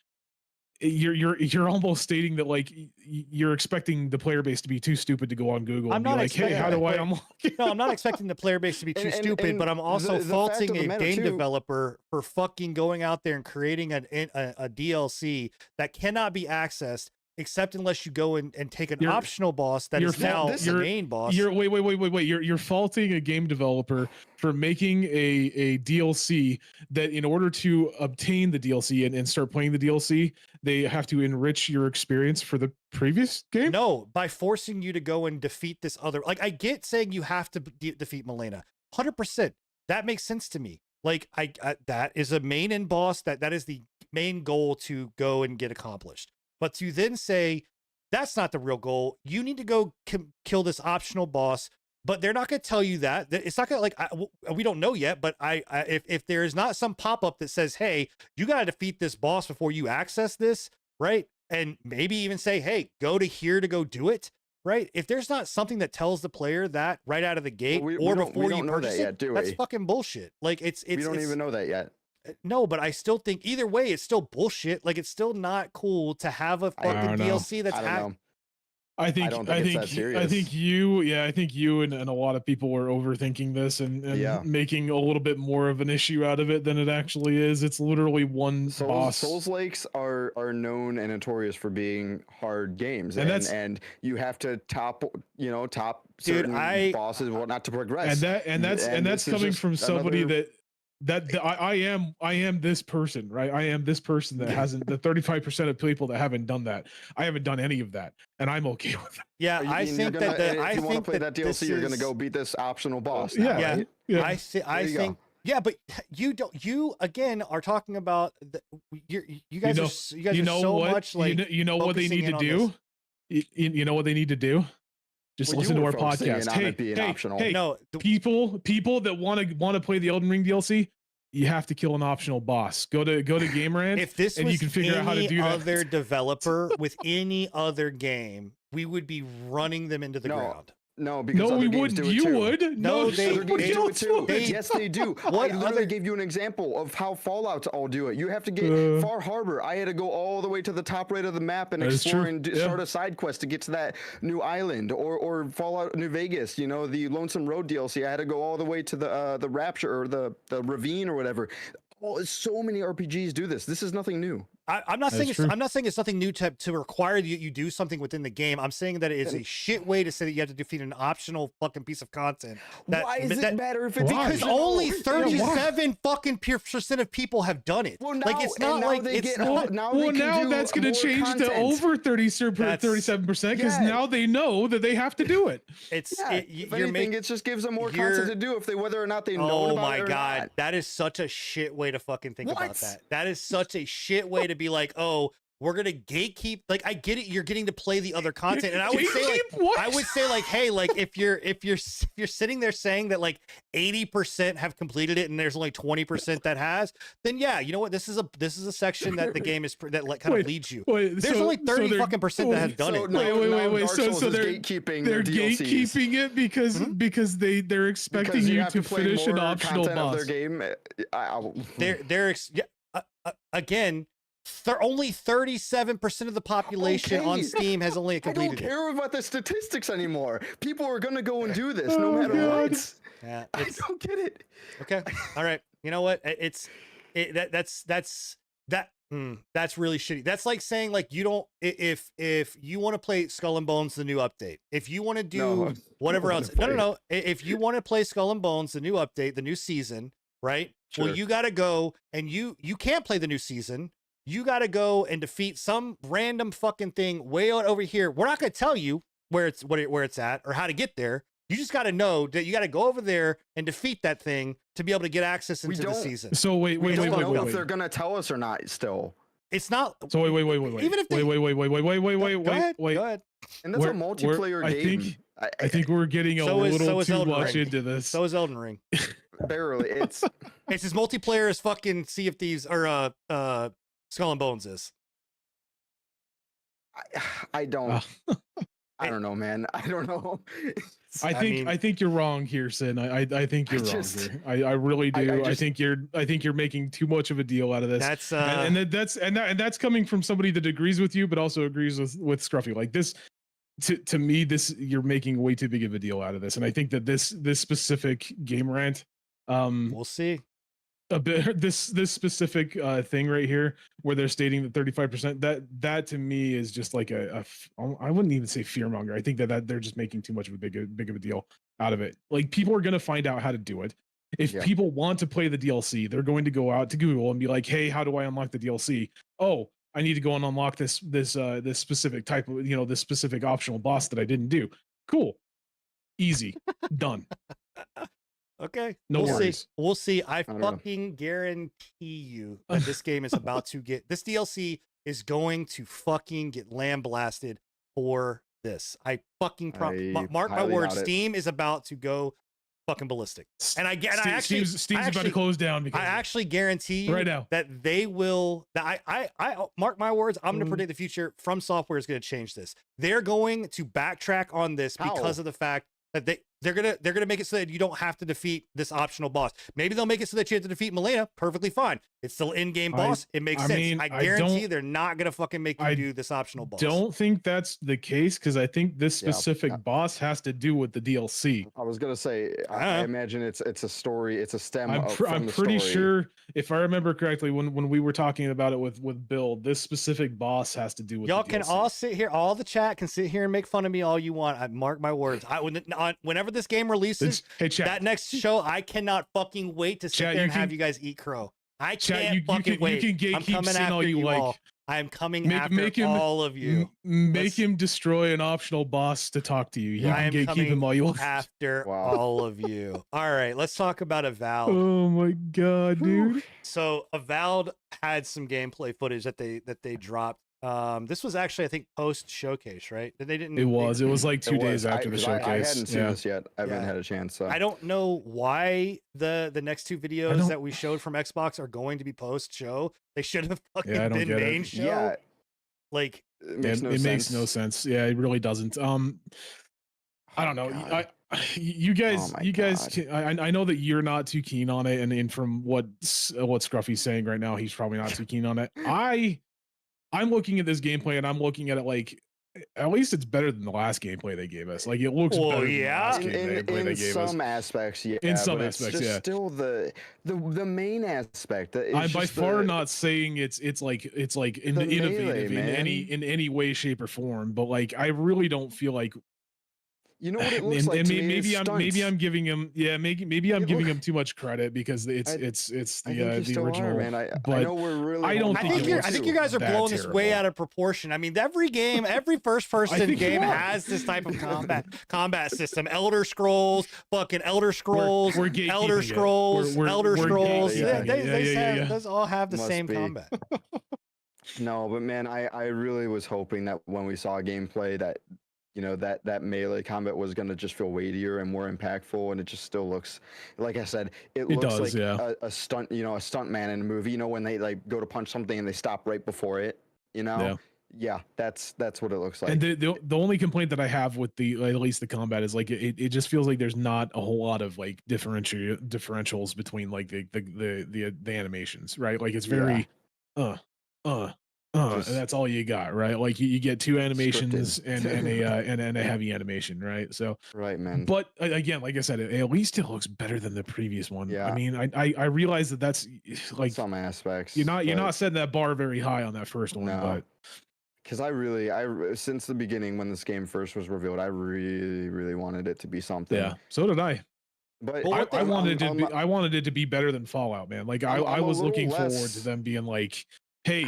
you're almost stating that like you're expecting the player base to be too stupid to go on Google and be like, hey, how do I unlock it? No, I'm not expecting the player base to be too stupid, but I'm also the faulting a game too, developer for fucking going out there and creating a DLC that cannot be accessed except unless you go and take an optional boss that is now the main boss. Wait. You're faulting a game developer for making a DLC that in order to obtain the DLC and start playing the DLC, they have to enrich your experience for the previous game? No, by forcing you to go and defeat this other... Like, I get saying you have to defeat Malenia. 100%. That makes sense to me. Like, I that is a main end boss. That is the main goal to go and get accomplished. But to then say, that's not the real goal. You need to go kill this optional boss. But they're not going to tell you that. It's not going to, like, we don't know yet, but if there is not some pop-up that says, hey, you got to defeat this boss before you access this, right? And maybe even say, hey, go to here to go do it, right? If there's not something that tells the player that right out of the gate before you purchase it, that's fucking bullshit. Like, we don't even know that yet. No, but I still think either way, it's still bullshit. Like, it's still not cool to have a fucking DLC that's I think you and a lot of people are overthinking this and making a little bit more of an issue out of it than it actually is. It's literally one boss. Souls-likes are known and notorious for being hard games, and you have to top certain bosses not to progress. And that's coming from somebody that I am this person, right? I am this person that hasn't the 35% of people that haven't done that. I haven't done any of that, and I'm okay with it. Yeah, I think that if you want to play that DLC, you're gonna go beat this optional boss. Now, right? I think. Yeah, but you don't. You again are talking about you guys are so much like you know what they need to do. You know what they need to do. Just listen to our podcast. Hey, no, people that want to play the Elden Ring DLC, you have to kill an optional boss. Go to Game Rant. If this and was you can figure out how to do that. Other developer with any other game, we would be running them into the ground. No, because we wouldn't. You would. No, they do it too. Yes, they do. I literally gave you an example of how Fallout all do it. You have to get Far Harbor. I had to go all the way to the top right of the map and explore and start a side quest to get to that new island, or Fallout New Vegas. The Lonesome Road DLC. I had to go all the way to the Rapture or the ravine or whatever. So many RPGs do this. This is nothing new. I'm not saying it's nothing new to require you do something within the game. I'm saying that it is a shit way to say that you have to defeat an optional fucking piece of content. Why does it matter if it's because only 37 fucking % of people have done it. Well, now, like it's not like it's not. Now that's going to change to over 37% because now they know that they have to do it. If anything, it just gives them more content to do whether or not they know about it or not. That is such a shit way to fucking think about that. That is such a shit way to be like, oh, we're gonna gatekeep. Like, I get it, you're getting to play the other content, and I would say like, hey, like if you're sitting there saying that like 80% have completed it and there's only 20% that has, then yeah, you know what? This is a section that the game is that kind of leads you. There's only 30 fucking percent that have done it. Wait. So they're gatekeeping. They're gatekeeping it because they're expecting you to finish an optional boss. Of their game. Again. Only 37% of the population on Steam has only completed it. I don't care about the statistics anymore. People are gonna go and do this no matter what. Yeah, I don't get it. Okay, all right. You know what? That's really shitty. That's like saying like you don't if you want to play Skull and Bones the new update. If you want to do whatever else, no. If you want to play Skull and Bones the new update, the new season, right? Sure. Well, you got to go and you can't play the new season. You got to go and defeat some random fucking thing way out over here. We're not going to tell you where it's at or how to get there. You just got to know that you got to go over there and defeat that thing to be able to get access into the season. So wait. We don't know if they're going to tell us or not still. It's not. So wait. Even if wait. Go ahead. And that's a multiplayer game. I think we're getting a little too much into this. So is Elden Ring. Barely. It's as multiplayer as fucking Sea of Thieves or Skull and Bones is. I don't know, man. I don't know. I think you're wrong here, Sin. I think you're wrong here. I really do. I think you're making too much of a deal out of this. That's that's coming from somebody that agrees with you, but also agrees with Scruffy. Like this, to me, you're making way too big of a deal out of this. And I think that this specific game rant, we'll see. A bit this specific thing right here where they're stating that 35%, that to me is just like I wouldn't even say fearmonger. I think that they're just making too much of a big of a deal out of it. Like, people are going to find out how to do it. If people want to play the DLC, they're going to go out to Google and be like, hey, how do I unlock the DLC? Oh, I need to go and unlock this specific type of, this specific optional boss that I didn't do. Cool. Easy. Done. Okay. No worries. See. We'll see. I fucking guarantee you that this game is about to this DLC is going to fucking get lambasted for this. I fucking mark my words. Steam is about to go fucking ballistic. And Steam's about to close down because I actually guarantee you right now that they will. That I mark my words. I'm going to predict the future. From Software is going to change this. They're going to backtrack on this because of the fact that they're gonna make it so that you don't have to defeat this optional boss. Maybe they'll make it so that you have to defeat Milena. Perfectly fine. It's still in-game boss. It makes sense. I guarantee they're not gonna fucking make you do this optional boss. Don't think that's the case, because I think this specific boss has to do with the DLC. I was gonna say, I imagine it's a story. It's a stem. I'm pretty sure, if I remember correctly, when we were talking about it with Bill, this specific boss has to do with. Y'all the can DLC. all sit here. All the chat can sit here and make fun of me all you want. I mark my words. Whenever this game releases, that next show, I cannot fucking wait to sit there and have you guys eat crow. I can't fucking wait. You can I'm coming after you all. I'm coming after all of you. Make him destroy an optional boss to talk to you. You can gatekeep him all you want. After all of you. All right, let's talk about Avowed. Oh my god, dude. So Avowed had some gameplay footage that they dropped. This was actually, I think, post showcase, right? They didn't. It was like 2 days after the showcase. I hadn't seen this yet. I haven't had a chance. So. I don't know why the next two videos that we showed from Xbox are going to be post show. They should have fucking been main show. Yeah. Like it makes no sense. Yeah, it really doesn't. I don't know. You guys, I know that you're not too keen on it, and from what Scruffy's saying right now, he's probably not too keen on it. I'm looking at this gameplay and I'm looking at it like, at least it's better than the last gameplay they gave us. Like, it looks better than the last gameplay they gave us. In some aspects, yeah. In some aspects, yeah. Still the main aspect. I'm by far not saying it's like innovative in any way, shape, or form, but like, I really don't feel like. You know what it looks like. Maybe I'm giving him giving him too much credit because it's the original. Man. I know we're really. I think you guys are blowing this way out of proportion. I mean, every first person game has this type of combat system. Elder Scrolls, fucking Elder Scrolls, Elder Scrolls, Elder Scrolls. Those all have the same combat. No, but man, I really was hoping that when we saw gameplay that. That melee combat was going to just feel weightier and more impactful, and it just still looks, like I said, it looks like a stunt, a stunt man in a movie, when they like go to punch something and they stop right before it, Yeah, that's what it looks like. And the only complaint that I have with at least the combat is like it just feels like there's not a whole lot of like differentials between like the animations, right? Like it's very and that's all you got, right? Like you get two animations and a heavy animation, right? So right, man. But again, like I said, at least it looks better than the previous one. Yeah. I mean, I realize that's like some aspects. You're not setting that bar very high on that first one, but because since the beginning when this game first was revealed, I really, really wanted it to be something. Yeah, so did I. But I wanted it to be better than Fallout, man. Like I was looking forward to them being like, hey.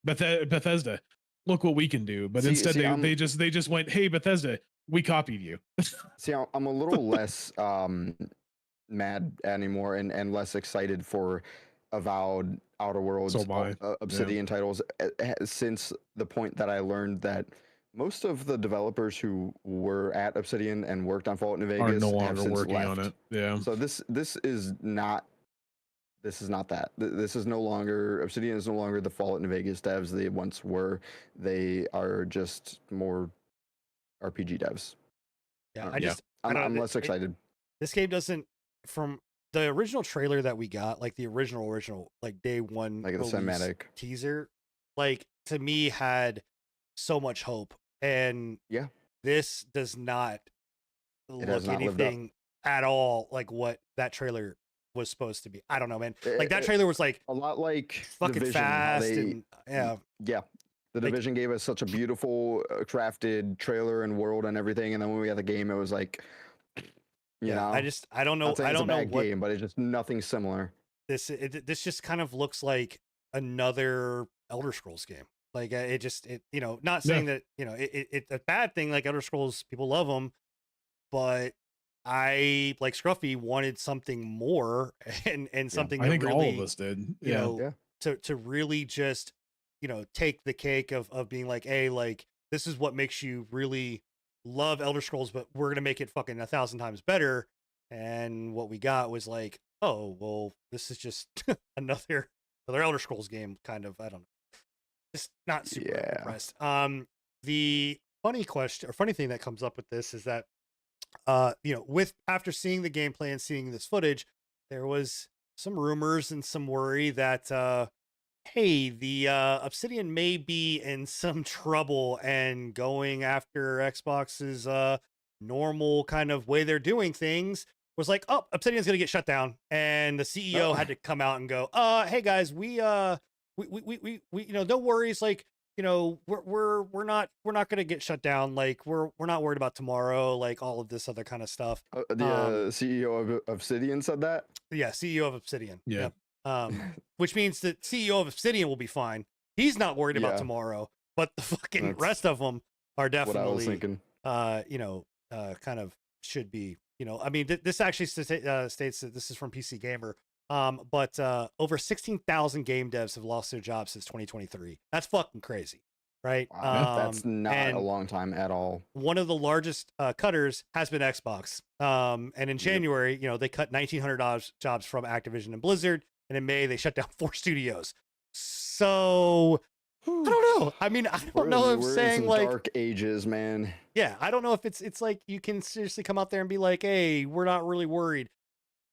Bethesda, look what we can do. But instead they just went, hey, Bethesda, we copied you. See, I'm a little less mad anymore and less excited for Avowed, Outer Worlds, Obsidian titles since the point that I learned that most of the developers who were at Obsidian and worked on Fallout New Are Vegas no have longer since working on left. it. Yeah. So this is not that. This is no longer Obsidian is no longer the Fallout New Vegas devs they once were. They are just more RPG devs. Yeah, Yeah. I'm less excited. This game doesn't, from the original trailer that we got, like the original, like day one, Like the release cinematic. teaser, like to me had so much hope, and Yeah. this does not It has look not lived up. anything at all like what that trailer was supposed to be. I don't know, man. Like that It- trailer was like A lot like fucking Division, how fast, they- and yeah, Yeah. The Like- Division gave us such a beautiful, crafted trailer and world and everything, and then when we got the game, it was like, you know, I don't know, not saying I it's don't a know bad what game, but it's just nothing similar. this just kind of looks like another Elder Scrolls game. Like it you know, not saying that, you know, it's a bad thing. Like Elder Scrolls, people love them, but I, like Scruffy, wanted something more and something I that think really, all of us did. you Yeah. know, to really just, you know, take the cake of being like, hey, like this is what makes you really love Elder Scrolls, but we're gonna make it fucking 1,000 times better. And what we got was like, oh well, this is just another Elder Scrolls game, kind of. I don't know, just not super Yeah. impressed. The funny thing that comes up with this is that you know, with after seeing the gameplay and seeing this footage, there was some rumors and some worry that hey, the Obsidian may be in some trouble and going after Xbox's normal kind of way they're doing things. Was like, oh, Obsidian's gonna get shut down, and the CEO had to come out and go, hey guys, we you know, no worries, like, you know, we're not gonna get shut down, like we're not worried about tomorrow, like all of this other kind of stuff. The CEO of Obsidian said that. Yeah, CEO of Obsidian. Yeah. Yep. Which means that CEO of Obsidian will be fine. He's not worried about Yeah. tomorrow, but the fucking That's rest of them are What I was definitely, thinking. you know, kind of should be, you know, I mean, this actually states that this is from PC Gamer. But over 16,000 game devs have lost their jobs since 2023. That's fucking crazy, right? Wow, that's not a and long time at all. one of the largest cutters has been Xbox. And in January, you know, they cut 1,900 jobs from Activision and Blizzard, and in May they shut down 4 studios. So I don't know. I mean, I don't know if we're saying in some like, dark ages, man. yeah, I don't know if it's like you can seriously come out there and be like, hey, we're not really worried.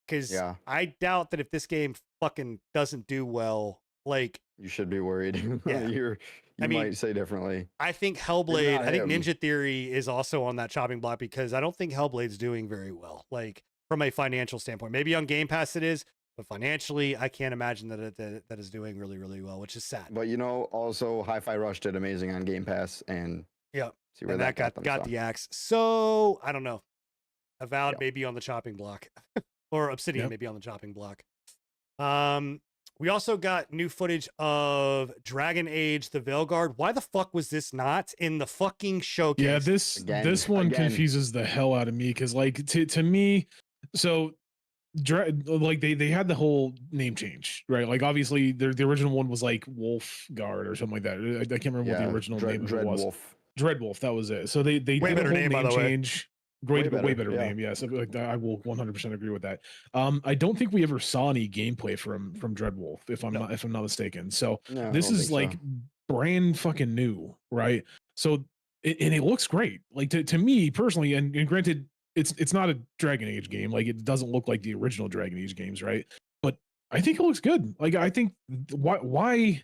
Because Yeah. I doubt that if this game fucking doesn't do well, like, You should be worried. Yeah. You I mean, might say differently. I think Hellblade, not I think him. Ninja Theory is also on that chopping block because I don't think Hellblade's doing very well, like from a financial standpoint. Maybe on Game Pass it is, but financially, I can't imagine that is doing really, really well, which is sad. But you know, also Hi-Fi Rush did amazing on Game Pass, and Yep. see where And that got them. got so. the axe. So I don't know. Avowed Yep. may be on the chopping block, or Obsidian Yep. may be on the chopping block. We also got new footage of Dragon Age: The Veilguard. Why the fuck was this not in the fucking showcase? Yeah, this Again, one again. confuses the hell out of me because, like, to me, so like they had the whole name change, right? Like, obviously, the original one was like Wolf Guard or something like that. I can't remember what the original name of it was. Dreadwolf. Dreadwolf, that was it. So they Way did a better whole name, by the way. change. Way better, better yeah. name. Yes, like, I will 100% agree with that. I don't think we ever saw any gameplay from Dreadwolf, if I'm No. not mistaken. So No, I this don't is think like so. brand fucking new, right? So and it looks great. Like to me personally, and granted, it's not a Dragon Age game. Like it doesn't look like the original Dragon Age games, right? But I think it looks good. Like I think why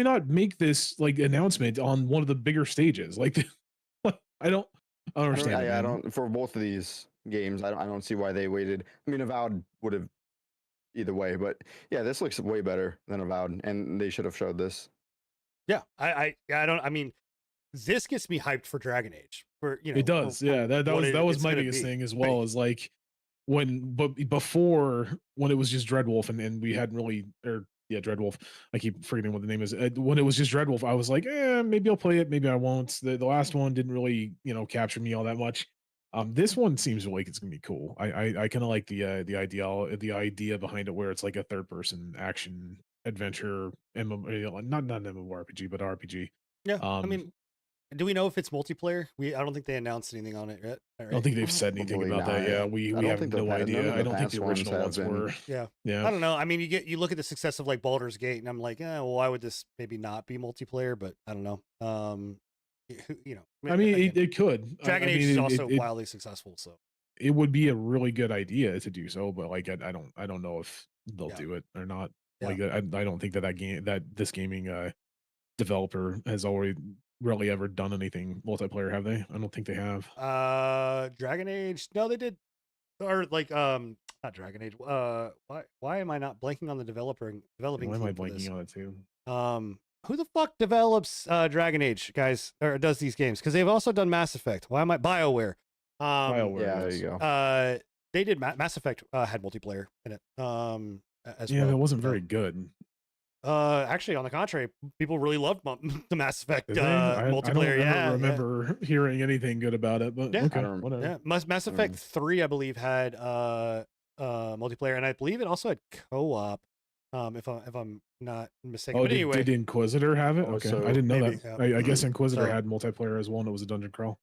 not make this like announcement on one of the bigger stages? Like I don't understand. I don't for both of these games. I don't see why they waited. I mean, Avowed would have either way, but yeah, this looks way better than Avowed, and they should have showed this. Yeah, I don't. I mean, this gets me hyped for Dragon Age. For, you know, It does. Yeah, that was my biggest thing as well. Is like before when it was just Dreadwolf and we hadn't really Dreadwolf. I keep forgetting what the name is. When it was just Dreadwolf, I was like, maybe I'll play it, maybe I won't. The last one didn't really, capture me all that much. This one seems like it's gonna be cool. I kind of like the idea behind it, where it's like a third person action adventure MMO, not MMORPG, but RPG. Yeah, I mean, do we know if it's multiplayer? I don't think they announced anything on it yet. I don't think they've said anything Probably about that. not. Yeah, we don't have think no none of idea. the I don't think past the ones original have ones been. were. Yeah. Yeah. I don't know. I mean, you look at the success of like Baldur's Gate, and I'm like, well, why would this maybe not be multiplayer? But I don't know. You know, I mean, again, it could. Dragon I Age mean, is it- also it- wildly successful. So it would be a really good idea to do so, but like I don't know if they'll Yeah. do it or not. Yeah. Like I don't think that this gaming developer has already really ever done anything multiplayer, have they? I don't think they have. Dragon Age, no, they did, or like not Dragon Age. Why am I not blanking on the developing Why am I team for this? blanking on it too? Who the fuck develops Dragon Age, guys, or does these games? Because they've also done Mass Effect. Why am I BioWare? BioWare. Yeah, there yes. you go. They did Mass Effect had multiplayer in it. As Yeah, well. that wasn't So, very good. actually, on the contrary, people really loved the Mass Effect Did they? multiplayer. I don't remember hearing anything good about it, but Yeah. okay, I don't- whatever. Yeah, Mass Effect 3, I believe, had multiplayer, and I believe it also had co-op. If I'm not mistaken. Oh, But anyway, did Inquisitor have it? Oh, Okay, so I didn't know maybe, that. yeah. I guess Inquisitor So- had multiplayer as well, and it was a dungeon crawl.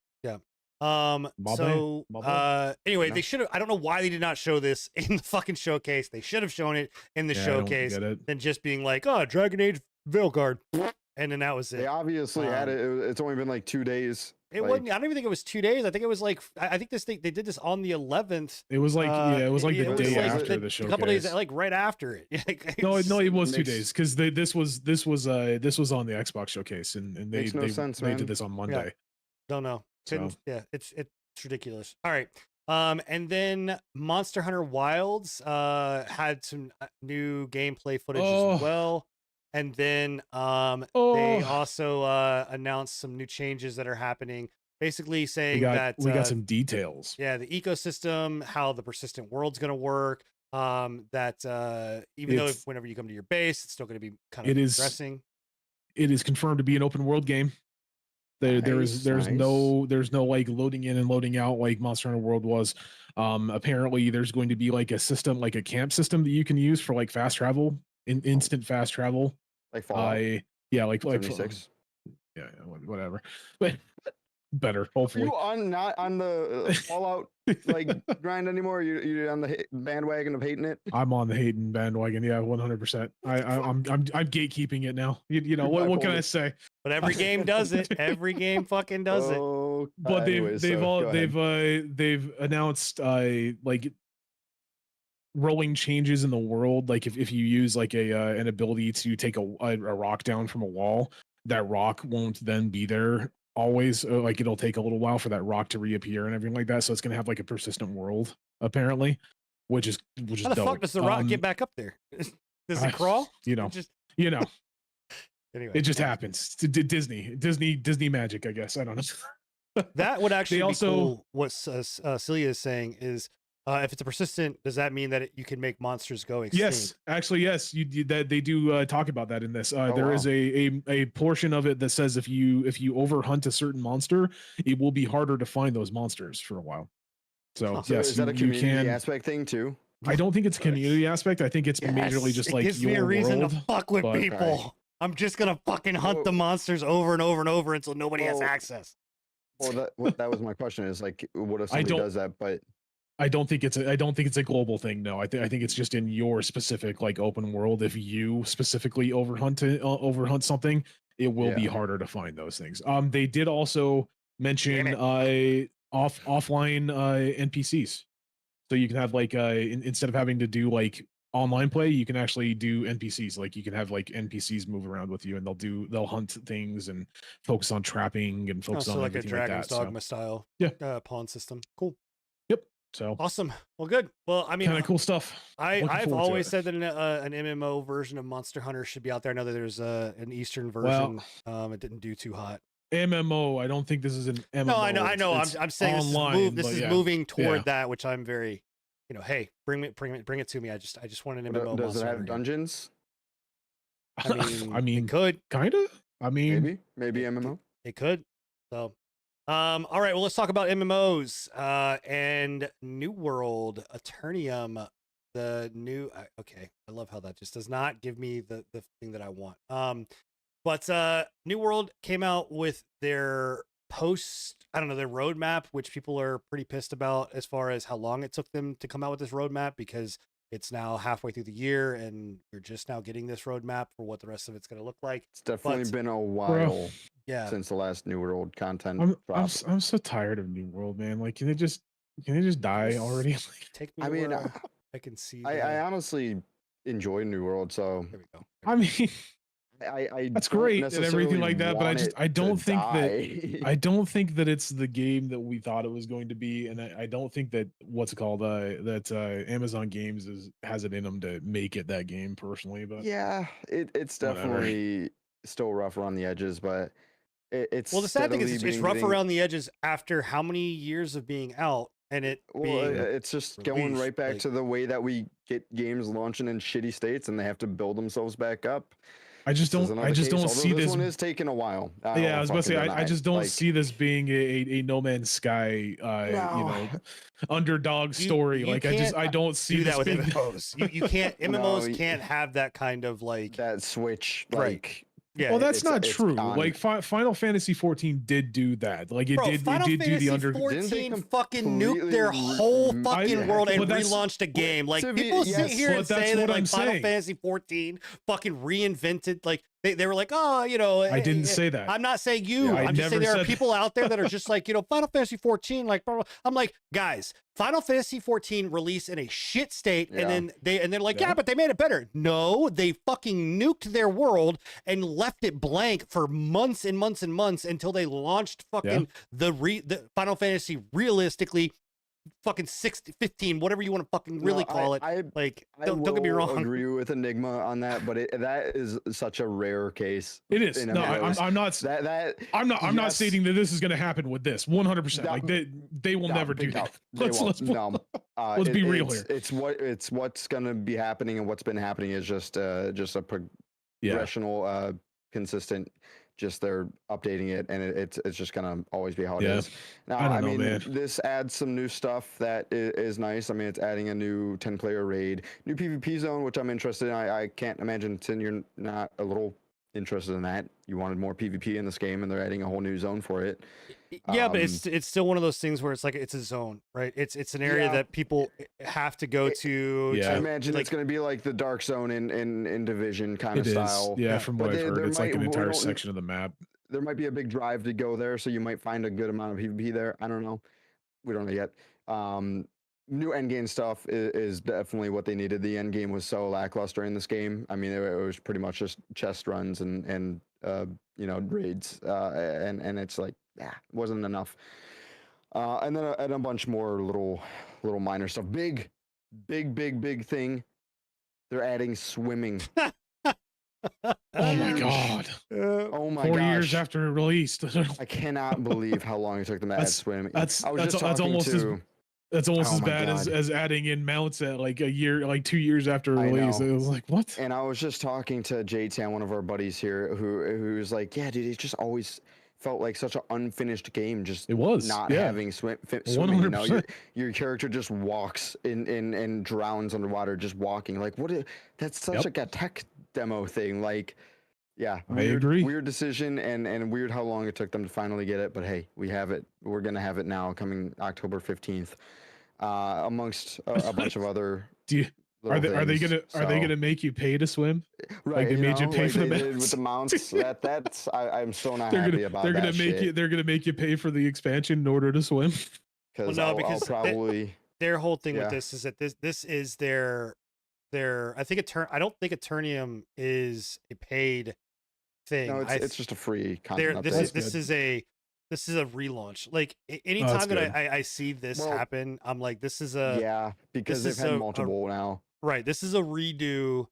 Mabe? so Mabe? anyway, No. they should have. I don't know why they did not show this in the fucking showcase. They should have shown it in the Yeah, I don't showcase get it. than just being like, "Oh, Dragon Age Veilguard," and then that was They it. obviously had Um, it. It's only been like 2 days. It like- wasn't. I don't even think it was 2 days. I think it was like. I think they did this on the 11th. It was like it was like the day like after the- the A showcase. couple days, like right after it. No, it was 2 makes- days because this was on the Xbox showcase, and they Makes no sense, they man. did this on Monday. Don't know. Couldn't, So- yeah, it's ridiculous. All right. And then Monster Hunter Wilds had some new gameplay footage Oh. as well. And then they Oh, also announced some new changes that are happening, basically saying that we got some details. yeah, the ecosystem, how the persistent world's going to work. That even though It's- whenever you come to your base, it's still going to be kind of It is- progressing. It is confirmed to be an open world game. There's Nice. no like loading in and loading out like Monster Hunter World was. Apparently there's going to be like a system, like a camp system that you can use for like fast travel, instant fast travel. like Fallout Yeah, like 76. yeah, whatever. But better, Are hopefully. you on not on the Fallout like grind anymore? You on the bandwagon of hating it? I'm on the Hayden bandwagon. Yeah, 100%. I'm gatekeeping it now. You know what can I bipolar. say? But every game does it. Every game fucking does it. Oh, But anyways, they've so go ahead. they've announced like rolling changes in the world. Like if you use like an ability to take a rock down from a wall, that rock won't then be there always. Like it'll take a little while for that rock to reappear and everything like that. So it's gonna have like a persistent world apparently, which is How the dope. fuck does the rock get back up there? Does it crawl? You know, It just anyway. it just happens. Disney magic, I guess. I don't know. That would actually They be also- cool. What Celia is saying is, if it's a persistent, does that mean that you can make monsters go extinct? Yes, actually, yes. That they do talk about that in this. There wow. is a portion of it that says if you overhunt a certain monster, it will be harder to find those monsters for a while. So, Huh. So yes, is that a you community can. aspect thing too? I don't think it's a community aspect. I think it's majorly just it like gives your me a reason world. to fuck with but- people. Right. I'm just gonna fucking hunt Well- the monsters over and over and over until nobody has Well, access. Well, that was my question. Is like, what if I somebody don't- does that? But I don't think it's a global thing. No, I think it's just in your specific like open world. If you specifically overhunt something, it will be Yeah. harder to find those things. They did also mention Damn offline NPCs, so you can have like instead of having to do like online play, you can actually do NPCs. Like you can have like NPCs move around with you, and they'll hunt things and focus on trapping and focus So on like a everything like Dragon's that. So, Dogma style Yeah. pawn system. Cool. so Awesome. Well, good. Well, I mean, kind of cool stuff. Looking I've forward to always it. said that an MMO version of Monster Hunter should be out there. I know that there's an Eastern Well, version. It didn't do too hot. MMO. I don't think this is an MMO. No, I know. It's I'm saying online, this but is yeah. moving toward Yeah. that, which I'm very, hey, bring it to me. I just want an MMO. does Monster it have Hunter game. dungeons? I mean, I mean, it could. kind of. I mean, Maybe MMO. It could. So, all right. Well, let's talk about MMOs and New World Eternium. The new. Okay, I love how that just does not give me the thing that I want. But New World came out with their their roadmap, which people are pretty pissed about as far as how long it took them to come out with this roadmap, because it's now halfway through the year and you're just now getting this roadmap for what the rest of it's going to look like. It's definitely been a Bro, while Yeah. since the last New World content I'm dropped. I'm so tired of New World, man. Like, can they just die already? Like, Take me I to mean, where I can see. I honestly enjoy New World, so There we go. I mean, I that's don't great and everything necessarily like that, but want it I to don't think that die. I don't think that it's the game that we thought it was going to be, and I don't think that what's it called that Amazon Games has it in them to make it that game personally. But Yeah, it's whatever. definitely still rough around the edges, but it's Well, the sad thing is steadily it's been rough getting- around the edges after how many years of being out, and it Well, being it's just going released, right back like- to the way that we get games launching in shitty states, and they have to build themselves back up. I just This is don't another case, don't although see this this. one is taking a while. Yeah, I was about to say fucking I deny. just don't Like, see this being a No Man's Sky underdog story. you Like can't I don't see do this that with being MMOs. You can't MMOs No, can't have that kind of like that switch, Right. like yeah. well, that's it's- not it's true. gone. Like Final Fantasy 14 did do that. Like it Bro, did Final it did do Fantasy the under. 14 fucking nuked their completely whole re- fucking I- world and but that's- relaunched a game. Like to be- people sit yes, here and but that's say that what like I'm Final saying. Fantasy 14 fucking reinvented. Like they were like, oh, you know. I didn't say that. I'm not saying you. Yeah, I I'm just saying never there are said people out there that are just like, you know, Final Fantasy 14. Like, blah, blah. I'm like, guys, Final Fantasy 14 released in a shit state, Yeah. and then they're like, Yeah. yeah, but they made it better. No, they fucking nuked their world and left it blank for months and months and months until they launched fucking the Final Fantasy realistically. Fucking 16, 15, whatever you want to fucking really No, call it. I Like, I don't get me will wrong. agree with Enigma on that, but that is such a rare case. It is. in No, MMOs. I'm not. That I'm not yes. stating that this is going to happen with this 100%. No, Like they will no, never do no, that. they Let's won't. No. let's be real here. It's what's gonna be happening, and what's been happening is just a Yeah. progressional, consistent. Just they're updating it, and it's just gonna always be how it Yeah. is. Now, I don't know, mean, man. this adds some new stuff that is nice. I mean, it's adding a new 10-player raid, new PvP zone, which I'm interested in. I can't imagine, Tin, you're not a little interested in that. You wanted more PvP in this game, and they're adding a whole new zone for it. Yeah, but it's still one of those things where it's like it's a zone, right? It's an area Yeah. that people have to go to. Yeah. I to, imagine like, it's going to be like the Dark Zone in Division kind It of is. style. Yeah, Yeah. from But what I've heard, there it's like might- an we entire don't- section of the map. There might be a big drive to go there, so you might find a good amount of PvP there. I don't know. We don't know yet. New endgame stuff is definitely what they needed. The endgame was so lackluster in this game. I mean, it was pretty much just chest runs and raids, and it's like, it wasn't enough. And then a bunch more little minor stuff. Big thing. They're adding swimming. Oh my Huge. god! Oh my 4 gosh. years after it released. I cannot believe how long it took them to add That's- swimming. that's- I was that's- just that's talking almost as- to. That's almost Oh as my bad God. as adding in mounts at like 2 years after I release. know. It was like, what? And I was just talking to J-Tan, one of our buddies here, who's like, yeah, dude, it just always felt like such an unfinished game. Just It was, not yeah. having swimming. You know, 100%. your character just walks and drowns underwater, just walking. Like, that's such Yep. like a tech demo thing. Like, yeah, I agree. Weird decision and weird how long it took them to finally get it. But hey, we have it. We're gonna have it now, coming October 15th, amongst a bunch of other. Do you, are little they things. are they So- gonna make you pay to swim? Right, they made you pay like for the they did mounts? with the mounts. I'm so not They're happy gonna about they're that gonna make shit. you they're gonna make you pay for the expansion in order to swim. Because Well, no, I'll because probably their whole thing Yeah. with this is that this is their I think I don't think Eternium is a paid thing. no, I it's just a free there content this update. is this is a relaunch. Like that's anytime that good. I see this Well, happen, I'm like, this is a yeah, because this they've is had a- multiple now. right. This is a redo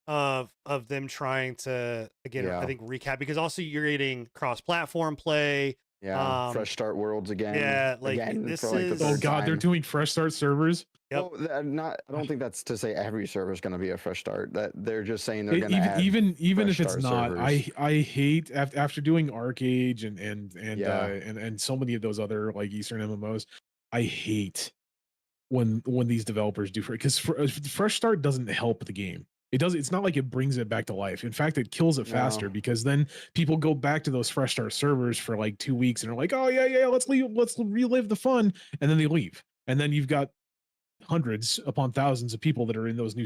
of them trying to again Yeah. I think recap, because also you're getting cross platform play. Yeah, fresh start worlds again. yeah, like, again this for, like, the is- Oh third god, they're time. doing fresh start servers. Yep. Well, I don't think that's to say every server is going to be a fresh start. That they're just saying they're going to add. Even if fresh it's start not, servers. I hate after doing Arcade and Yeah. and so many of those other like Eastern MMOs, I hate when these developers do because fresh start doesn't help the game. It's not like it brings it back to life. In fact, it kills it faster No. because then people go back to those fresh start servers for like 2 weeks and are like, oh yeah, let's relive the fun, and then they leave, and then you've got hundreds upon thousands of people that are in those new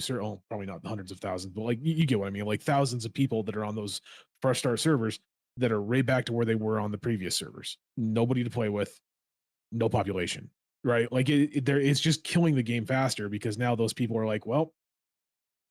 probably not hundreds of thousands, but like you get what I mean, like thousands of people that are on those fresh start servers that are right back to where they were on the previous servers. Nobody to play with, no population, right? Like it's just killing the game faster because now those people are like, well,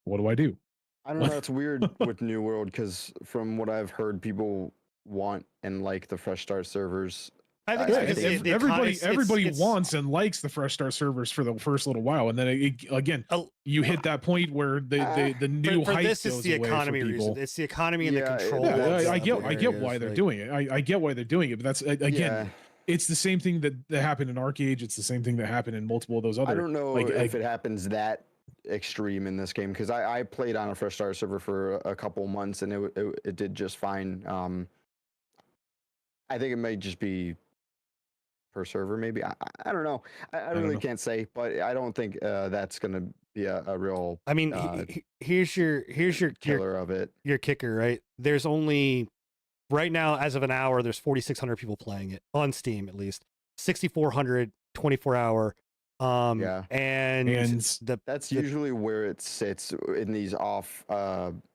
what do I do? I don't know. It's weird with New World because from what I've heard, people want and like the fresh start servers. I think everybody wants and likes the fresh start servers for the first little while, and then again, you hit that point where the new for hype this is goes the away economy for people. reason. It's the economy and the control. I get why they're doing it. I get why they're doing it, but that's again. It's the same thing that happened in ArcheAge. It's the same thing that happened in multiple of those other. I don't know if it happens that extreme in this game because I played on a fresh start server for a couple months and it did just fine. I think it may just be per server, maybe. I don't know. I really can't say, but I don't think that's gonna be a real. I mean, here's your killer of it. Your kicker, right? There's only right now, as of an hour, there's 4,600 people playing it on Steam, at least 6,400 24-hour. And that's usually where it sits in these off.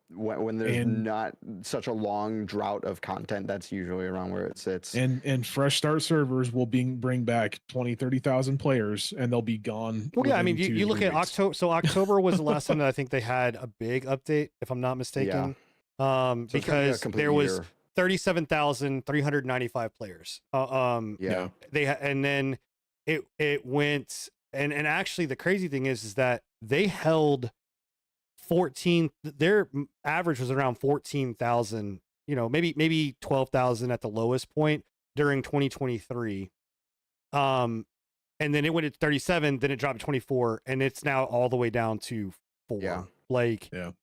When there's not such a long drought of content, that's usually around where it sits. And fresh start servers will bring back 20,000-30,000 players, and they'll be gone. Well, yeah, I mean, you look at October. So October was the last time that I think they had a big update, if I'm not mistaken. So because there was 37,395 players. And then it went, and actually the crazy thing is that they held 14, their average was around 14,000, maybe 12,000 at the lowest point during 2023. And then it went to 37, then it dropped to 24, and it's now all the way down to 4. Yeah.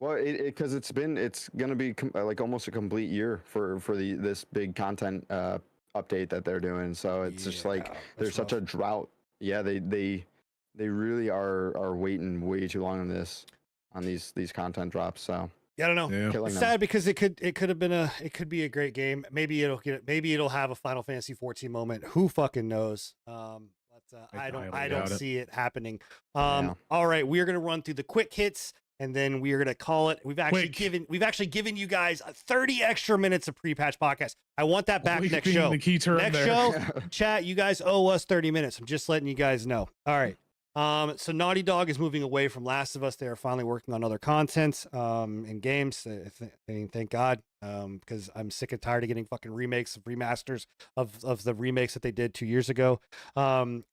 Well, because it's gonna be like almost a complete year for this big content update that they're doing. So it's just like there's such a drought. Yeah, they really are waiting way too long on these content drops. So yeah, I don't know. Yeah. It's sad because it could be a great game. Maybe it'll have a Final Fantasy 14 moment. Who fucking knows? I don't see it happening. All right, we're gonna run through the quick hits, and then we are gonna call it. We've actually given you guys 30 extra minutes of pre-patch podcast. I want that back next show. The key term next there. show, chat. You guys owe us 30 minutes. I'm just letting you guys know. All right. So Naughty Dog is moving away from Last of Us. They are finally working on other content in games. Thank God, because I'm sick and tired of getting fucking remakes, remasters of the remakes that they did 2 years ago.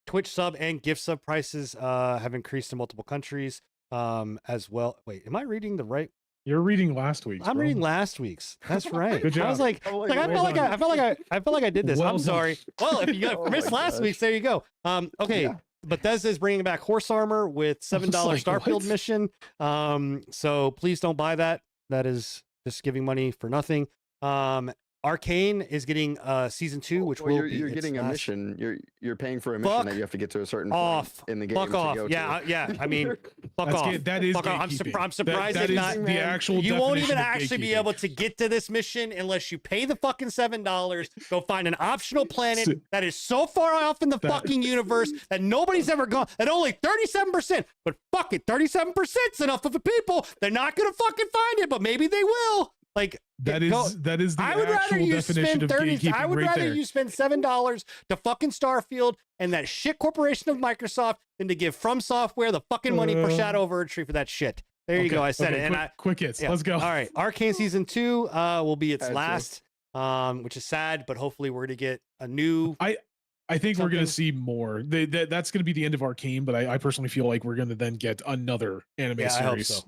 Twitch sub and gift sub prices have increased in multiple countries as well. Wait, am I reading the right? You're reading last week's. I'm reading last week's. That's right. Good job. I was like, I felt like I did this. Well I'm sorry. Well, if you missed last week's, there you go. Okay. Yeah. Bethesda is bringing back Horse Armor with $7 Starfield mission. So please don't buy that. That is just giving money for nothing. Arcane is getting season 2, which you're getting a mission. You're paying for a mission that you have to get to a certain point in the game. Fuck off. Yeah. I mean, fuck off. That is. I'm surprised that not the actual. You won't even actually be able to get to this mission unless you pay the fucking $7. Go find an optional planet that is so far off in the fucking universe that nobody's ever gone. That only 37%. But fuck it, 37%'s enough of the people. They're not gonna fucking find it, but maybe they will. Like that is the actual definition of gatekeeping. I would rather you spend $7 to fucking Starfield and that shit corporation of Microsoft than to give From Software the fucking money for Shadow of Erdtree for that shit. There you go. I said it. Quick hits. Let's go. All right. Arcane season 2 will be its last, which is sad, but hopefully we're gonna get a new. I think we're going to see more. That's going to be the end of Arcane, but I personally feel like we're going to then get another anime series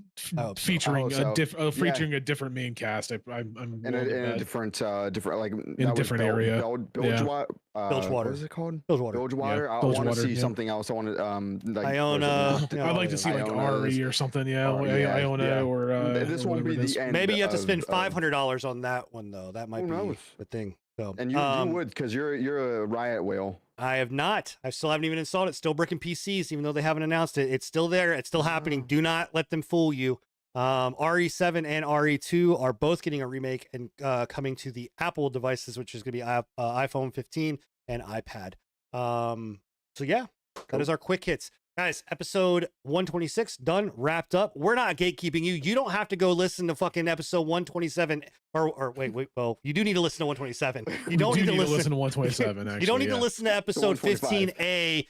featuring a different main cast. I'm in a different like in different area. Bilgewater. What is it called? Bilgewater. I want to see something else. I want to like Iona. I'd like to see like Ari or something. Iona or this won't be the end. Maybe you have to spend $500 on that one though. That might be the thing. So, and you would, because you're a Riot whale. I have not. I still haven't even installed it. Still bricking PCs, even though they haven't announced it. It's still there. It's still happening. Do not let them fool you. RE7 and RE2 are both getting a remake and coming to the Apple devices, which is going to be iPhone 15 and iPad. So yeah, that is our quick hits. Guys, episode 126 done, wrapped up. We're not gatekeeping you. You don't have to go listen to fucking episode 127 or wait. Well, you do need to listen to 127. You don't need to listen to 127. Actually, you don't need to yeah. listen to episode 15A,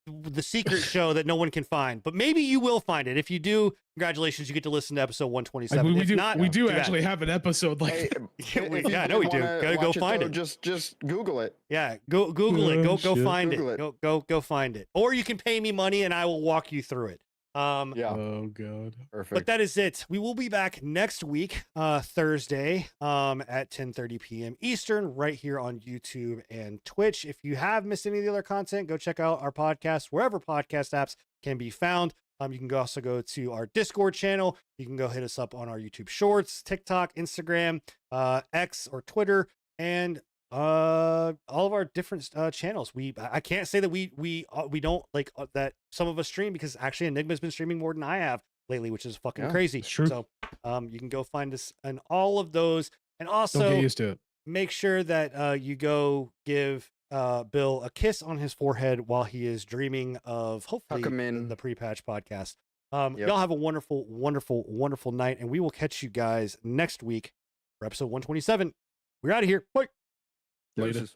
the secret show that no one can find. But maybe you will find it. If you do, congratulations, you get to listen to episode 127. We do actually have an episode like Hey, yeah, I know we do. Go find it. Just Google it. Yeah, go Google it. Go find Google it. it. Go find it. Or you can pay me money and I will walk you through it. Yeah. Oh god. Perfect. But that is it. We will be back next week, Thursday, at 10:30 p.m. Eastern, right here on YouTube and Twitch. If you have missed any of the other content, go check out our podcast wherever podcast apps can be found. You can also go to our Discord channel. You can go hit us up on our YouTube Shorts, TikTok, Instagram, X or Twitter, and all of our different channels. I can't say that we don't like that some of us stream, because actually Enigma's been streaming more than I have lately, which is fucking crazy. It's true. So you can go find us in all of those, and Don't also get used to it. make sure that you go give Bill a kiss on his forehead while he is dreaming of hopefully Tuck him in. the pre-patch podcast. Yep. Y'all have a wonderful, wonderful, wonderful night, and we will catch you guys next week for episode 127. We're out of here. Bye. Later. Deuces.